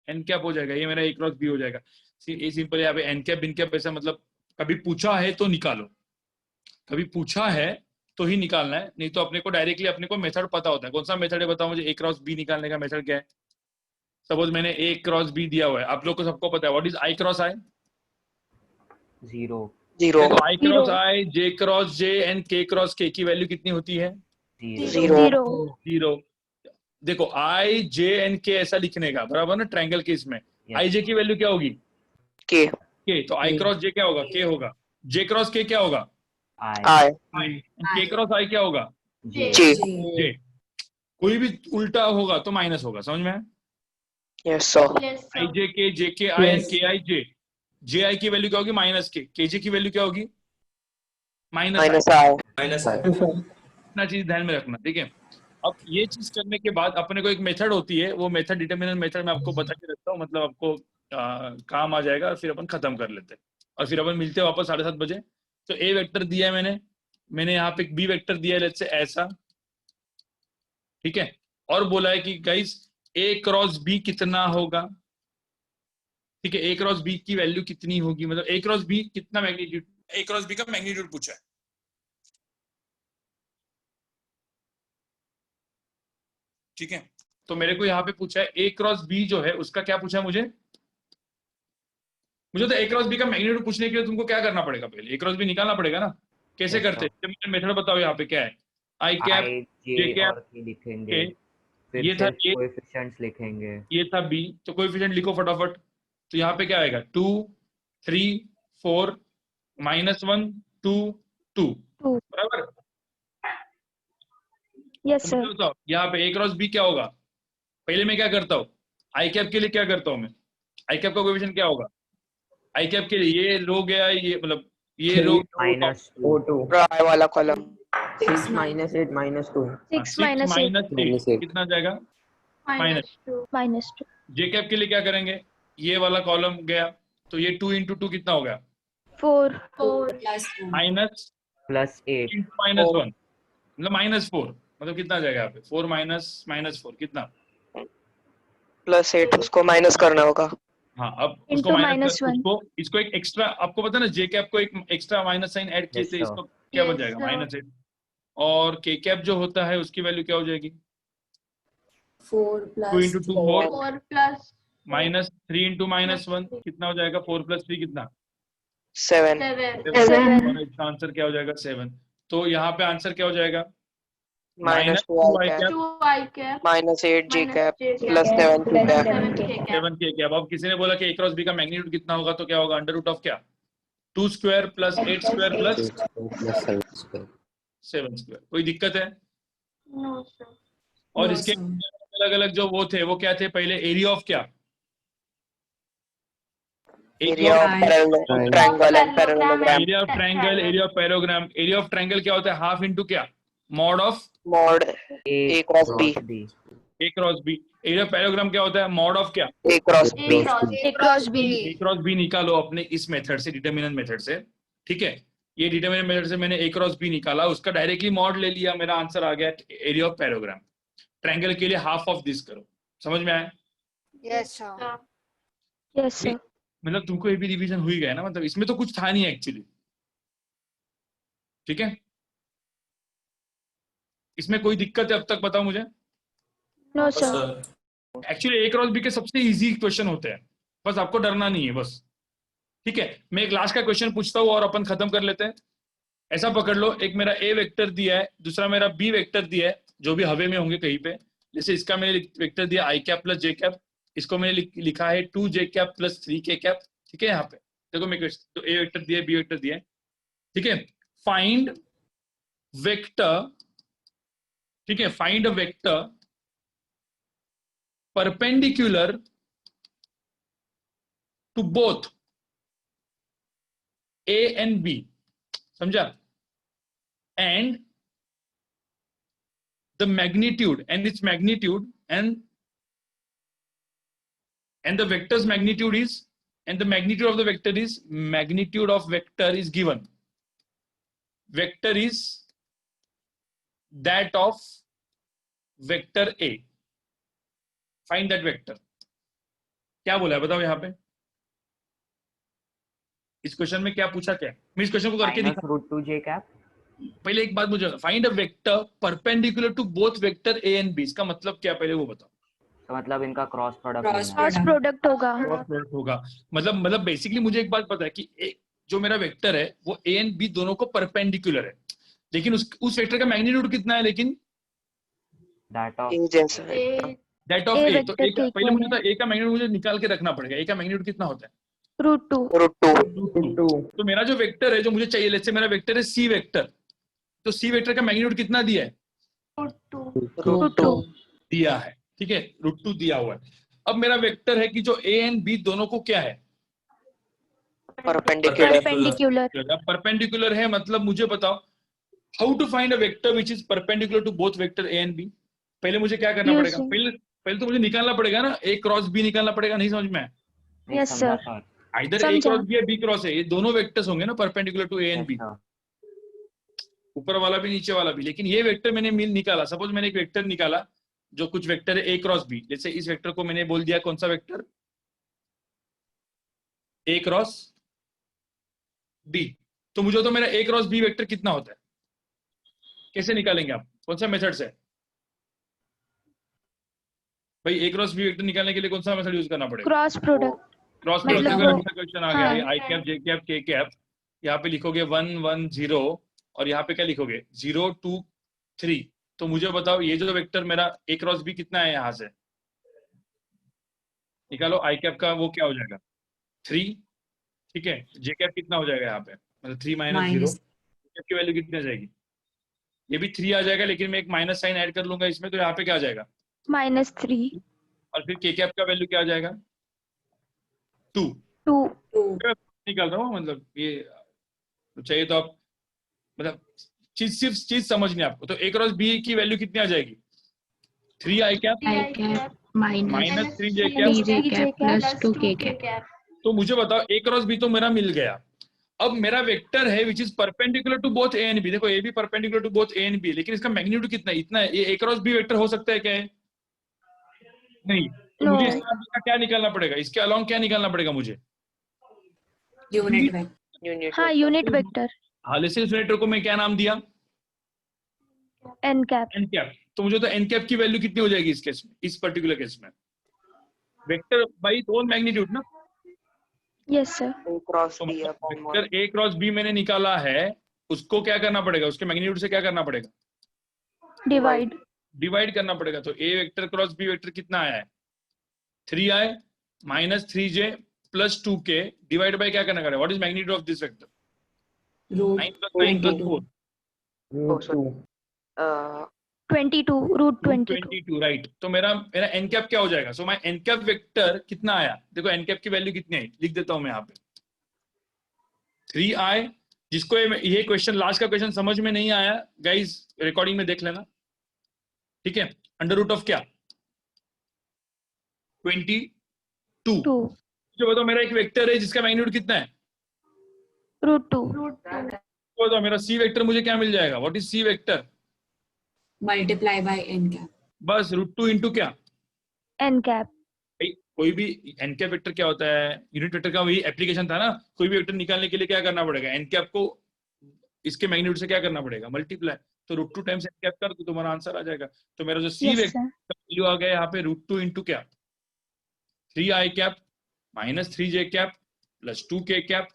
n cap हो जाएगा। ये मेरा ए क्रॉस बी हो जाएगा। ये सिंपल। यहाँ पे एन कैप बिन कैप ऐसा मतलब कभी पूछा है तो निकालो, कभी पूछा है तो ही निकालना है, नहीं तो अपने को डायरेक्टली अपने को मेथड पता होता है। कौन सा मेथड है बताओ मुझे? ए क्रॉस बी निकालने का मेथड क्या है? सपोज मैंने ए क्रॉस बी दिया हुआ है, आप लोग को सबको पता है what is i cross i? 0 0 देखो i cross i, j cross j and k cross k की वैल्यू कितनी होती है? 0 0। देखो आई जे एंड के ऐसा लिखने का, बराबर ना? ट्रायंगल के इसमें आई जे की वैल्यू क्या होगी? k के। तो आई क्रॉस जे क्या होगा? के होगा। जे क्रॉस के क्या होगा? I के क्रॉस आई क्या होगा? J जे। कोई भी उल्टा होगा तो माइनस होगा। समझ में आया? yes sir आई जे के आई एंड के आई जे। जे आई की वैल्यू क्या होगी? माइनस के जे की वैल्यू क्या होगी? माइनस minus I माइनस इतना चीज ध्यान में रखना, ठीक है? अब ये चीज करने के बाद अपने को एक मेथड होती है, वो मेथड डिटरमिनेंट मेथड मैं आपको बता के रखता हूँ, मतलब आपको काम आ जाएगा, फिर अपन खत्म कर लेते हैं और फिर अपन मिलते हैं वापस 7:30 बजे। तो ए वेक्टर दिया है मैंने यहाँ पे एक बी वेक्टर दिया है लेट्स से ऐसा, ठीक है? और बोला है कि गाइस ए क्रॉस बी कितना होगा, ठीक है? ए क्रॉस बी की वैल्यू कितनी होगी, मतलब ए क्रॉस बी कितना मैग्नीट्यूड, ए क्रॉस बी का मैग्नीट्यूड पूछा है, ठीक है? तो मेरे को यहाँ पे पूछा है ए क्रॉस बी जो है उसका क्या पूछा है मुझे तो ए क्रॉस बी का मैग्नीट्यूड पूछने के लिए तुमको क्या करना पड़ेगा? पहले ए क्रॉस बी निकालना पड़ेगा ना। कैसे करते हैं? मेथड बताओ यहाँ पे क्या है? आई कैप जे कैप लिखेंगे, फिर ये था ए, कोएफिशिएंट्स लिखेंगे, ये था बी, तो कोएफिशिएंट लिखो फटाफट। तो यहाँ पे क्या आएगा? 2 3 4 -1 2 2 बराबर? Yes sir. बताओ यहाँ पे ए क्रॉस बी क्या होगा? पहले मैं क्या करता हूँ? आई कैप के लिए क्या करता हूँ मैं? आई कैप का कोएफिशिएंट क्या होगा? आई कैप के लिए ये रो गया, ये मतलब ये रो O2 I वाला कॉलम 6 -8 -2 6 minus 8 कितना जाएगा? -2 जे कैप के लिए क्या करेंगे? ये वाला कॉलम गया, तो ये 2 × 2 कितना हो गया? 4 माइनस +8 -1 मतलब -4, मतलब कितना जाएगा यहाँ पे? 4 -4 कितना? +8 उसको माइनस करना होगा। हाँ, अब उसको Into माइनस -1 इसको एक एक्स्ट्रा, आपको पता है ना जे कैप को एक एक्स्ट्रा माइनस साइन ऐड किए थे, इसको क्या बन जाएगा? -8। और के कैप जो होता है उसकी वैल्यू क्या हो जाएगी? 4 2 × 2 4 4 plus -3 × -1 कितना हो जाएगा? 4 + 3 कितना? 7 और इसका आंसर क्या हो जाएगा? 7। तो यहाँ पे आंसर क्या हो जाएगा? -2 I cap 2 I cap -8 J cap +7 K cap 7 के कैप। अब किसी ने बोला कि ए क्रॉस बी का मैग्नीट्यूड कितना होगा, तो क्या होगा? √ ऑफ क्या? 2 स्क्वायर + 8 स्क्वायर + 7 स्क्वायर। कोई दिक्कत है? no sir और इसके अलग अलग जो वो थे वो क्या थे? पहले एरिया ऑफ क्या? area of triangle and parallelogram area of triangle, area of parallelogram. Area of triangle क्या होता है? हाफ इंटू क्या? Mod of mod A cross B A cross B. Area of parallelogram क्या होता है? मॉड ऑफ क्या? A cross B A cross B A cross B निकालो अपने इस मेथड से, डिटरमिनेंट मेथड से, ठीक है? ये डिटरमिनेंट मेथड से मैंने ए क्रॉस बी निकाला, उसका डायरेक्टली मॉड ले लिया, मेरा आंसर आ गया एरिया ऑफ पैराग्राम। ट्रायंगल के लिए हाफ ऑफ दिस करो। समझ में आया? yes sir yes sir. मतलब तुमको ये भी रिवीजन हुई गया ना, मतलब इसमें तो कुछ था नहीं एक्चुअली, ठीक है? इसमें कोई दिक्कत है अब तक? बताओ मुझे। No sir. Actually A cross B के सबसे इजी क्वेश्चन होते हैं, बस आपको डरना नहीं है बस, ठीक है? मैं एक लास्ट का क्वेश्चन पूछता हूँ और अपन खत्म कर लेते हैं। ऐसा पकड़ लो, एक मेरा ए वेक्टर दिया है, दूसरा मेरा बी वेक्टर दिया है, जो भी हवे में होंगे कहीं पे। जैसे इसका मैंने वेक्टर दिया आई कैप प्लस जे कैप, इसको मैंने लिखा है 2 जे कैप प्लस 3 के कैप। ठीक है, यहाँ पे देखो मैं तो ए वेक्टर दिया है, बी वेक्टर दिया है। ठीक है, फाइंड वेक्टर, ठीक है, find a vector perpendicular to both A and B, समझा? And the magnitude and its magnitude and the vector's magnitude is, and the magnitude of the vector is, magnitude of vector is given, vector is that of vector A, find that vector। क्या बोला है बताओ यहाँ पे, इस क्वेश्चन में क्या पूछा, क्या मैं इस क्वेश्चन को करके दिखा। √2 j कैप। पहले एक बात मुझे, find a vector perpendicular to both vector A and B, इसका मतलब क्या पहले वो बताओ। तो मतलब इनका क्रॉस प्रोडक्ट क्रॉस प्रोडक्ट होगा। क्रॉस प्रोडक्ट होगा, मतलब बेसिकली मुझे एक बात पता है कि जो मेरा वेक्टर है वो ए एंड बी दोनों को परपेंडिकुलर है, लेकिन उस वेक्टर का मैग्नीट्यूड कितना है, लेकिन दैट ऑफ ए। तो पहले मुझे तो ए का मैग्नीट्यूड मुझे निकाल के रखना पड़ेगा। ए का मैग्नीट्यूड कितना होता है, √2। तो मेरा जो वेक्टर है जो मुझे चाहिए, लेट्स से मेरा वेक्टर है सी वेक्टर, तो सी वेक्टर का मैग्नीट्यूड कितना दिया है, √2 दिया है। ठीक है, √2 दिया हुआ है। अब मेरा वेक्टर है कि जो ए एंड बी दोनों को क्या है, परपेंडिकुलर। परपेंडिकुलर है, मतलब मुझे बताओ how to find a vector which is perpendicular to both vector A and B. पहले मुझे क्या करना पड़ेगा, पहले तो मुझे निकालना पड़ेगा ना, ए क्रॉस बी निकालना पड़ेगा। नहीं समझ में? यस सर, इधर ए क्रॉस बी है, बी क्रॉस है, ये दोनों वेक्टर्स होंगे ना perpendicular to A and B, ऊपर वाला भी नीचे वाला भी। लेकिन ये वेक्टर मैंने निकाला, सपोज मैंने एक वेक्टर निकाला जो कुछ वेक्टर है ए क्रॉस बी, जैसे इस वेक्टर को मैंने बोल दिया कौन सा वेक्टर, ए क्रॉस बी। तो मुझे तो मेरा ए क्रॉस बी वेक्टर कितना होता है, कैसे निकालेंगे आप, कौन सा मेथड से भाई? ए क्रॉस बी वेक्टर निकालने के लिए कौन सा मेथड यूज करना पड़ेगा, cross product. Cross product. Question आ गया, i cap j cap k cap, यहाँ पे लिखोगे 1 1 0 और यहाँ पे क्या लिखोगे 0 2 3। तो मुझे बताओ ये जो वेक्टर मेरा ए क्रॉस बी कितना है, यहाँ से निकालो, आई कैप का वो क्या हो जाएगा 3। ठीक है, जे कैप कितना हो जाएगा यहाँ पे, मतलब 3 - 0, कैप की वैल्यू कितनी आ जाएगी, ये भी 3 आ जाएगा, लेकिन मैं एक माइनस साइन ऐड कर लूंगा इसमें, तो यहाँ पे क्या आ जाएगा -3। और फिर के कैप का वैल्यू क्या आ जाएगा 2 निकाल रहा हूँ, मतलब ये चाहिए तो आप, मतलब सिर्फ चीज समझनी है आपको। तो ए क्रॉस बी की वैल्यू कितनी आ जाएगी 3 आई कैप -3 जे कैप +2 के कैप। तो मुझे बताओ ए क्रॉस बी तो मेरा मिल गया। अब मेरा वेक्टर है which is perpendicular to both A and B, देखो ए भी perpendicular to both A and B, लेकिन इसका मैग्नीट्यूड कितना है, इतना है। ये ए क्रॉस बी वेक्टर हो सकता है क्या है, नहीं। तो मुझे इसका क्या निकालना पड़ेगा, इसके अलाउंग क्या निकालना पड़ेगा मुझे, यूनिट वेक्टर। हाँ, लेकिन इस वेक्टर को मैं क्या नाम दिया, एन कैप। N cap. तो मुझे तो एन कैप की वैल्यू कितनी हो जाएगी इस केस में, इस पर्टिकुलर केस में, वेक्टर बाई ओन मैग्नीट्यूड ना। Yes sir. Vector A cross B मैंने निकाला है, उसको क्या करना पड़ेगा, उसके मैग्नीट्यूड से क्या करना पड़ेगा, डिवाइड करना पड़ेगा। तो A vector cross B vector कितना आया है 3i -3j + 2k divide by क्या करना पड़ेगा, what is magnitude of this vector, 9 + 9 + 4 22 right. तो मेरा एन कैप क्या हो जाएगा, so my N cap vector कितना आया, देखो एन कैप की वैल्यू कितनी है, लिख देता हूं मैं यहाँ पे 3i। जिसको ये क्वेश्चन लास्ट का क्वेश्चन समझ में नहीं आया गाइस, रिकॉर्डिंग में देख लेना, ठीक है। √of क्या 22। जो बताओ मेरा एक वेक्टर है जिसका मैग्नीट्यूड कितना है √2। तो मेरा सी वेक्टर मुझे क्या मिल जाएगा, what is C vector, multiply by N cap, बस √2 इंटू क्या एन कैप। कोई भी एन कैप वेक्टर क्या होता है, यूनिट वेक्टर का वही एप्लीकेशन था ना। कोई भी वेक्टर निकालने के लिए क्या करना पड़ेगा, एन कैप को इसके मैग्नीट्यूड से क्या करना पड़ेगा, मल्टीप्लाई। तो √2 टाइम्स एन कैप कर तो तुम्हारा आंसर आ जाएगा। तो मेरा जो सी वेक्टर वैल्यू आ गया यहाँ पे √2 इंटू क्या 3i cap -3j cap + 2k cap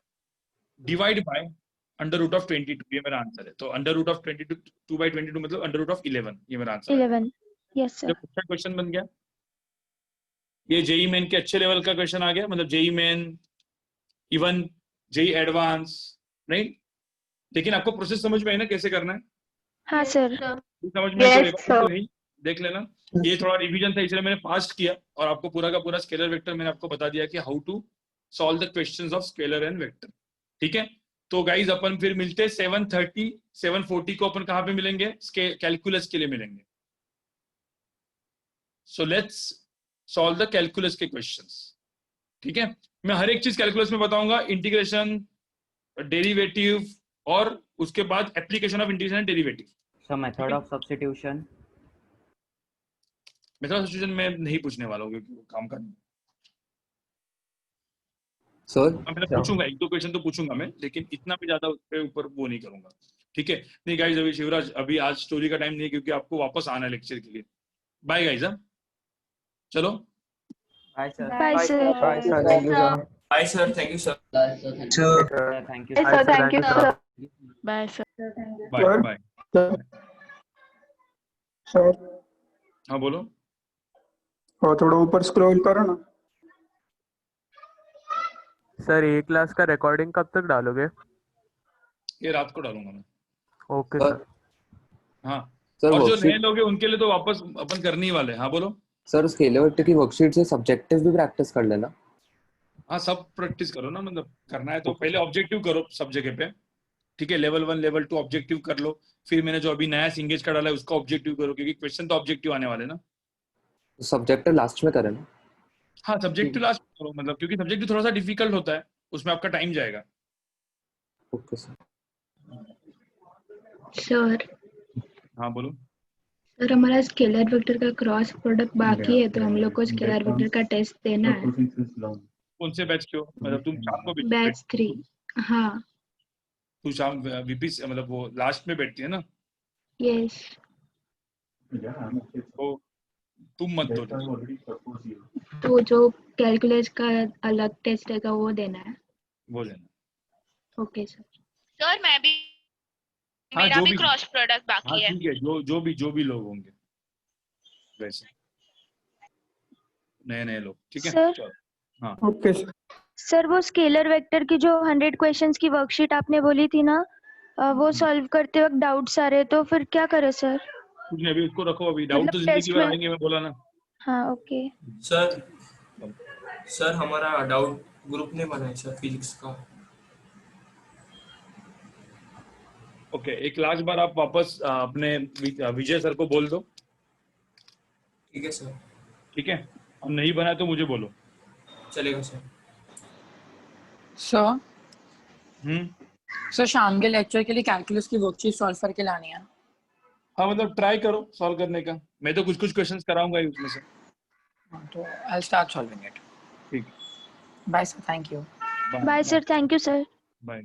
divide by √22 ये मेरा आंसर है। तो √22 2/22 मतलब √11 ये मेरा आंसर है। 11 यस सर। अच्छा क्वेश्चन बन गया। ये जेई मेन के अच्छे लेवल का क्वेश्चन आ गया, मतलब JEE main even JEE advance, right. लेकिन आपको प्रोसेस समझ में आई ना कैसे करना है? हाँ सर। समझ में आई तो नहीं देख लेना। ये थोड़ा रिवीजन था इसलिए मैंने फास्ट किया और आपको पूरा का पूरा स्केलर वेक्टर मैंने आपको बता दिया कि how to solve the questions of scalar and vector. ठीक है, तो गाइज अपन फिर मिलते हैं 7:30 7:40 को अपन कहाँ पे मिलेंगे? कैलकुलस के लिए मिलेंगे। So let's solve the calculus के क्वेश्चंस। ठीक है, मैं हर एक चीज कैलकुलस में बताऊंगा, इंटीग्रेशन, डेरिवेटिव और उसके बाद application of integration and derivative. So method of substitution, method of substitution में नहीं पूछने वाला हूँ क्योंकि वो काम का नहीं। सर मैं पूछूंगा 1-2 क्वेश्चन तो पूछूंगा मैं, लेकिन इतना भी ज्यादा उसके ऊपर वो नहीं करूंगा। ठीक है, नहीं गाइज अभी शिवराज अभी आज स्टोरी का टाइम नहीं है क्योंकि आपको वापस आना है लेक्चर के लिए। Bye guys. चलो bye sir. Bye sir. Bye sir, thank you sir. Bye sir, thank you sir. Thank you sir, thank you sir. Bye sir. Bye bye. Sir हाँ बोलो। और थोड़ा ऊपर स्क्रॉल करो ना। सर ए क्लास का रिकॉर्डिंग कब तक डालोगे? ये रात को डालूंगा मैं। Okay sir. हाँ सर और जो वर्कशीट नए लोग हैं उनके लिए तो वापस अपन करने ही वाले हैं। हाँ बोलो। सर स्केलर वेक्टर की वर्कशीट से सब्जेक्टिव भी प्रैक्टिस कर लेना। हाँ सब प्रैक्टिस करो ना, मतलब करना है तो पहले ऑब्जेक्टिव करो सब जगह पे। ठीक है, लेवल 1 लेवल 2 ऑब्जेक्टिव कर लो, फिर मैंने जो अभी नया सिंगेज का डाला है उसका ऑब्जेक्टिव करो क्योंकि क्वेश्चन तो ऑब्जेक्टिव आने वाले ना। सब्जेक्टिव लास्ट में करें ना। हाँ सब्जेक्टिव लास्ट करो, मतलब क्योंकि सब्जेक्टिव थोड़ा सा डिफिकल्ट होता है, उसमें आपका टाइम जाएगा। Okay sir. सर हाँ बोलो। सर हमारा स्केलर वेक्टर का क्रॉस प्रोडक्ट बाकी है तो हम लोग को स्केलर वेक्टर का टेस्ट देना है। कौन से बैच के हो? मतलब तुम शाम को बैच 3। हाँ तू शाम वीपी से मतलब वो लास्ट में बैठती है ना? यस। तो तुम मत दो। तो जो कैलकुलस का अलग टेस्ट रहेगा वो देना है। वो लेना। Okay sir. सर मैं भी हाँ, मेरा जो भी भी क्रॉस प्रोडक्ट बाकी हाँ है। ठीक है, जो भी लोग होंगे वैसे नए लोग। ठीक है सर। चलो। हाँ ओके सर। सर वो स्केलर वेक्टर की जो 100 क्वेश्चंस की वर्कशीट आपने बोली थी ना, वो सॉल्व करते वक्त डाउट्स आ रहे तो फिर क्या करें सर? कुछ नहीं, अभी उसको रखो, अभी डाउट मतलब तो जिंदगी टेस्ट भर में। आएंगे, मैं बोला ना। हाँ ओके। सर हमारा डाउट ग्रुप ने बनाया सर फिजिक्स का। ओके, एक लास्ट बार आप वापस अपने विजय सर को बोल दो। ठीक है सर। ठीक है, हम नहीं बना तो मुझे बोलो। चलेगा सर। सर सर शाम के लेक्चर के लिए कैलकुलस की वर्कशीट सॉल्व करके लानी है। हाँ मतलब ट्राई करो सॉल्व करने का, मैं तो कुछ क्वेश्चंस कराऊंगा ही उसमें से। तो आई स्टार्ट सॉल्विंग इट। ठीक। Bye sir, thank you. Bye sir, thank you sir. Bye.